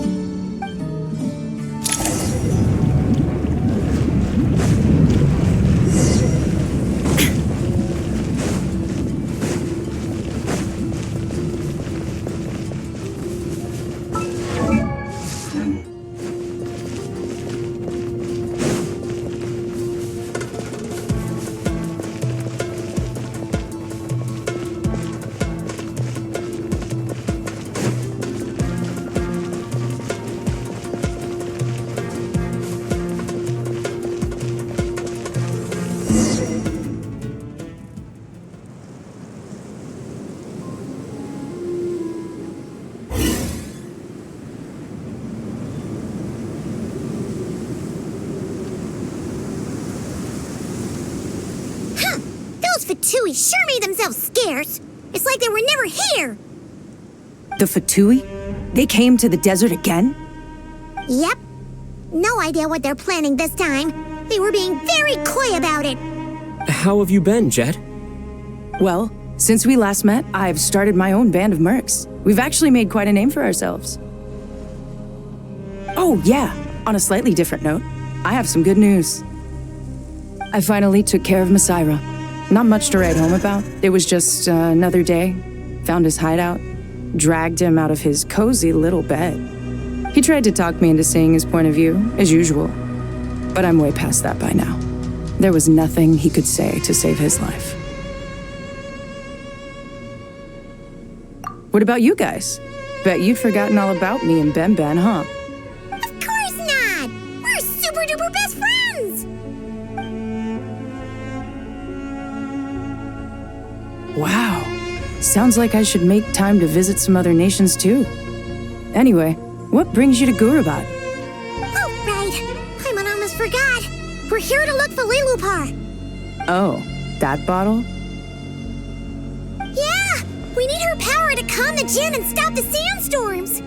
Fatui sure made themselves scarce. It's like they were never here. The Fatui? They came to the desert again? Yep. No idea what they're planning this time. They were being very coy about it. How have you been, Jet? Well, since we last met, I've started my own band of mercs. We've actually made quite a name for ourselves. Oh, yeah. On a slightly different note, I have some good news. I finally took care of Masaira. Not much to write home about. It was just another day. Found his hideout. Dragged him out of his cozy little bed. He tried to talk me into seeing his point of view, as usual. But I'm way past that by now. There was nothing he could say to save his life. What about you guys? Bet you'd forgotten all about me and Ben, huh? Of course not! We're super duper best friends! Wow. Sounds like I should make time to visit some other nations too. Anyway, what brings you to Gurabad? Oh, right. I almost forgot. We're here to look for Lilupar. Oh, that bottle? Yeah! We need her power to calm the Jinn and stop the sandstorms.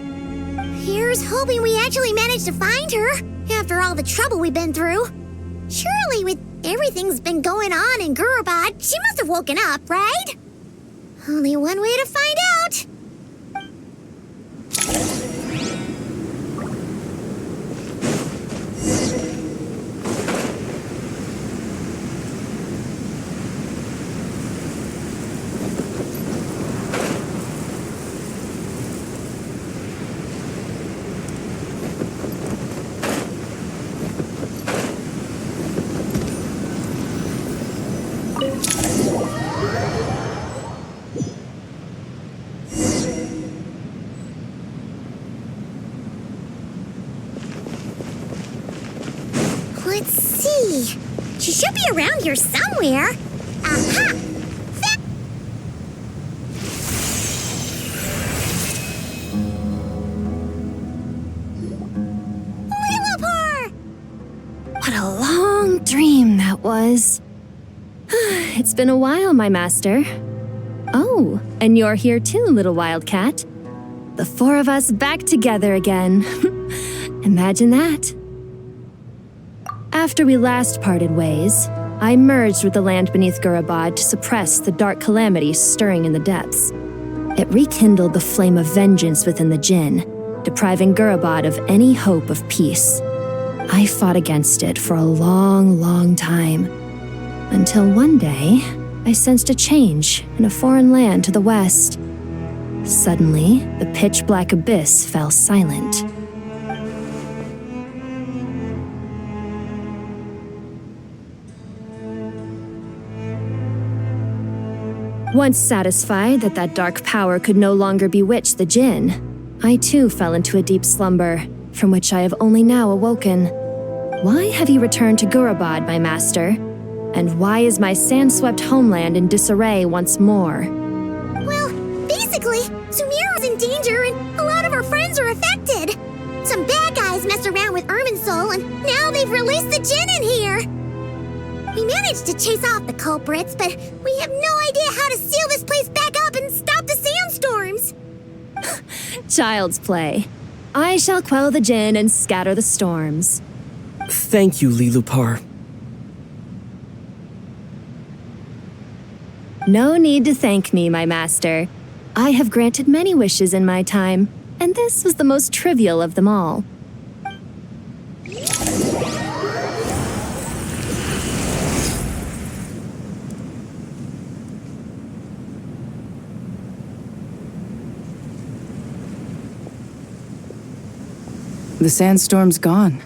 Here's hoping we actually manage to find her, after all the trouble we've been through. Surely with everything's been going on in Gurabad, she must have woken up, right? Only one way to find out. Let's see. She should be around here somewhere. Aha! Lilupar! What a long dream that was. It's been a while, my master. Oh, and you're here too, little wildcat. The four of us back together again. Imagine that. After we last parted ways, I merged with the land beneath Gurabad to suppress the dark calamities stirring in the depths. It rekindled the flame of vengeance within the Jinn, depriving Gurabad of any hope of peace. I fought against it for a long time, until one day, I sensed a change in a foreign land to the west. Suddenly, the pitch-black abyss fell silent. Once satisfied that that dark power could no longer bewitch the Jinn, I too fell into a deep slumber, from which I have only now awoken. Why have you returned to Gurabad, my master? And why is my sand-swept homeland in disarray once more? Well, basically, Sumeru's in danger and a lot of our friends are affected. Some bad guys messed around with Irminsul and now they've released the Jinn in here. We managed to chase off the culprits, but we have no idea how to seal this place back up and stop the sandstorms. Child's play. I shall quell the Jinn and scatter the storms. Thank you, Lilupar. No need to thank me, my master. I have granted many wishes in my time, and this was the most trivial of them all. The sandstorm's gone.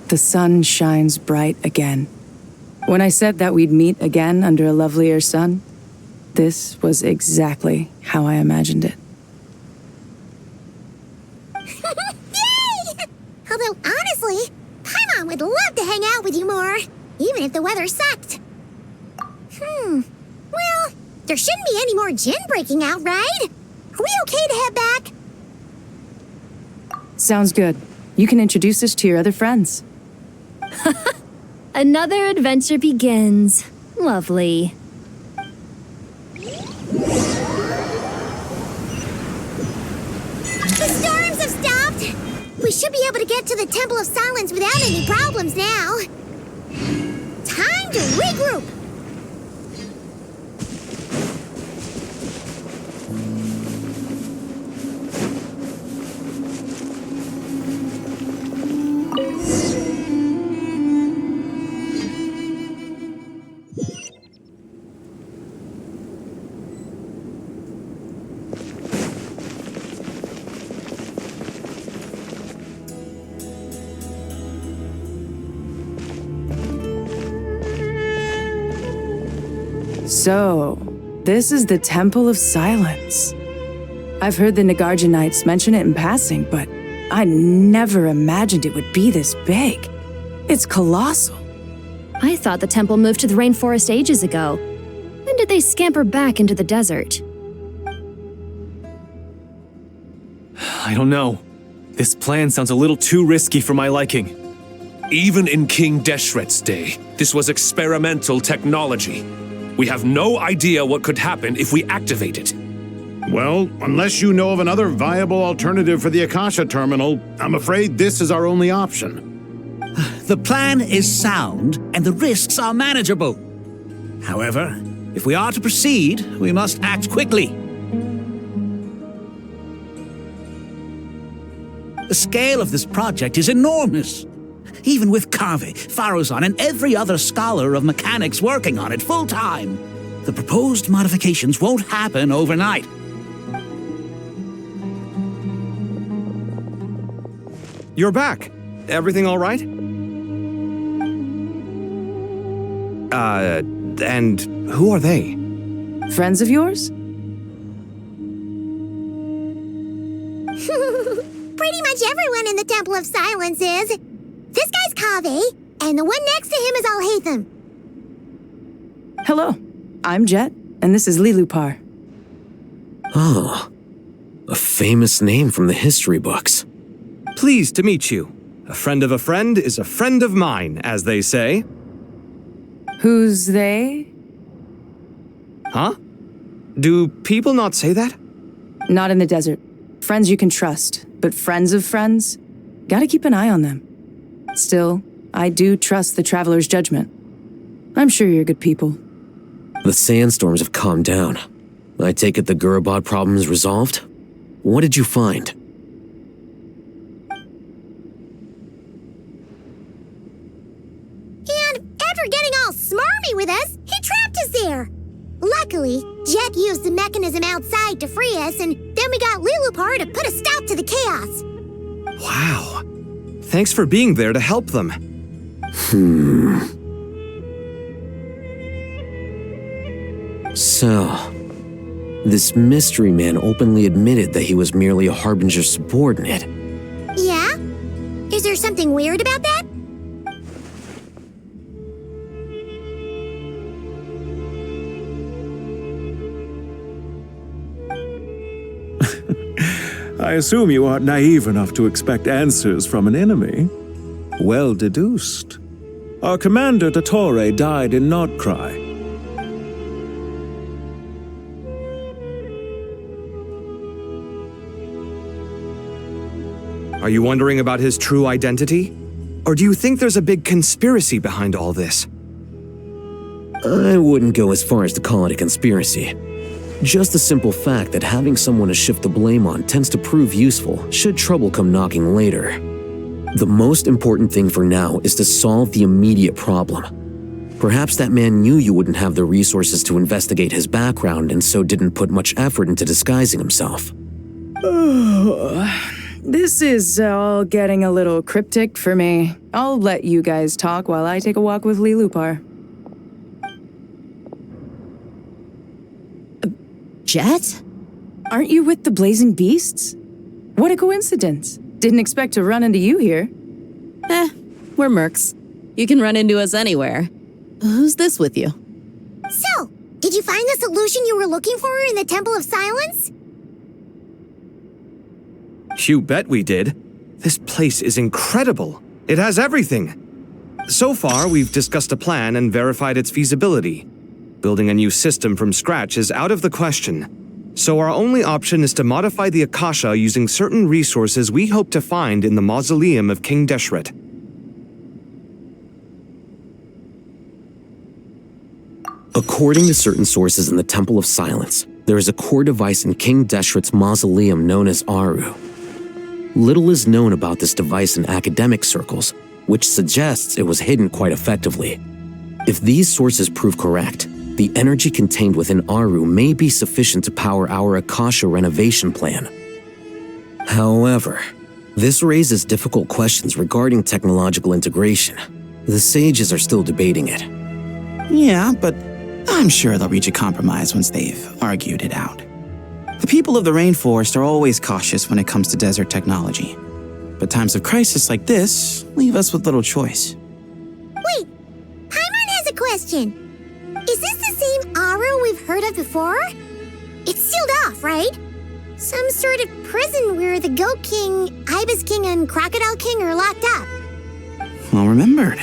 The sun shines bright again. When I said that we'd meet again under a lovelier sun, this was exactly how I imagined it. Yay! Although, honestly, Paimon would love to hang out with you more, even if the weather sucked. Well, there shouldn't be any more Jinn breaking out, right? Are we okay to head back? Sounds good. You can introduce us to your other friends. Another adventure begins. Lovely. The storms have stopped! We should be able to get to the Temple of Silence without any problems now. Time to regroup! So, this is the Temple of Silence. I've heard the Nagarjanites mention it in passing, but I never imagined it would be this big. It's colossal. I thought the temple moved to the rainforest ages ago. When did they scamper back into the desert? I don't know. This plan sounds a little too risky for my liking. Even in King Deshret's day, this was experimental technology. We have no idea what could happen if we activate it. Well, unless you know of another viable alternative for the Akasha terminal, I'm afraid this is our only option. The plan is sound, and the risks are manageable. However, if we are to proceed, we must act quickly. The scale of this project is enormous. Even with Kave, Faruzan, and every other scholar of mechanics working on it full-time, the proposed modifications won't happen overnight. You're back. Everything all right? And who are they? Friends of yours? Pretty much everyone in the Temple of Silence is. This guy's Kave, and the one next to him is Alhaitham. Hello, I'm Jet, and this is Lilupar. Oh, a famous name from the history books. Pleased to meet you. A friend of a friend is a friend of mine, as they say. Who's they? Huh? Do people not say that? Not in the desert. Friends you can trust, but friends of friends? Gotta keep an eye on them. Still, I do trust the Traveler's judgment. I'm sure you're good people. The sandstorms have calmed down. I take it the Gurabad problem is resolved? What did you find? And after getting all smarmy with us, he trapped us there. Luckily, Jet used the mechanism outside to free us, and then we got Lilupar to put a stop to the chaos. Wow. Thanks for being there to help them. So, this mystery man openly admitted that he was merely a Harbinger subordinate. Yeah? Is there something weird about that? I assume you aren't naive enough to expect answers from an enemy. Well deduced. Our commander Dottore died in Nordcry. Are you wondering about his true identity? Or do you think there's a big conspiracy behind all this? I wouldn't go as far as to call it a conspiracy. Just the simple fact that having someone to shift the blame on tends to prove useful should trouble come knocking later. The most important thing for now is to solve the immediate problem. Perhaps that man knew you wouldn't have the resources to investigate his background and so didn't put much effort into disguising himself. This is all getting a little cryptic for me. I'll let you guys talk while I take a walk with Lilupar. Jet? Aren't you with the Blazing Beasts? What a coincidence. Didn't expect to run into you here. We're mercs. You can run into us anywhere. Who's this with you? So, did you find the solution you were looking for in the Temple of Silence? You bet we did. This place is incredible. It has everything. So far, we've discussed a plan and verified its feasibility. Building a new system from scratch is out of the question. So our only option is to modify the Akasha using certain resources we hope to find in the mausoleum of King Deshret. According to certain sources in the Temple of Silence, there is a core device in King Deshret's mausoleum known as Aru. Little is known about this device in academic circles, which suggests it was hidden quite effectively. If these sources prove correct, the energy contained within Aru may be sufficient to power our Akasha renovation plan. However, this raises difficult questions regarding technological integration. The sages are still debating it. Yeah, but I'm sure they'll reach a compromise once they've argued it out. The people of the rainforest are always cautious when it comes to desert technology. But times of crisis like this leave us with little choice. Wait, Paimon has a question. Is this the same Aru we've heard of before? It's sealed off, right? Some sort of prison where the Goat King, Ibis King, and Crocodile King are locked up. Well remembered.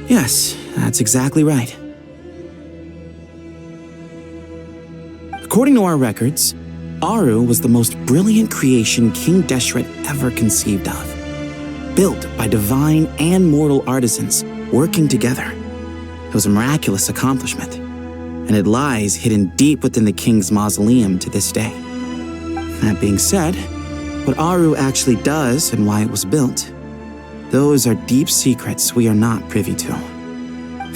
Yes, that's exactly right. According to our records, Aru was the most brilliant creation King Deshret ever conceived of. Built by divine and mortal artisans working together. It was a miraculous accomplishment, and it lies hidden deep within the king's mausoleum to this day. That being said, what Aru actually does and why it was built, those are deep secrets we are not privy to.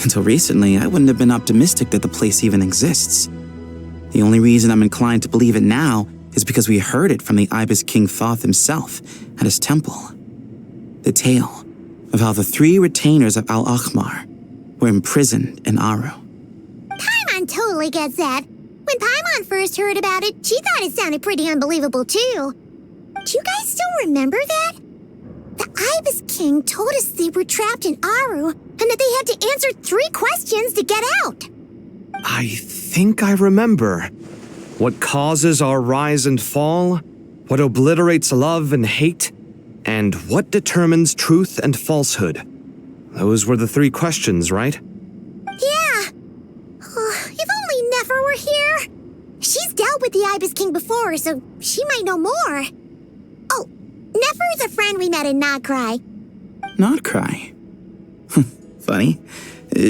Until recently, I wouldn't have been optimistic that the place even exists. The only reason I'm inclined to believe it now is because we heard it from the Ibis King Thoth himself at his temple. The tale of how the 3 retainers of Al-Akhmar were imprisoned in Aru. Paimon totally gets that. When Paimon first heard about it, she thought it sounded pretty unbelievable too. Do you guys still remember that? The Ibis King told us they were trapped in Aru and that they had to answer 3 questions to get out. I think I remember. What causes our rise and fall? What obliterates love and hate? And what determines truth and falsehood? Those were the 3 questions, right? Yeah. If only Nefer were here. She's dealt with the Ibis King before, so she might know more. Oh, Nefer's a friend we met in Nordcry. Nordcry? Funny.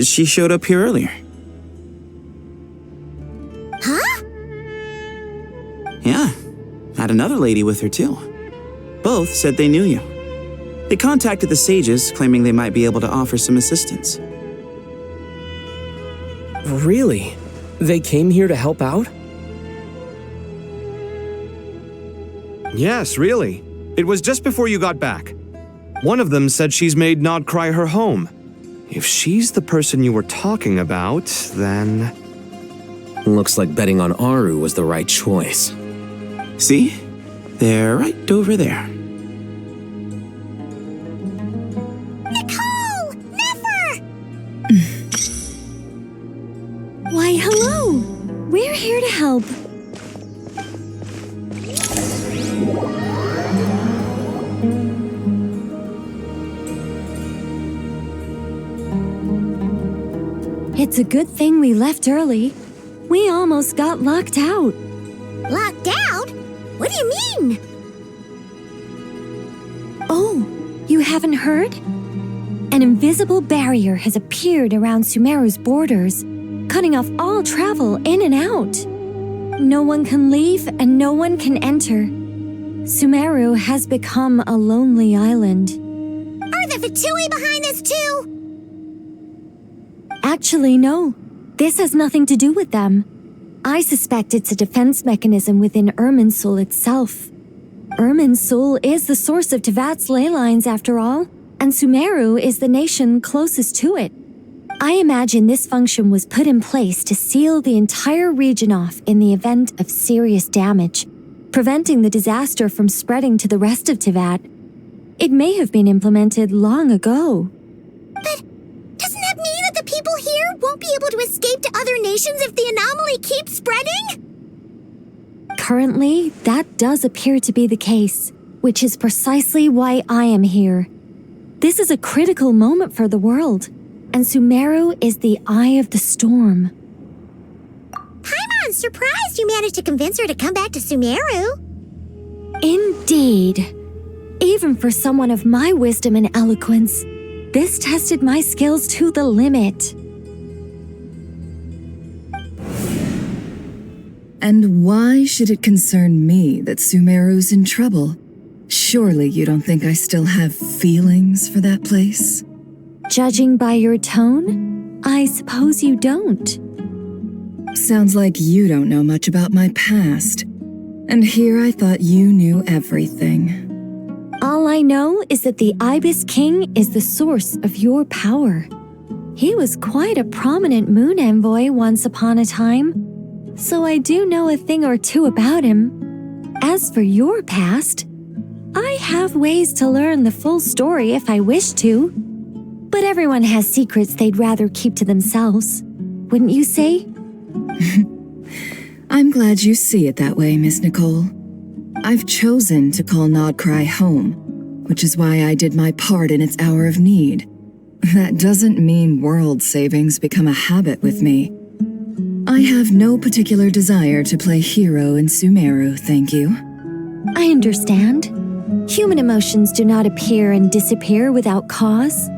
She showed up here earlier. Huh? Yeah. Had another lady with her too. Both said they knew you. They contacted the sages, claiming they might be able to offer some assistance. Really? They came here to help out? Yes, really. It was just before you got back. One of them said she's made Nordcry her home. If she's the person you were talking about, then... Looks like betting on Aru was the right choice. See? They're right over there. Nicole! Nefer! Why, hello! We're here to help. It's a good thing we left early. We almost got locked out. Locked out? What do you mean? Oh, you haven't heard? An invisible barrier has appeared around Sumeru's borders, cutting off all travel in and out. No one can leave and no one can enter. Sumeru has become a lonely island. Are the Fatui behind this too? Actually, no. This has nothing to do with them. I suspect it's a defense mechanism within Irminsul itself. Irminsul is the source of Tevat's ley lines, after all, and Sumeru is the nation closest to it. I imagine this function was put in place to seal the entire region off in the event of serious damage, preventing the disaster from spreading to the rest of Tevat. It may have been implemented long ago. But doesn't that mean that the people here won't be able to escape to other nations if the anomaly keeps spreading? Currently, that does appear to be the case, which is precisely why I am here. This is a critical moment for the world, and Sumeru is the eye of the storm. Paimon's surprised you managed to convince her to come back to Sumeru. Indeed. Even for someone of my wisdom and eloquence, this tested my skills to the limit. And why should it concern me that Sumeru's in trouble? Surely you don't think I still have feelings for that place? Judging by your tone, I suppose you don't. Sounds like you don't know much about my past. And here I thought you knew everything. All I know is that the Ibis King is the source of your power. He was quite a prominent moon envoy once upon a time, so I do know a thing or two about him. As for your past, I have ways to learn the full story if I wish to. But everyone has secrets they'd rather keep to themselves, wouldn't you say? I'm glad you see it that way, Miss Nicole. I've chosen to call Nodcry home, which is why I did my part in its hour of need. That doesn't mean world savings become a habit with me. I have no particular desire to play hero in Sumeru, thank you. I understand. Human emotions do not appear and disappear without cause.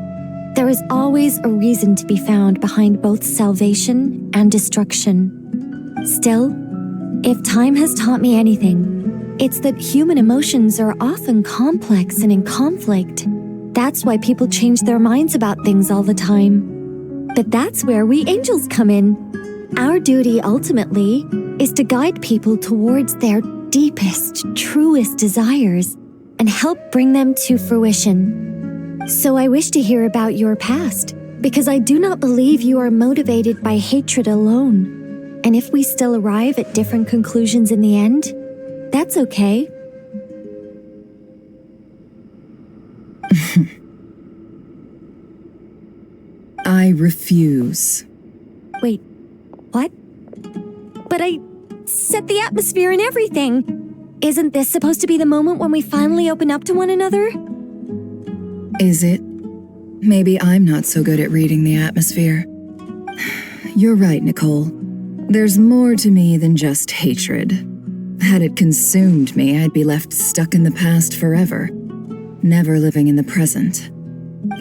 There is always a reason to be found behind both salvation and destruction. Still, if time has taught me anything, it's that human emotions are often complex and in conflict. That's why people change their minds about things all the time. But that's where we angels come in. Our duty, ultimately, is to guide people towards their deepest, truest desires and help bring them to fruition. So I wish to hear about your past, because I do not believe you are motivated by hatred alone. And if we still arrive at different conclusions in the end, that's okay. I refuse. Wait, what? But I set the atmosphere and everything. Isn't this supposed to be the moment when we finally open up to one another? Is it? Maybe I'm not so good at reading the atmosphere. You're right, Nicole. There's more to me than just hatred. Had it consumed me, I'd be left stuck in the past forever, never living in the present.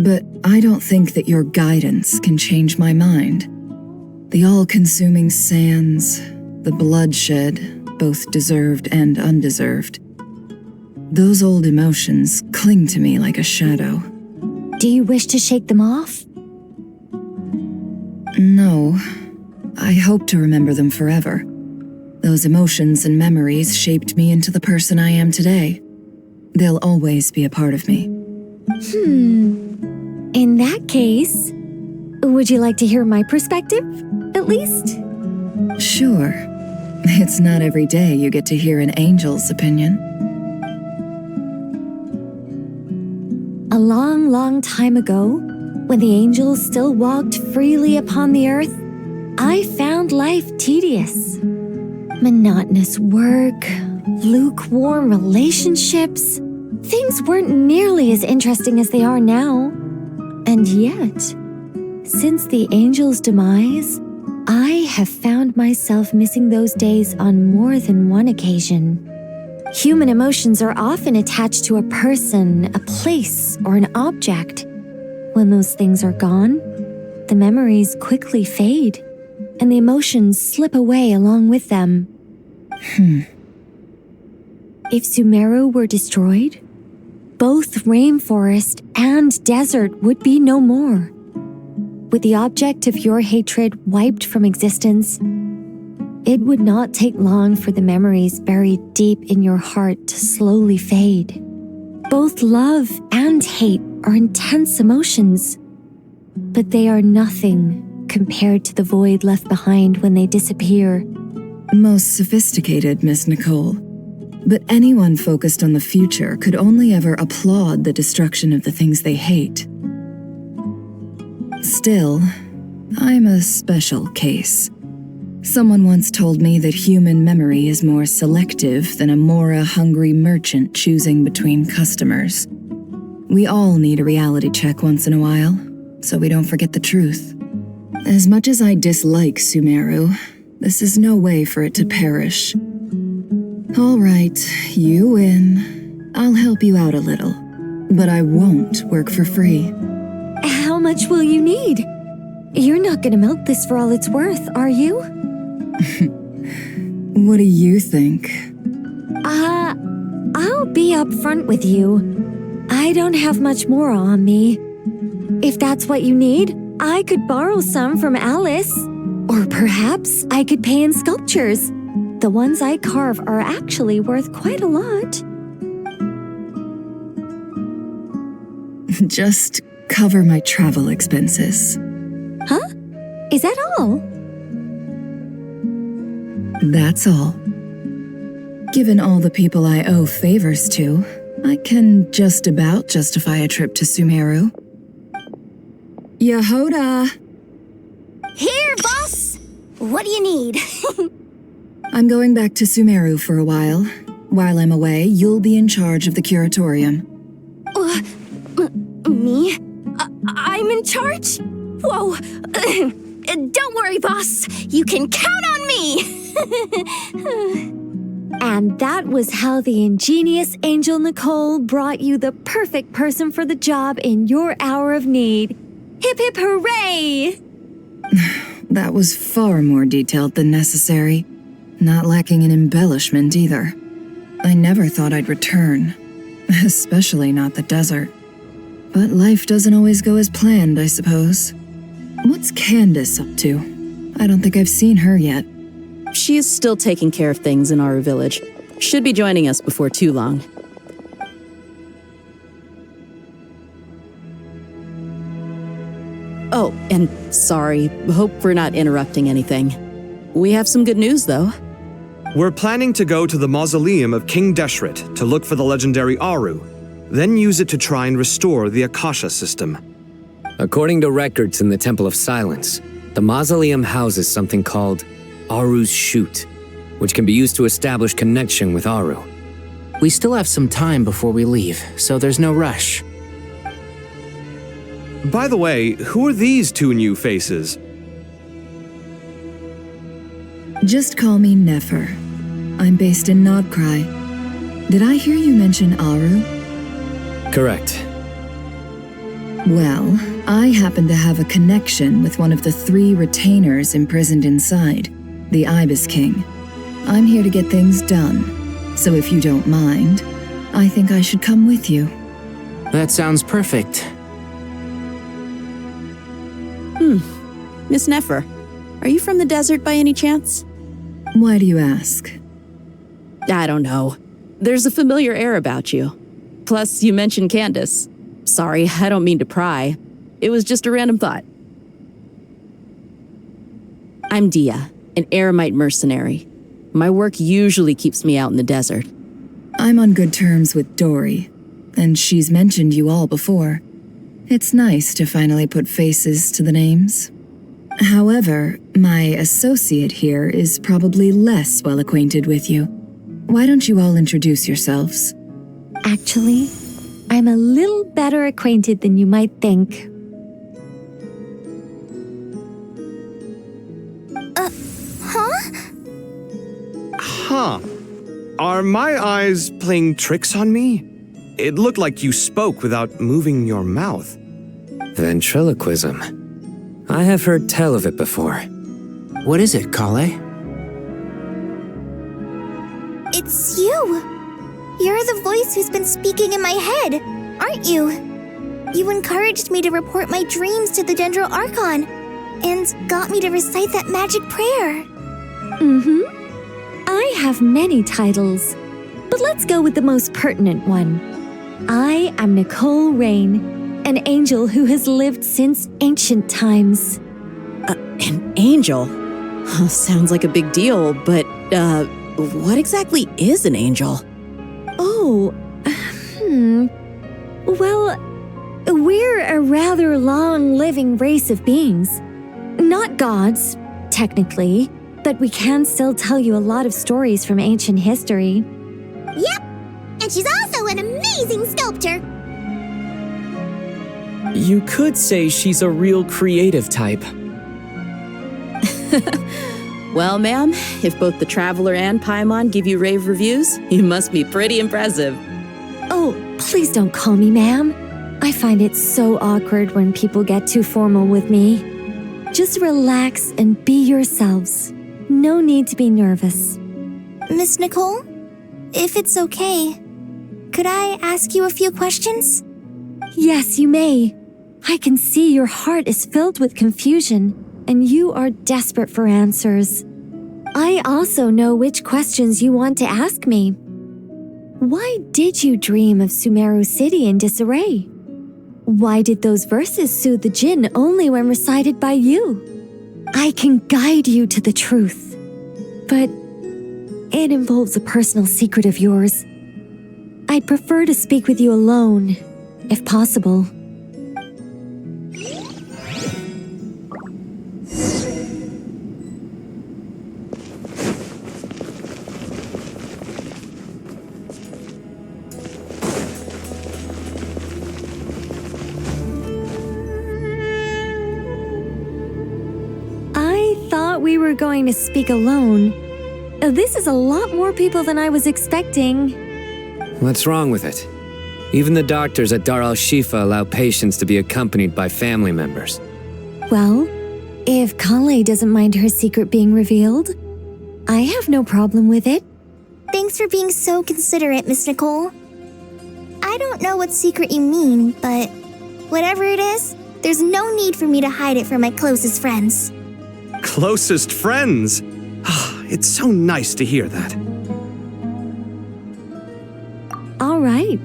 But I don't think that your guidance can change my mind. The all-consuming sands, the bloodshed, both deserved and undeserved. Those old emotions cling to me like a shadow. Do you wish to shake them off? No. I hope to remember them forever. Those emotions and memories shaped me into the person I am today. They'll always be a part of me. In that case, would you like to hear my perspective, at least? Sure. It's not every day you get to hear an angel's opinion. A long, long time ago, when the angels still walked freely upon the earth, I found life tedious. Monotonous work, lukewarm relationships. Things weren't nearly as interesting as they are now. And yet, Since the angel's demise, I have found myself missing those days on more than one occasion. Human emotions are often attached to a person, a place, or an object. When those things are gone, the memories quickly fade, and the emotions slip away along with them. If Sumeru were destroyed, both rainforest and desert would be no more. With the object of your hatred wiped from existence, it would not take long for the memories buried deep in your heart to slowly fade. Both love and hate are intense emotions, but they are nothing compared to the void left behind when they disappear. Most sophisticated, Miss Nicole. But anyone focused on the future could only ever applaud the destruction of the things they hate. Still, I'm a special case. Someone once told me that human memory is more selective than a Mora-hungry merchant choosing between customers. We all need a reality check once in a while, so we don't forget the truth. As much as I dislike Sumeru, this is no way for it to perish. All right, you win. I'll help you out a little, but I won't work for free. How much will you need? You're not gonna milk this for all it's worth, are you? What do you think? I'll be upfront with you. I don't have much more on me. If that's what you need, I could borrow some from Alice. Or perhaps I could pay in sculptures. The ones I carve are actually worth quite a lot. Just cover my travel expenses. Huh? Is that all? That's all. Given all the people I owe favors to, I can just about justify a trip to Sumeru. Yehoda! Here, boss! What do you need? I'm going back to Sumeru for a while. While I'm away, you'll be in charge of the curatorium. Me? I'm in charge? Whoa! Don't worry, boss. You can count on me! And that was how the ingenious Angel Nicole brought you the perfect person for the job in your hour of need. Hip hip hooray! That was far more detailed than necessary. Not lacking in embellishment either. I never thought I'd return. Especially not the desert. But life doesn't always go as planned, I suppose. What's Candace up to? I don't think I've seen her yet. She is still taking care of things in our village. Should be joining us before too long. Oh, and sorry. Hope we're not interrupting anything. We have some good news, though. We're planning to go to the mausoleum of King Deshret to look for the legendary Aru, then use it to try and restore the Akasha system. According to records in the Temple of Silence, the mausoleum houses something called Aru's Chute, which can be used to establish connection with Aru. We still have some time before we leave, so there's no rush. By the way, who are these two new faces? Just call me Nefer. I'm based in Nodcry. Did I hear you mention Aru? Correct. Well, I happen to have a connection with one of the 3 retainers imprisoned inside, the Ibis King. I'm here to get things done, so if you don't mind, I think I should come with you. That sounds perfect. Miss Nefer, are you from the desert by any chance? Why do you ask? I don't know. There's a familiar air about you. Plus, you mentioned Candace. Sorry, I don't mean to pry. It was just a random thought. I'm Dia, an Eremite mercenary. My work usually keeps me out in the desert. I'm on good terms with Dory, and she's mentioned you all before. It's nice to finally put faces to the names. However, my associate here is probably less well acquainted with you. Why don't you all introduce yourselves? Actually, I'm a little better acquainted than you might think. Are my eyes playing tricks on me? It looked like you spoke without moving your mouth. Ventriloquism. I have heard tell of it before. What is it, Kale? It's you! You're the voice who's been speaking in my head, aren't you? You encouraged me to report my dreams to the Dendro Archon, and got me to recite that magic prayer. Mm-hmm. I have many titles, but let's go with the most pertinent one. I am Nicole Rain, an angel who has lived since ancient times. An angel? Sounds like a big deal, but, what exactly is an angel? Oh, Well, we're a rather long-living race of beings. Not gods, technically, but we can still tell you a lot of stories from ancient history. Yep, and she's also an amazing sculptor. You could say she's a real creative type. Well, ma'am, if both the Traveler and Paimon give you rave reviews, you must be pretty impressive. Oh, please don't call me ma'am. I find it so awkward when people get too formal with me. Just relax and be yourselves. No need to be nervous. Miss Nicole, if it's okay, could I ask you a few questions? Yes, you may. I can see your heart is filled with confusion, and you are desperate for answers. I also know which questions you want to ask me. Why did you dream of Sumeru City in disarray? Why did those verses soothe the Jinn only when recited by you? I can guide you to the truth, but it involves a personal secret of yours. I'd prefer to speak with you alone, if possible. We were going to speak alone. This is a lot more people than I was expecting. What's wrong with it? Even the doctors at Dar al-Shifa allow patients to be accompanied by family members. Well, if Kale doesn't mind her secret being revealed, I have no problem with it. Thanks for being so considerate, Miss Nicole. I don't know what secret you mean, but whatever it is, there's no need for me to hide it from my closest friends. Closest friends? It's so nice to hear that. All right.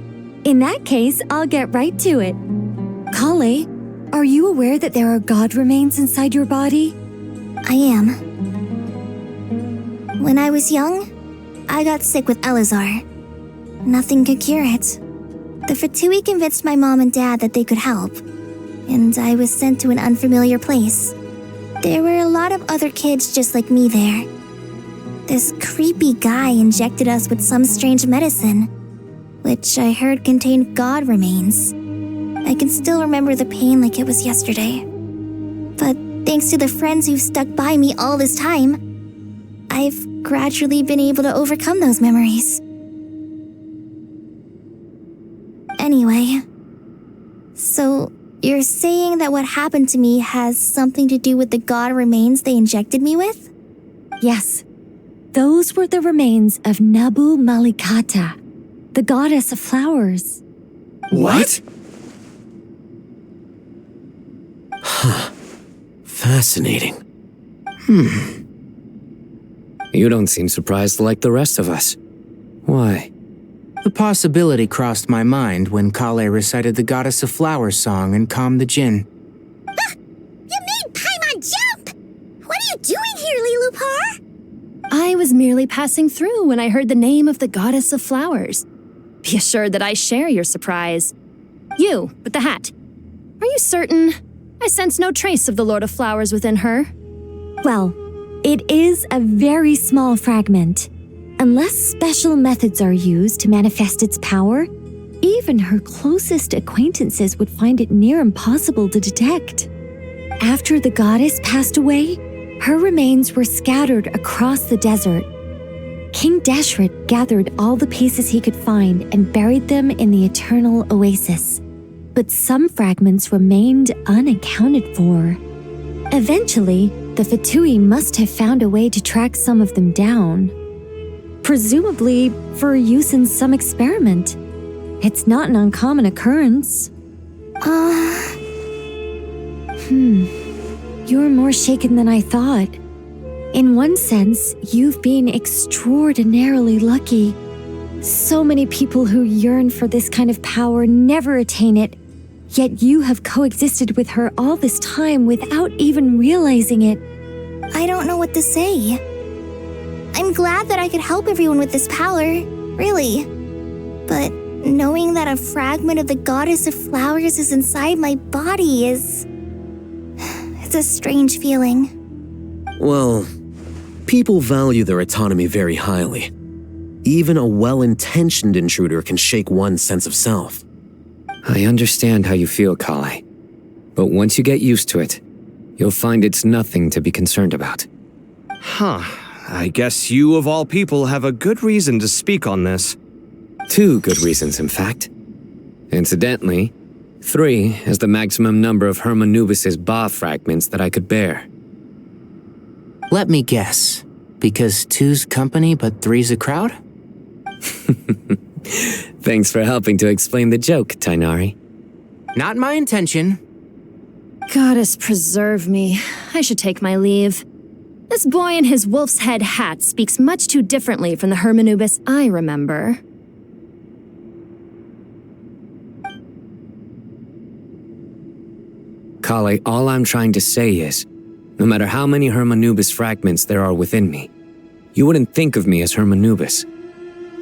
In that case, I'll get right to it. Kale, are you aware that there are god remains inside your body? I am. When I was young, I got sick with Elazar. Nothing could cure it. The Fatui convinced my mom and dad that they could help, and I was sent to an unfamiliar place. There were a lot of other kids just like me there. This creepy guy injected us with some strange medicine, which I heard contained god remains. I can still remember the pain like it was yesterday. But thanks to the friends who've stuck by me all this time, I've gradually been able to overcome those memories. Anyway, so you're saying that what happened to me has something to do with the god remains they injected me with? Yes. Those were the remains of Nabu Malikata, the goddess of flowers. What? Huh. Fascinating. You don't seem surprised like the rest of us. Why? The possibility crossed my mind when Kale recited the Goddess of Flowers song and calmed the Jinn. You made Paimon jump! What are you doing here, Lilupar? I was merely passing through when I heard the name of the Goddess of Flowers. Be assured that I share your surprise. You, with the hat. Are you certain? I sense no trace of the Lord of Flowers within her. Well, it is a very small fragment. Unless special methods are used to manifest its power, even her closest acquaintances would find it near impossible to detect. After the goddess passed away, her remains were scattered across the desert. King Deshret gathered all the pieces he could find and buried them in the Eternal Oasis. But some fragments remained unaccounted for. Eventually, the Fatui must have found a way to track some of them down. Presumably for use in some experiment. It's not an uncommon occurrence. You're more shaken than I thought. In one sense, you've been extraordinarily lucky. So many people who yearn for this kind of power never attain it, yet you have coexisted with her all this time without even realizing it. I don't know what to say. I'm glad that I could help everyone with this power, really. But knowing that a fragment of the Goddess of Flowers is inside my body is... it's a strange feeling. Well, people value their autonomy very highly. Even a well-intentioned intruder can shake one's sense of self. I understand how you feel, Kale. But once you get used to it, you'll find it's nothing to be concerned about. Huh. I guess you, of all people, have a good reason to speak on this. 2 good reasons, in fact. Incidentally, 3 is the maximum number of Hermanubis's Ba fragments that I could bear. Let me guess. Because 2's company, but 3's a crowd? Thanks for helping to explain the joke, Tainari. Not my intention. Goddess preserve me. I should take my leave. This boy in his wolf's head hat speaks much too differently from the Hermanubis I remember. Kale, all I'm trying to say is, no matter how many Hermanubis fragments there are within me, you wouldn't think of me as Hermanubis.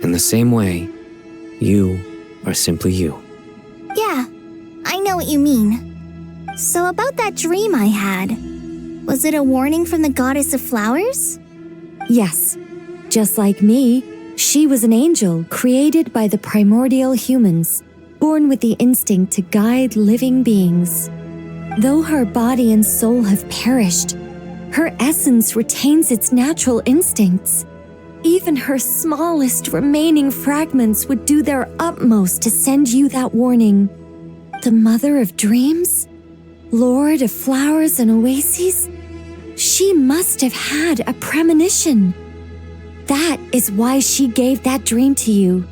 In the same way, you are simply you. Yeah, I know what you mean. So about that dream I had, was it a warning from the Goddess of Flowers? Yes. Just like me, she was an angel created by the primordial humans, born with the instinct to guide living beings. Though her body and soul have perished, her essence retains its natural instincts. Even her smallest remaining fragments would do their utmost to send you that warning. The Mother of Dreams? Lord of Flowers and Oases? She must have had a premonition. That is why she gave that dream to you.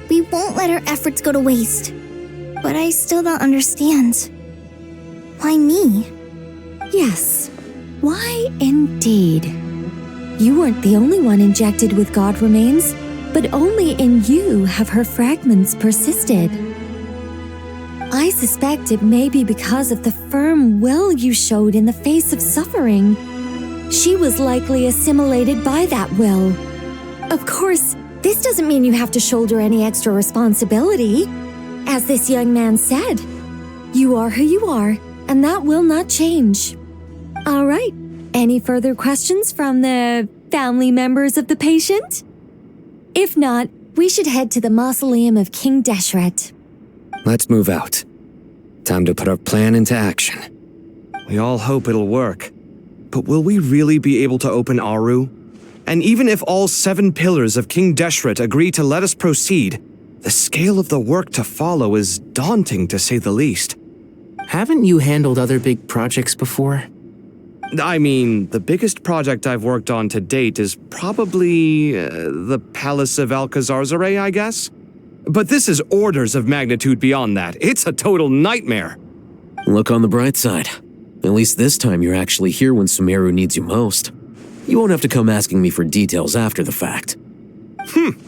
We won't let her efforts go to waste. But I still don't understand. Why me? Yes. Why indeed? You weren't the only one injected with God remains, but only in you have her fragments persisted. I suspect it may be because of the firm will you showed in the face of suffering. She was likely assimilated by that will. Of course, this doesn't mean you have to shoulder any extra responsibility. As this young man said, you are who you are, and that will not change. All right, any further questions from the family members of the patient? If not, we should head to the mausoleum of King Deshret. Let's move out. Time to put our plan into action. We all hope it'll work. But will we really be able to open Aru? And even if all 7 pillars of King Deshret agree to let us proceed, the scale of the work to follow is daunting to say the least. Haven't you handled other big projects before? I mean, the biggest project I've worked on to date is probably the Palace of Alcazarzaray, I guess? But this is orders of magnitude beyond that. It's a total nightmare. Look on the bright side. At least this time you're actually here when Sumeru needs you most. You won't have to come asking me for details after the fact.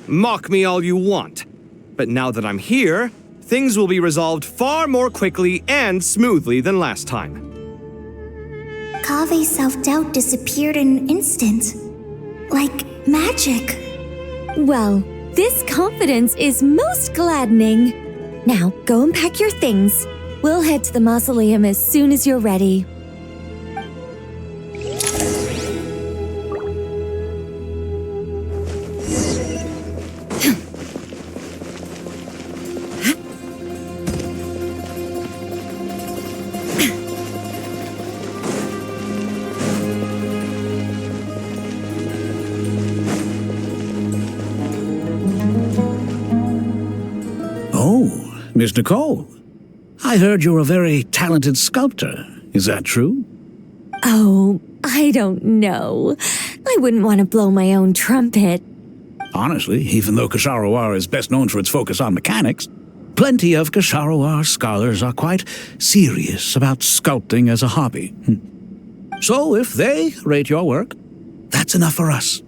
Mock me all you want. But now that I'm here, things will be resolved far more quickly and smoothly than last time. Kave's self-doubt disappeared in an instant. Like magic. Well, this confidence is most gladdening. Now, go and pack your things. We'll head to the mausoleum as soon as you're ready. Miss Nicole, I heard you're a very talented sculptor. Is that true? Oh, I don't know. I wouldn't want to blow my own trumpet. Honestly, even though Kasharawar is best known for its focus on mechanics, plenty of Kasharawar scholars are quite serious about sculpting as a hobby. So if they rate your work, that's enough for us.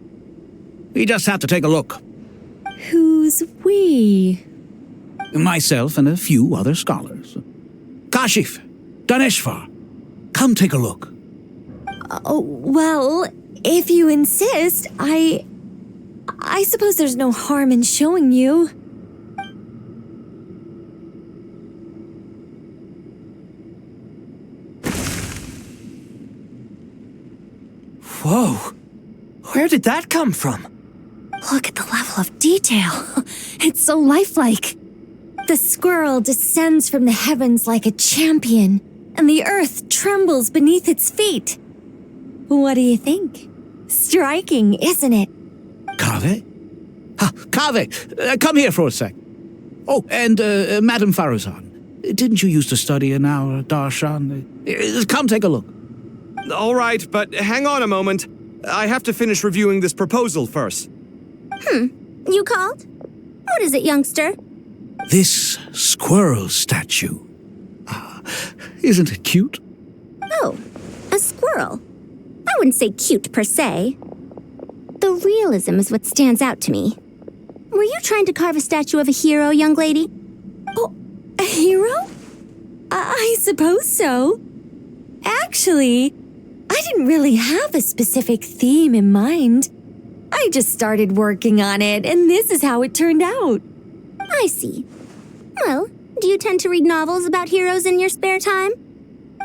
We just have to take a look. Who's we? Myself and a few other scholars. Kashif, Daneshvar, come take a look. Oh, well, if you insist, I suppose there's no harm in showing you. Whoa! Where did that come from? Look at the level of detail. It's so lifelike. The squirrel descends from the heavens like a champion, and the earth trembles beneath its feet. What do you think? Striking, isn't it? Kaveh? Kaveh, come here for a sec. Oh, and Madame Faruzan, didn't you used to study in our darshan? Come take a look. All right, but hang on a moment. I have to finish reviewing this proposal first. You called? What is it, youngster? This squirrel statue. Isn't it cute? Oh, a squirrel. I wouldn't say cute per se. The realism is what stands out to me. Were you trying to carve a statue of a hero, young lady? Oh, a hero? I suppose so. Actually, I didn't really have a specific theme in mind. I just started working on it, and this is how it turned out. I see. Well, do you tend to read novels about heroes in your spare time?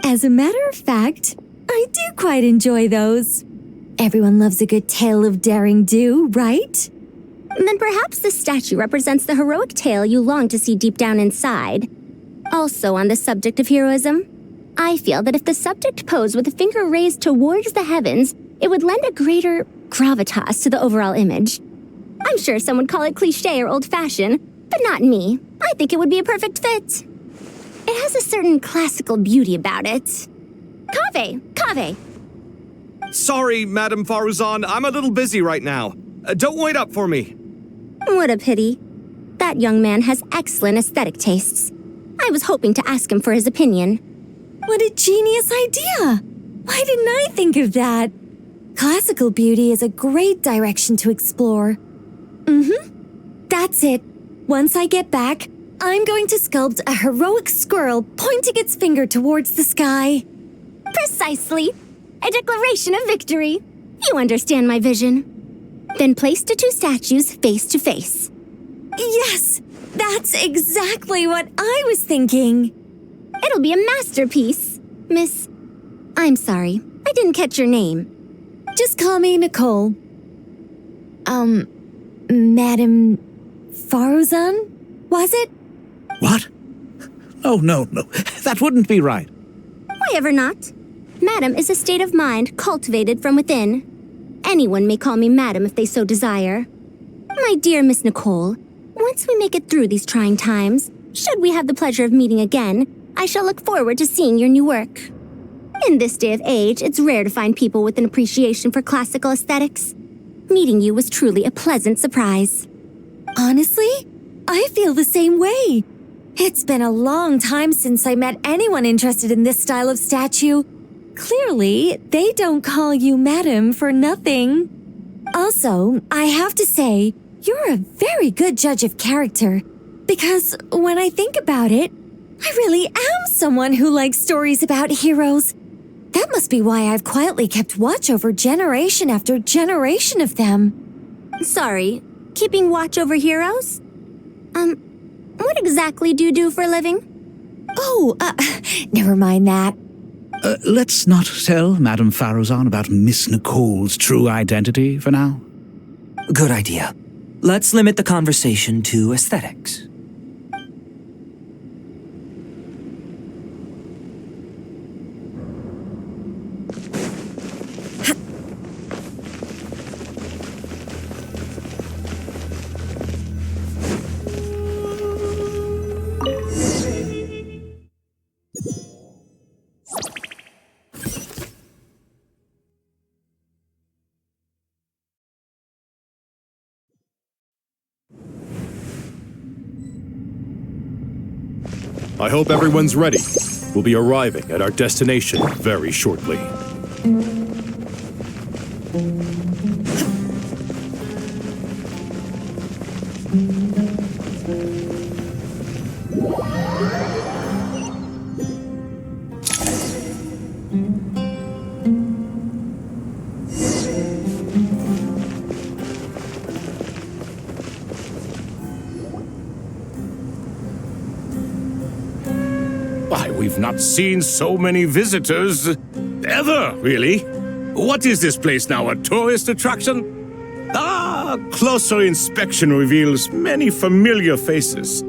As a matter of fact, I do quite enjoy those. Everyone loves a good tale of daring do, right? Then perhaps this statue represents the heroic tale you long to see deep down inside. Also on the subject of heroism, I feel that if the subject posed with a finger raised towards the heavens, it would lend a greater gravitas to the overall image. I'm sure some would call it cliché or old-fashioned, but not me. I think it would be a perfect fit. It has a certain classical beauty about it. Kaveh! Sorry, Madame Faruzan, I'm a little busy right now. Don't wait up for me. What a pity. That young man has excellent aesthetic tastes. I was hoping to ask him for his opinion. What a genius idea! Why didn't I think of that? Classical beauty is a great direction to explore. That's it. Once I get back, I'm going to sculpt a heroic squirrel pointing its finger towards the sky. Precisely. A declaration of victory. You understand my vision. Then place the two statues face to face. Yes! That's exactly what I was thinking. It'll be a masterpiece. Miss... I'm sorry. I didn't catch your name. Just call me Nicole. Madame Faruzan? Was it? What? Oh, no. That wouldn't be right. Why ever not? Madam is a state of mind cultivated from within. Anyone may call me Madam if they so desire. My dear Miss Nicole, once we make it through these trying times, should we have the pleasure of meeting again, I shall look forward to seeing your new work. In this day of age, it's rare to find people with an appreciation for classical aesthetics. Meeting you was truly a pleasant surprise. Honestly, I feel the same way. It's been a long time since I met anyone interested in this style of statue. Clearly, they don't call you Madam for nothing. Also, I have to say, you're a very good judge of character. Because when I think about it, I really am someone who likes stories about heroes. That must be why I've quietly kept watch over generation after generation of them. Sorry, keeping watch over heroes? What exactly do you do for a living? Oh, never mind that. Let's not tell Madame Faruzan about Miss Nicole's true identity for now. Good idea. Let's limit the conversation to aesthetics. I hope everyone's ready. We'll be arriving at our destination very shortly. Why, we've not seen so many visitors ever, really. What is this place now, a tourist attraction? Ah, closer inspection reveals many familiar faces.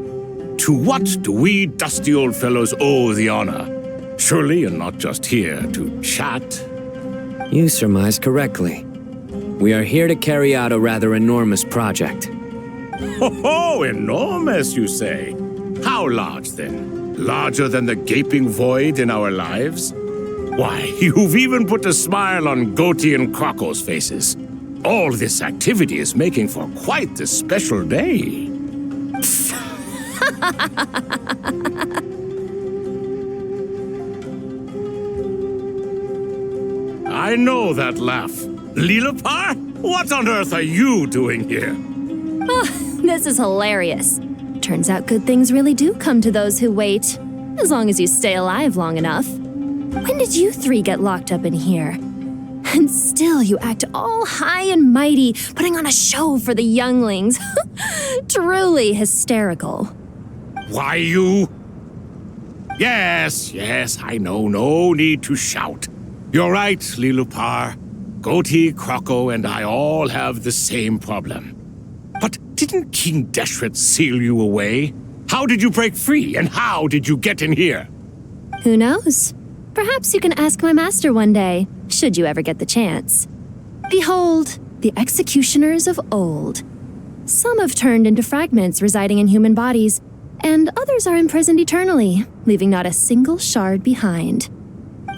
To what do we dusty old fellows owe the honor? Surely you're not just here to chat. You surmise correctly. We are here to carry out a rather enormous project. Ho, enormous, you say? How large, then? Larger than the gaping void in our lives? Why, you've even put a smile on Goatee and Crocco's faces. All this activity is making for quite a special day. I know that laugh. Lilipar? What on earth are you doing here? Oh, this is hilarious. Turns out good things really do come to those who wait, as long as you stay alive long enough. When did you three get locked up in here? And still you act all high and mighty, putting on a show for the younglings. Truly hysterical. Why, you... Yes, I know, no need to shout. You're right, Lilipar. Goatee, Crocco, and I all have the same problem. But didn't King Deshret seal you away? How did you break free, and how did you get in here? Who knows? Perhaps you can ask my master one day, should you ever get the chance. Behold, the executioners of old. Some have turned into fragments residing in human bodies, and others are imprisoned eternally, leaving not a single shard behind.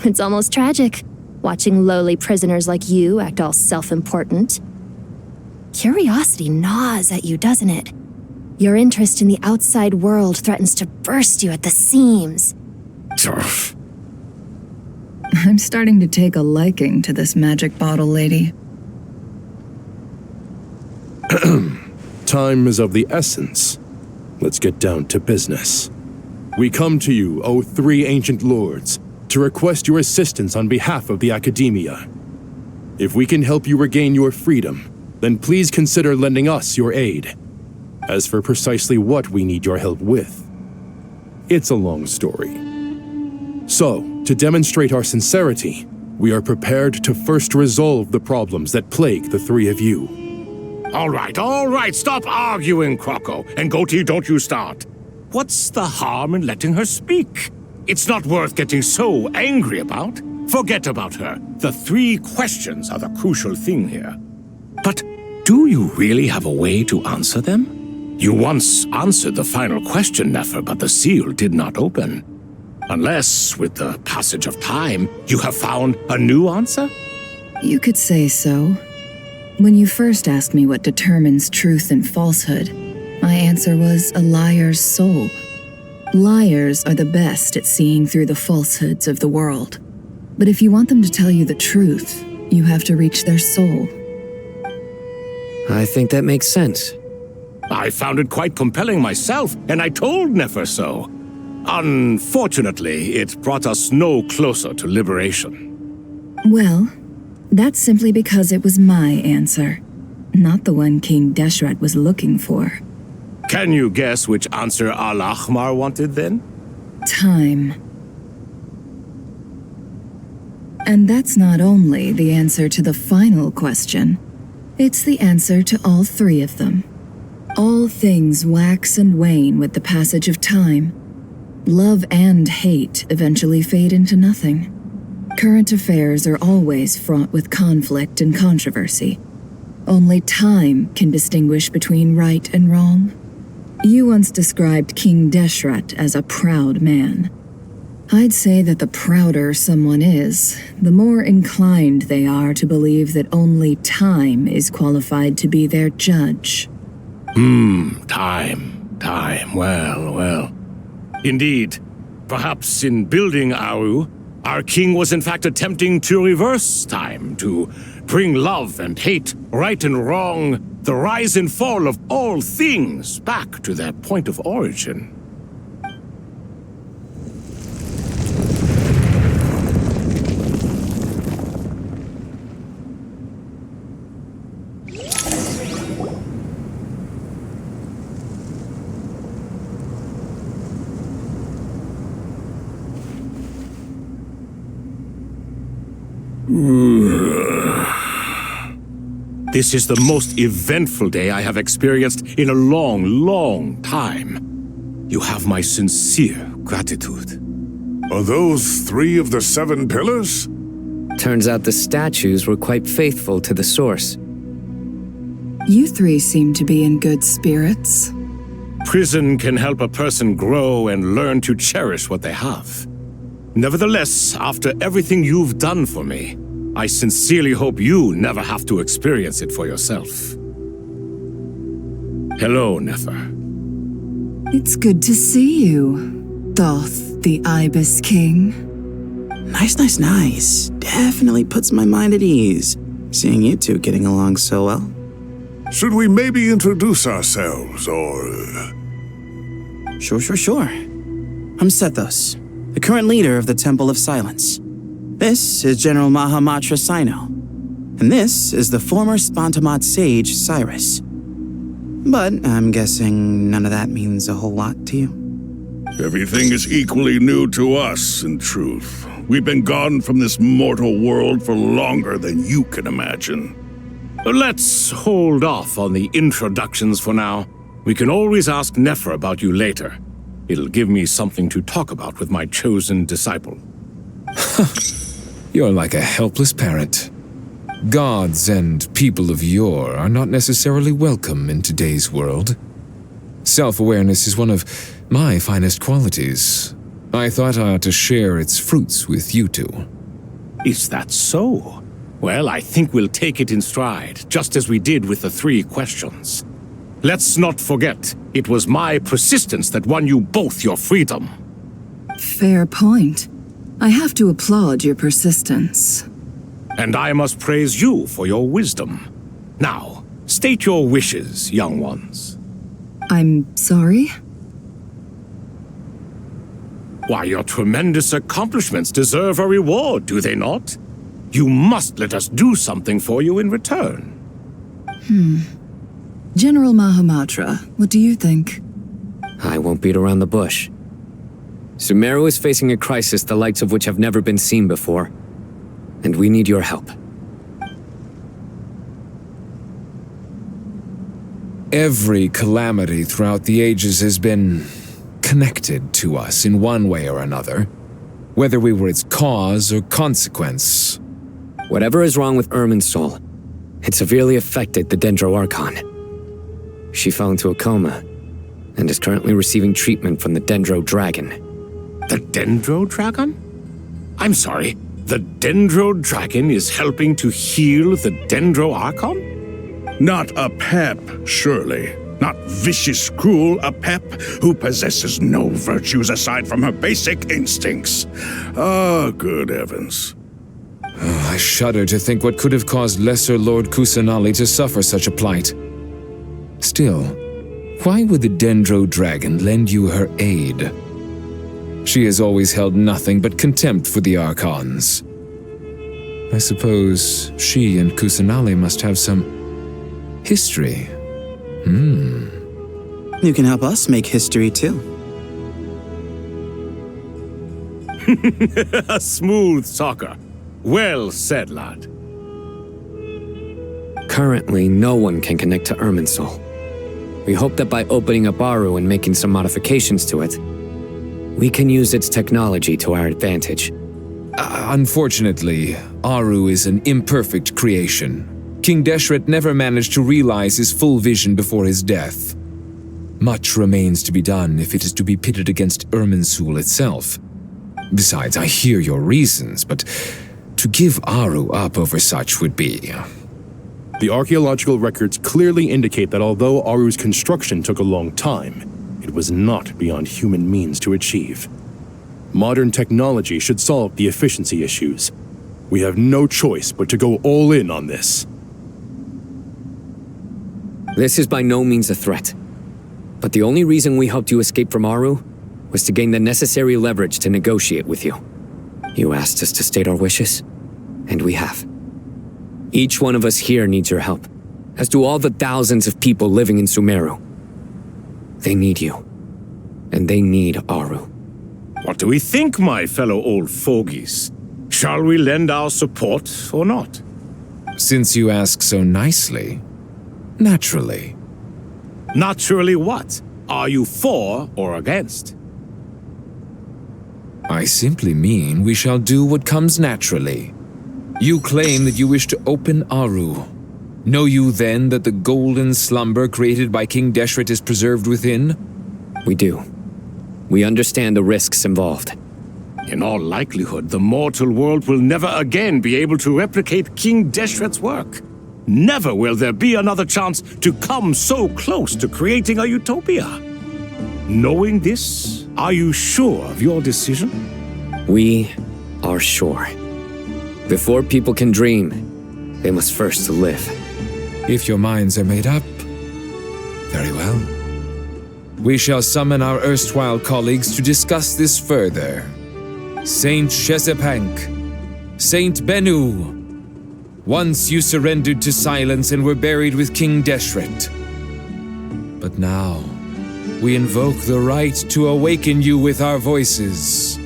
It's almost tragic, watching lowly prisoners like you act all self-important. Curiosity gnaws at you, doesn't it? Your interest in the outside world threatens to burst you at the seams. Turf. I'm starting to take a liking to this magic bottle lady. Time is of the essence. Let's get down to business. We come to you, O three ancient lords, to request your assistance on behalf of the Academia. If we can help you regain your freedom, then please consider lending us your aid. As for precisely what we need your help with, it's a long story. So, to demonstrate our sincerity, we are prepared to first resolve the problems that plague the three of you. All right, stop arguing, Crocco. And Goatee, don't you start. What's the harm in letting her speak? It's not worth getting so angry about. Forget about her. The three questions are the crucial thing here. But do you really have a way to answer them? You once answered the final question, Nefer, but the seal did not open. Unless, with the passage of time, you have found a new answer? You could say so. When you first asked me what determines truth and falsehood, my answer was a liar's soul. Liars are the best at seeing through the falsehoods of the world. But if you want them to tell you the truth, you have to reach their soul. I think that makes sense. I found it quite compelling myself, and I told Nefer so. Unfortunately, it brought us no closer to liberation. Well, that's simply because it was my answer, not the one King Deshret was looking for. Can you guess which answer Al-Ahmar wanted then? Time. And that's not only the answer to the final question, it's the answer to all three of them. All things wax and wane with the passage of time. Love and hate eventually fade into nothing. Current affairs are always fraught with conflict and controversy. Only time can distinguish between right and wrong. You once described King Deshret as a proud man. I'd say that the prouder someone is, the more inclined they are to believe that only time is qualified to be their judge. Time. Well. Indeed. Perhaps in building Aru, our king was in fact attempting to reverse time, to bring love and hate, right and wrong, the rise and fall of all things back to their point of origin. This is the most eventful day I have experienced in a long, long time. You have my sincere gratitude. Are those 3 of the 7 pillars? Turns out the statues were quite faithful to the source. You 3 seem to be in good spirits. Prison can help a person grow and learn to cherish what they have. Nevertheless, after everything you've done for me, I sincerely hope you never have to experience it for yourself. Hello, Nefer. It's good to see you, Thoth the Ibis King. Nice. Definitely puts my mind at ease, seeing you two getting along so well. Should we maybe introduce ourselves, or... Sure. I'm Sethos, the current leader of the Temple of Silence. This is General Mahamatra Sino, and this is the former Spantamat sage Cyrus. But I'm guessing none of that means a whole lot to you. Everything is equally new to us, in truth. We've been gone from this mortal world for longer than you can imagine. Let's hold off on the introductions for now. We can always ask Nefer about you later. It'll give me something to talk about with my chosen disciple. You're like a helpless parent. Gods and people of yore are not necessarily welcome in today's world. Self-awareness is one of my finest qualities. I thought I ought to share its fruits with you two. Is that so? Well, I think we'll take it in stride, just as we did with the 3 questions. Let's not forget, it was my persistence that won you both your freedom. Fair point. I have to applaud your persistence. And I must praise you for your wisdom. Now, state your wishes, young ones. I'm sorry? Why, your tremendous accomplishments deserve a reward, do they not? You must let us do something for you in return. General Mahamatra, what do you think? I won't beat around the bush. Sumeru is facing a crisis the likes of which have never been seen before, and we need your help. Every calamity throughout the ages has been connected to us in one way or another, whether we were its cause or consequence. Whatever is wrong with Irminsul, it severely affected the Dendro Archon. She fell into a coma and is currently receiving treatment from the Dendro Dragon. The Dendro Dragon? I'm sorry, the Dendro Dragon is helping to heal the Dendro Archon? Not a pep, surely. Not vicious, cruel a pep who possesses no virtues aside from her basic instincts. Ah, good heavens. I shudder to think what could have caused Lesser Lord Kusanali to suffer such a plight. Still, why would the Dendro Dragon lend you her aid? She has always held nothing but contempt for the Archons. I suppose she and Kusanali must have some history. You can help us make history too. A smooth talker. Well said, lad. Currently, no one can connect to Irminsul. We hope that by opening up Aru and making some modifications to it, we can use its technology to our advantage. Unfortunately, Aru is an imperfect creation. King Deshret never managed to realize his full vision before his death. Much remains to be done if it is to be pitted against Irminsul itself. Besides, I hear your reasons, but to give Aru up over such would be... The archaeological records clearly indicate that although Aru's construction took a long time, it was not beyond human means to achieve. Modern technology should solve the efficiency issues. We have no choice but to go all in on this. This is by no means a threat. But the only reason we helped you escape from Aru was to gain the necessary leverage to negotiate with you. You asked us to state our wishes, and we have. Each one of us here needs your help, as do all the thousands of people living in Sumeru. They need you, and they need Aru. What do we think, my fellow old fogies? Shall we lend our support or not? Since you ask so nicely, naturally. Naturally what? Are you for or against? I simply mean we shall do what comes naturally. You claim that you wish to open Aru. Know you then that the golden slumber created by King Deshret is preserved within? We do. We understand the risks involved. In all likelihood, the mortal world will never again be able to replicate King Deshret's work. Never will there be another chance to come so close to creating a utopia. Knowing this, are you sure of your decision? We are sure. Before people can dream, they must first live. If your minds are made up, very well. We shall summon our erstwhile colleagues to discuss this further. Saint Shezepank, Saint Bennu. Once you surrendered to silence and were buried with King Deshret. But now, we invoke the right to awaken you with our voices.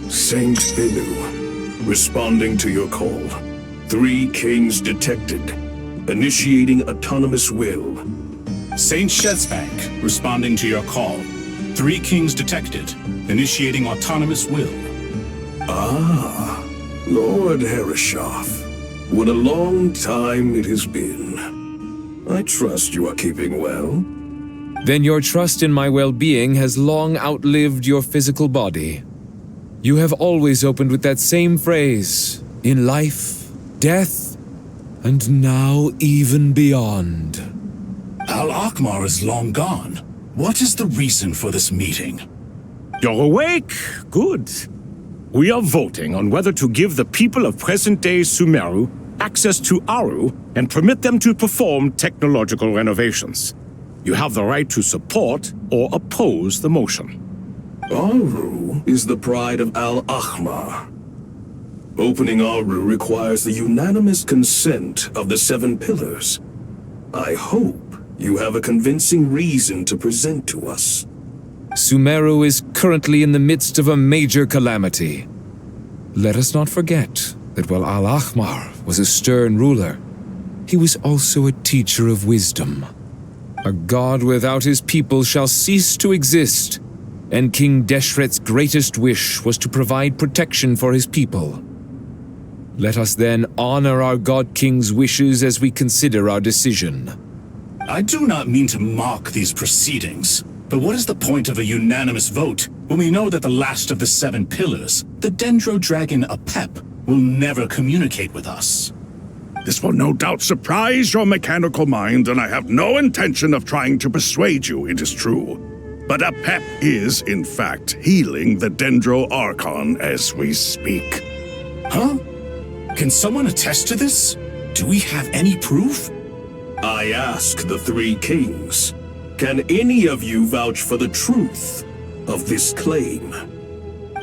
Saint Bennu, responding to your call. 3 kings detected. Initiating autonomous will. Saint Shezepank, responding to your call. 3 kings detected. Initiating autonomous will. Ah, Lord Herreshoff. What a long time it has been. I trust you are keeping well. Then your trust in my well-being has long outlived your physical body. You have always opened with that same phrase, in life, death, and now even beyond. Al-Akhmar is long gone. What is the reason for this meeting? You're awake? Good. We are voting on whether to give the people of present-day Sumeru access to Aru and permit them to perform technological renovations. You have the right to support or oppose the motion. Aru is the pride of Al-Akhmar. Opening Aru requires the unanimous consent of the 7 pillars. I hope you have a convincing reason to present to us. Sumeru is currently in the midst of a major calamity. Let us not forget that while Al-Akhmar was a stern ruler, he was also a teacher of wisdom. A god without his people shall cease to exist, and King Deshret's greatest wish was to provide protection for his people. Let us then honor our God King's wishes as we consider our decision. I do not mean to mock these proceedings, but what is the point of a unanimous vote when we know that the last of the 7 pillars, the Dendro Dragon Apep, will never communicate with us? This will no doubt surprise your mechanical mind, and I have no intention of trying to persuade you it is true. But Apep is, in fact, healing the Dendro Archon as we speak. Huh? Can someone attest to this? Do we have any proof? I ask the 3 kings. Can any of you vouch for the truth of this claim?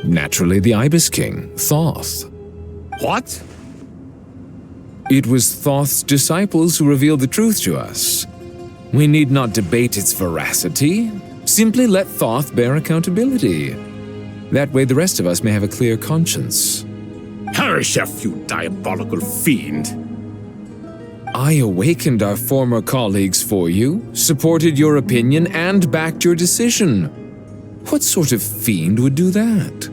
Naturally, the Ibis King, Thoth. What? It was Thoth's disciples who revealed the truth to us. We need not debate its veracity. Simply let Thoth bear accountability. That way the rest of us may have a clear conscience. Herreshoff, you diabolical fiend! I awakened our former colleagues for you, supported your opinion, and backed your decision. What sort of fiend would do that?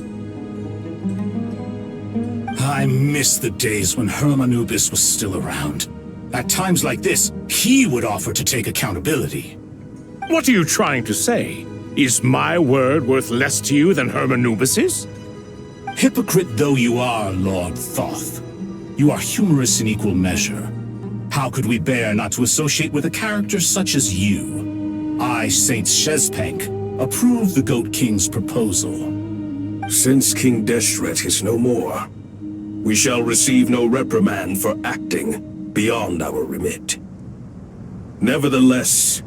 I miss the days when Hermanubis was still around. At times like this, he would offer to take accountability. What are you trying to say? Is my word worth less to you than Hermanubis's? Hypocrite though you are, Lord Thoth, you are humorous in equal measure. How could we bear not to associate with a character such as you? I, Saint Shezpank, approve the Goat King's proposal. Since King Deshret is no more, we shall receive no reprimand for acting beyond our remit. Nevertheless,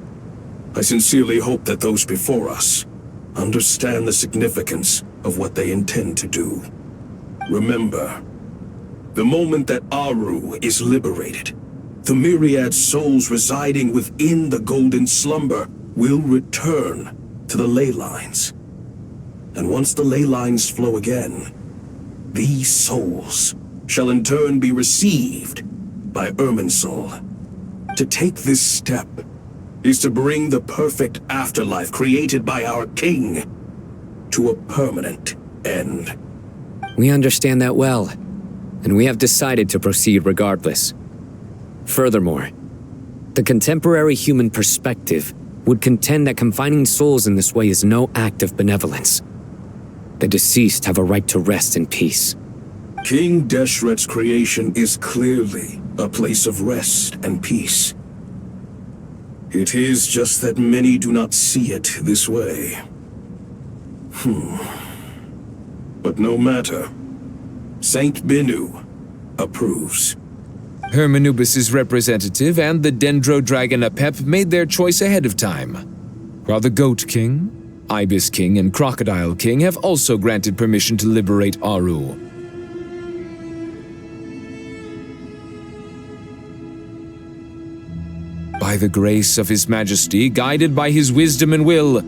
I sincerely hope that those before us understand the significance of what they intend to do. Remember, the moment that Aru is liberated, the myriad souls residing within the Golden Slumber will return to the ley lines. And once the ley lines flow again, these souls shall in turn be received by Irminsul. To take this step is to bring the perfect afterlife created by our king to a permanent end. We understand that well, and we have decided to proceed regardless. Furthermore, the contemporary human perspective would contend that confining souls in this way is no act of benevolence. The deceased have a right to rest in peace. King Deshret's creation is clearly a place of rest and peace. It is just that many do not see it this way. But no matter. Saint Binu approves. Hermanubis' representative and the Dendro Dragon Apep made their choice ahead of time, while the Goat King, Ibis King, and Crocodile King have also granted permission to liberate Aru. By the grace of His Majesty, guided by His wisdom and will,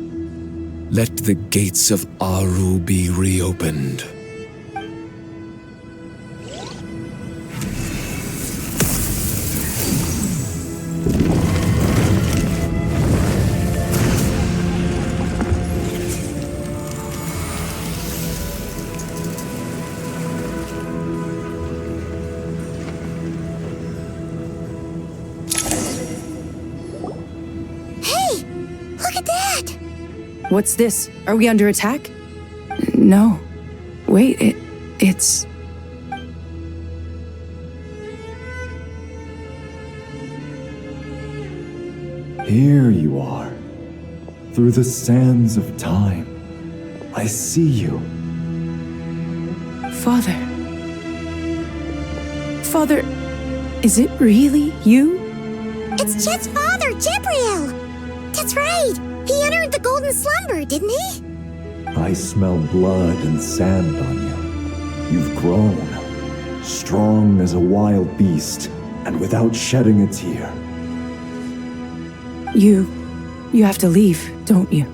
let the gates of Aru be reopened. What's this? Are we under attack? No. Wait, it's... Here you are. Through the sands of time. I see you. Father. Father, is it really you? It's Jet's father, Jebriel! That's right! He entered the Golden Slumber, didn't he? I smell blood and sand on you. You've grown, strong as a wild beast, and without shedding a tear. You have to leave, don't you?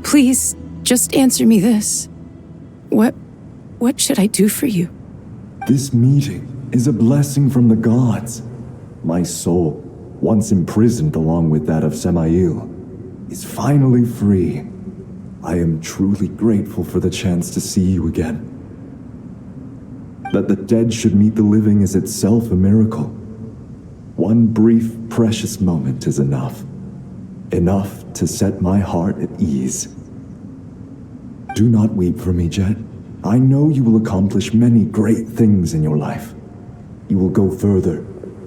Please, just answer me this. What should I do for you? This meeting is a blessing from the gods. My soul, once imprisoned along with that of Semail, is finally free. I am truly grateful for the chance to see you again. That the dead should meet the living is itself a miracle. One brief, precious moment is enough. Enough to set my heart at ease. Do not weep for me, Jet. I know you will accomplish many great things in your life. You will go further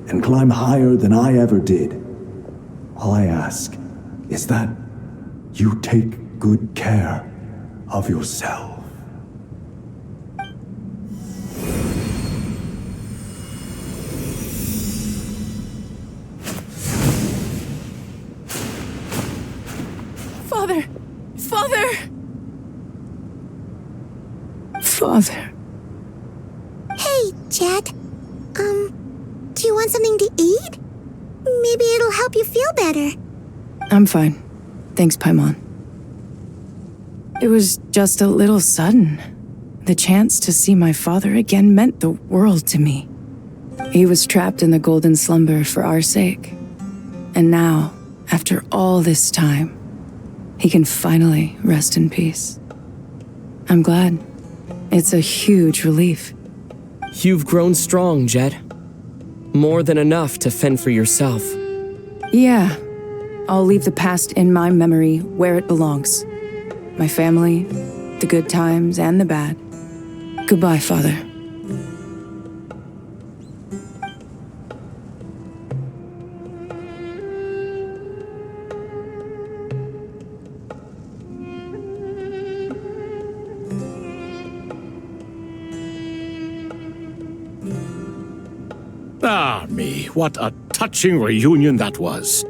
and climb higher than I ever did. All I ask is that you take good care of yourself. Father! Father! Father. Hey, Jet. Do you want something to eat? Maybe it'll help you feel better. I'm fine. Thanks, Paimon. It was just a little sudden. The chance to see my father again meant the world to me. He was trapped in the Golden Slumber for our sake. And now, after all this time, he can finally rest in peace. I'm glad. It's a huge relief. You've grown strong, Jet. More than enough to fend for yourself. Yeah. I'll leave the past in my memory where it belongs. My family, the good times and the bad. Goodbye, Father. Ah, me, what a touching reunion that was.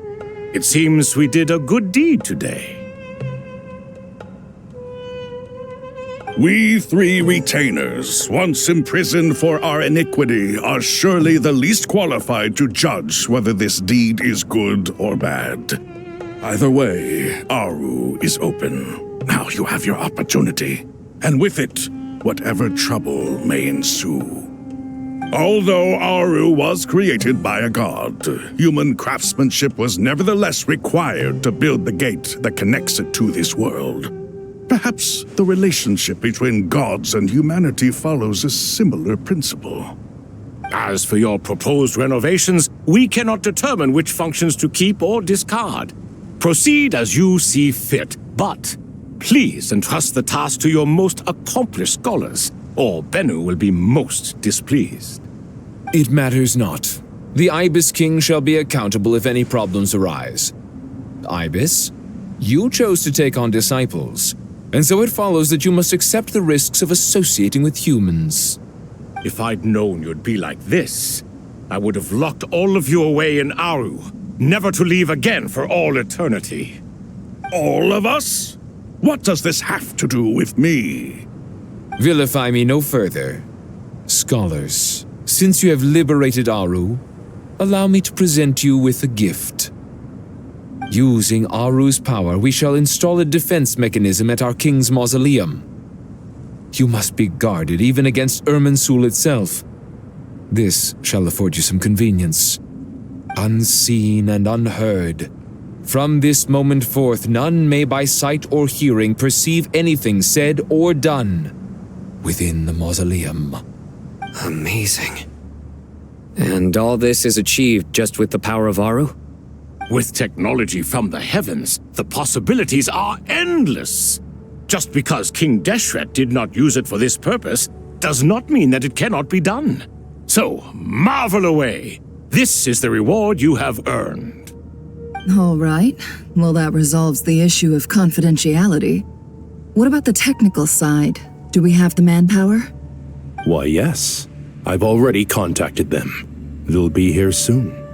It seems we did a good deed today. We three retainers, once imprisoned for our iniquity, are surely the least qualified to judge whether this deed is good or bad. Either way, Aru is open. Now you have your opportunity, and with it, whatever trouble may ensue. Although Aru was created by a god, human craftsmanship was nevertheless required to build the gate that connects it to this world. Perhaps the relationship between gods and humanity follows a similar principle. As for your proposed renovations, we cannot determine which functions to keep or discard. Proceed as you see fit, but please entrust the task to your most accomplished scholars, or Bennu will be most displeased. It matters not. The Ibis King shall be accountable if any problems arise. Ibis, you chose to take on disciples, and so it follows that you must accept the risks of associating with humans. If I'd known you'd be like this, I would have locked all of you away in Aru, never to leave again for all eternity. All of us? What does this have to do with me? Vilify me no further. Scholars, since you have liberated Aru, allow me to present you with a gift. Using Aru's power, we shall install a defense mechanism at our king's mausoleum. You must be guarded even against Irminsul itself. This shall afford you some convenience. Unseen and unheard. From this moment forth, none may by sight or hearing perceive anything said or done within the mausoleum. Amazing. And all this is achieved just with the power of Aru? With technology from the heavens, the possibilities are endless. Just because King Deshret did not use it for this purpose does not mean that it cannot be done. So, marvel away. This is the reward you have earned. All right. Well, that resolves the issue of confidentiality. What about the technical side? Do we have the manpower? Why, yes. I've already contacted them. They'll be here soon.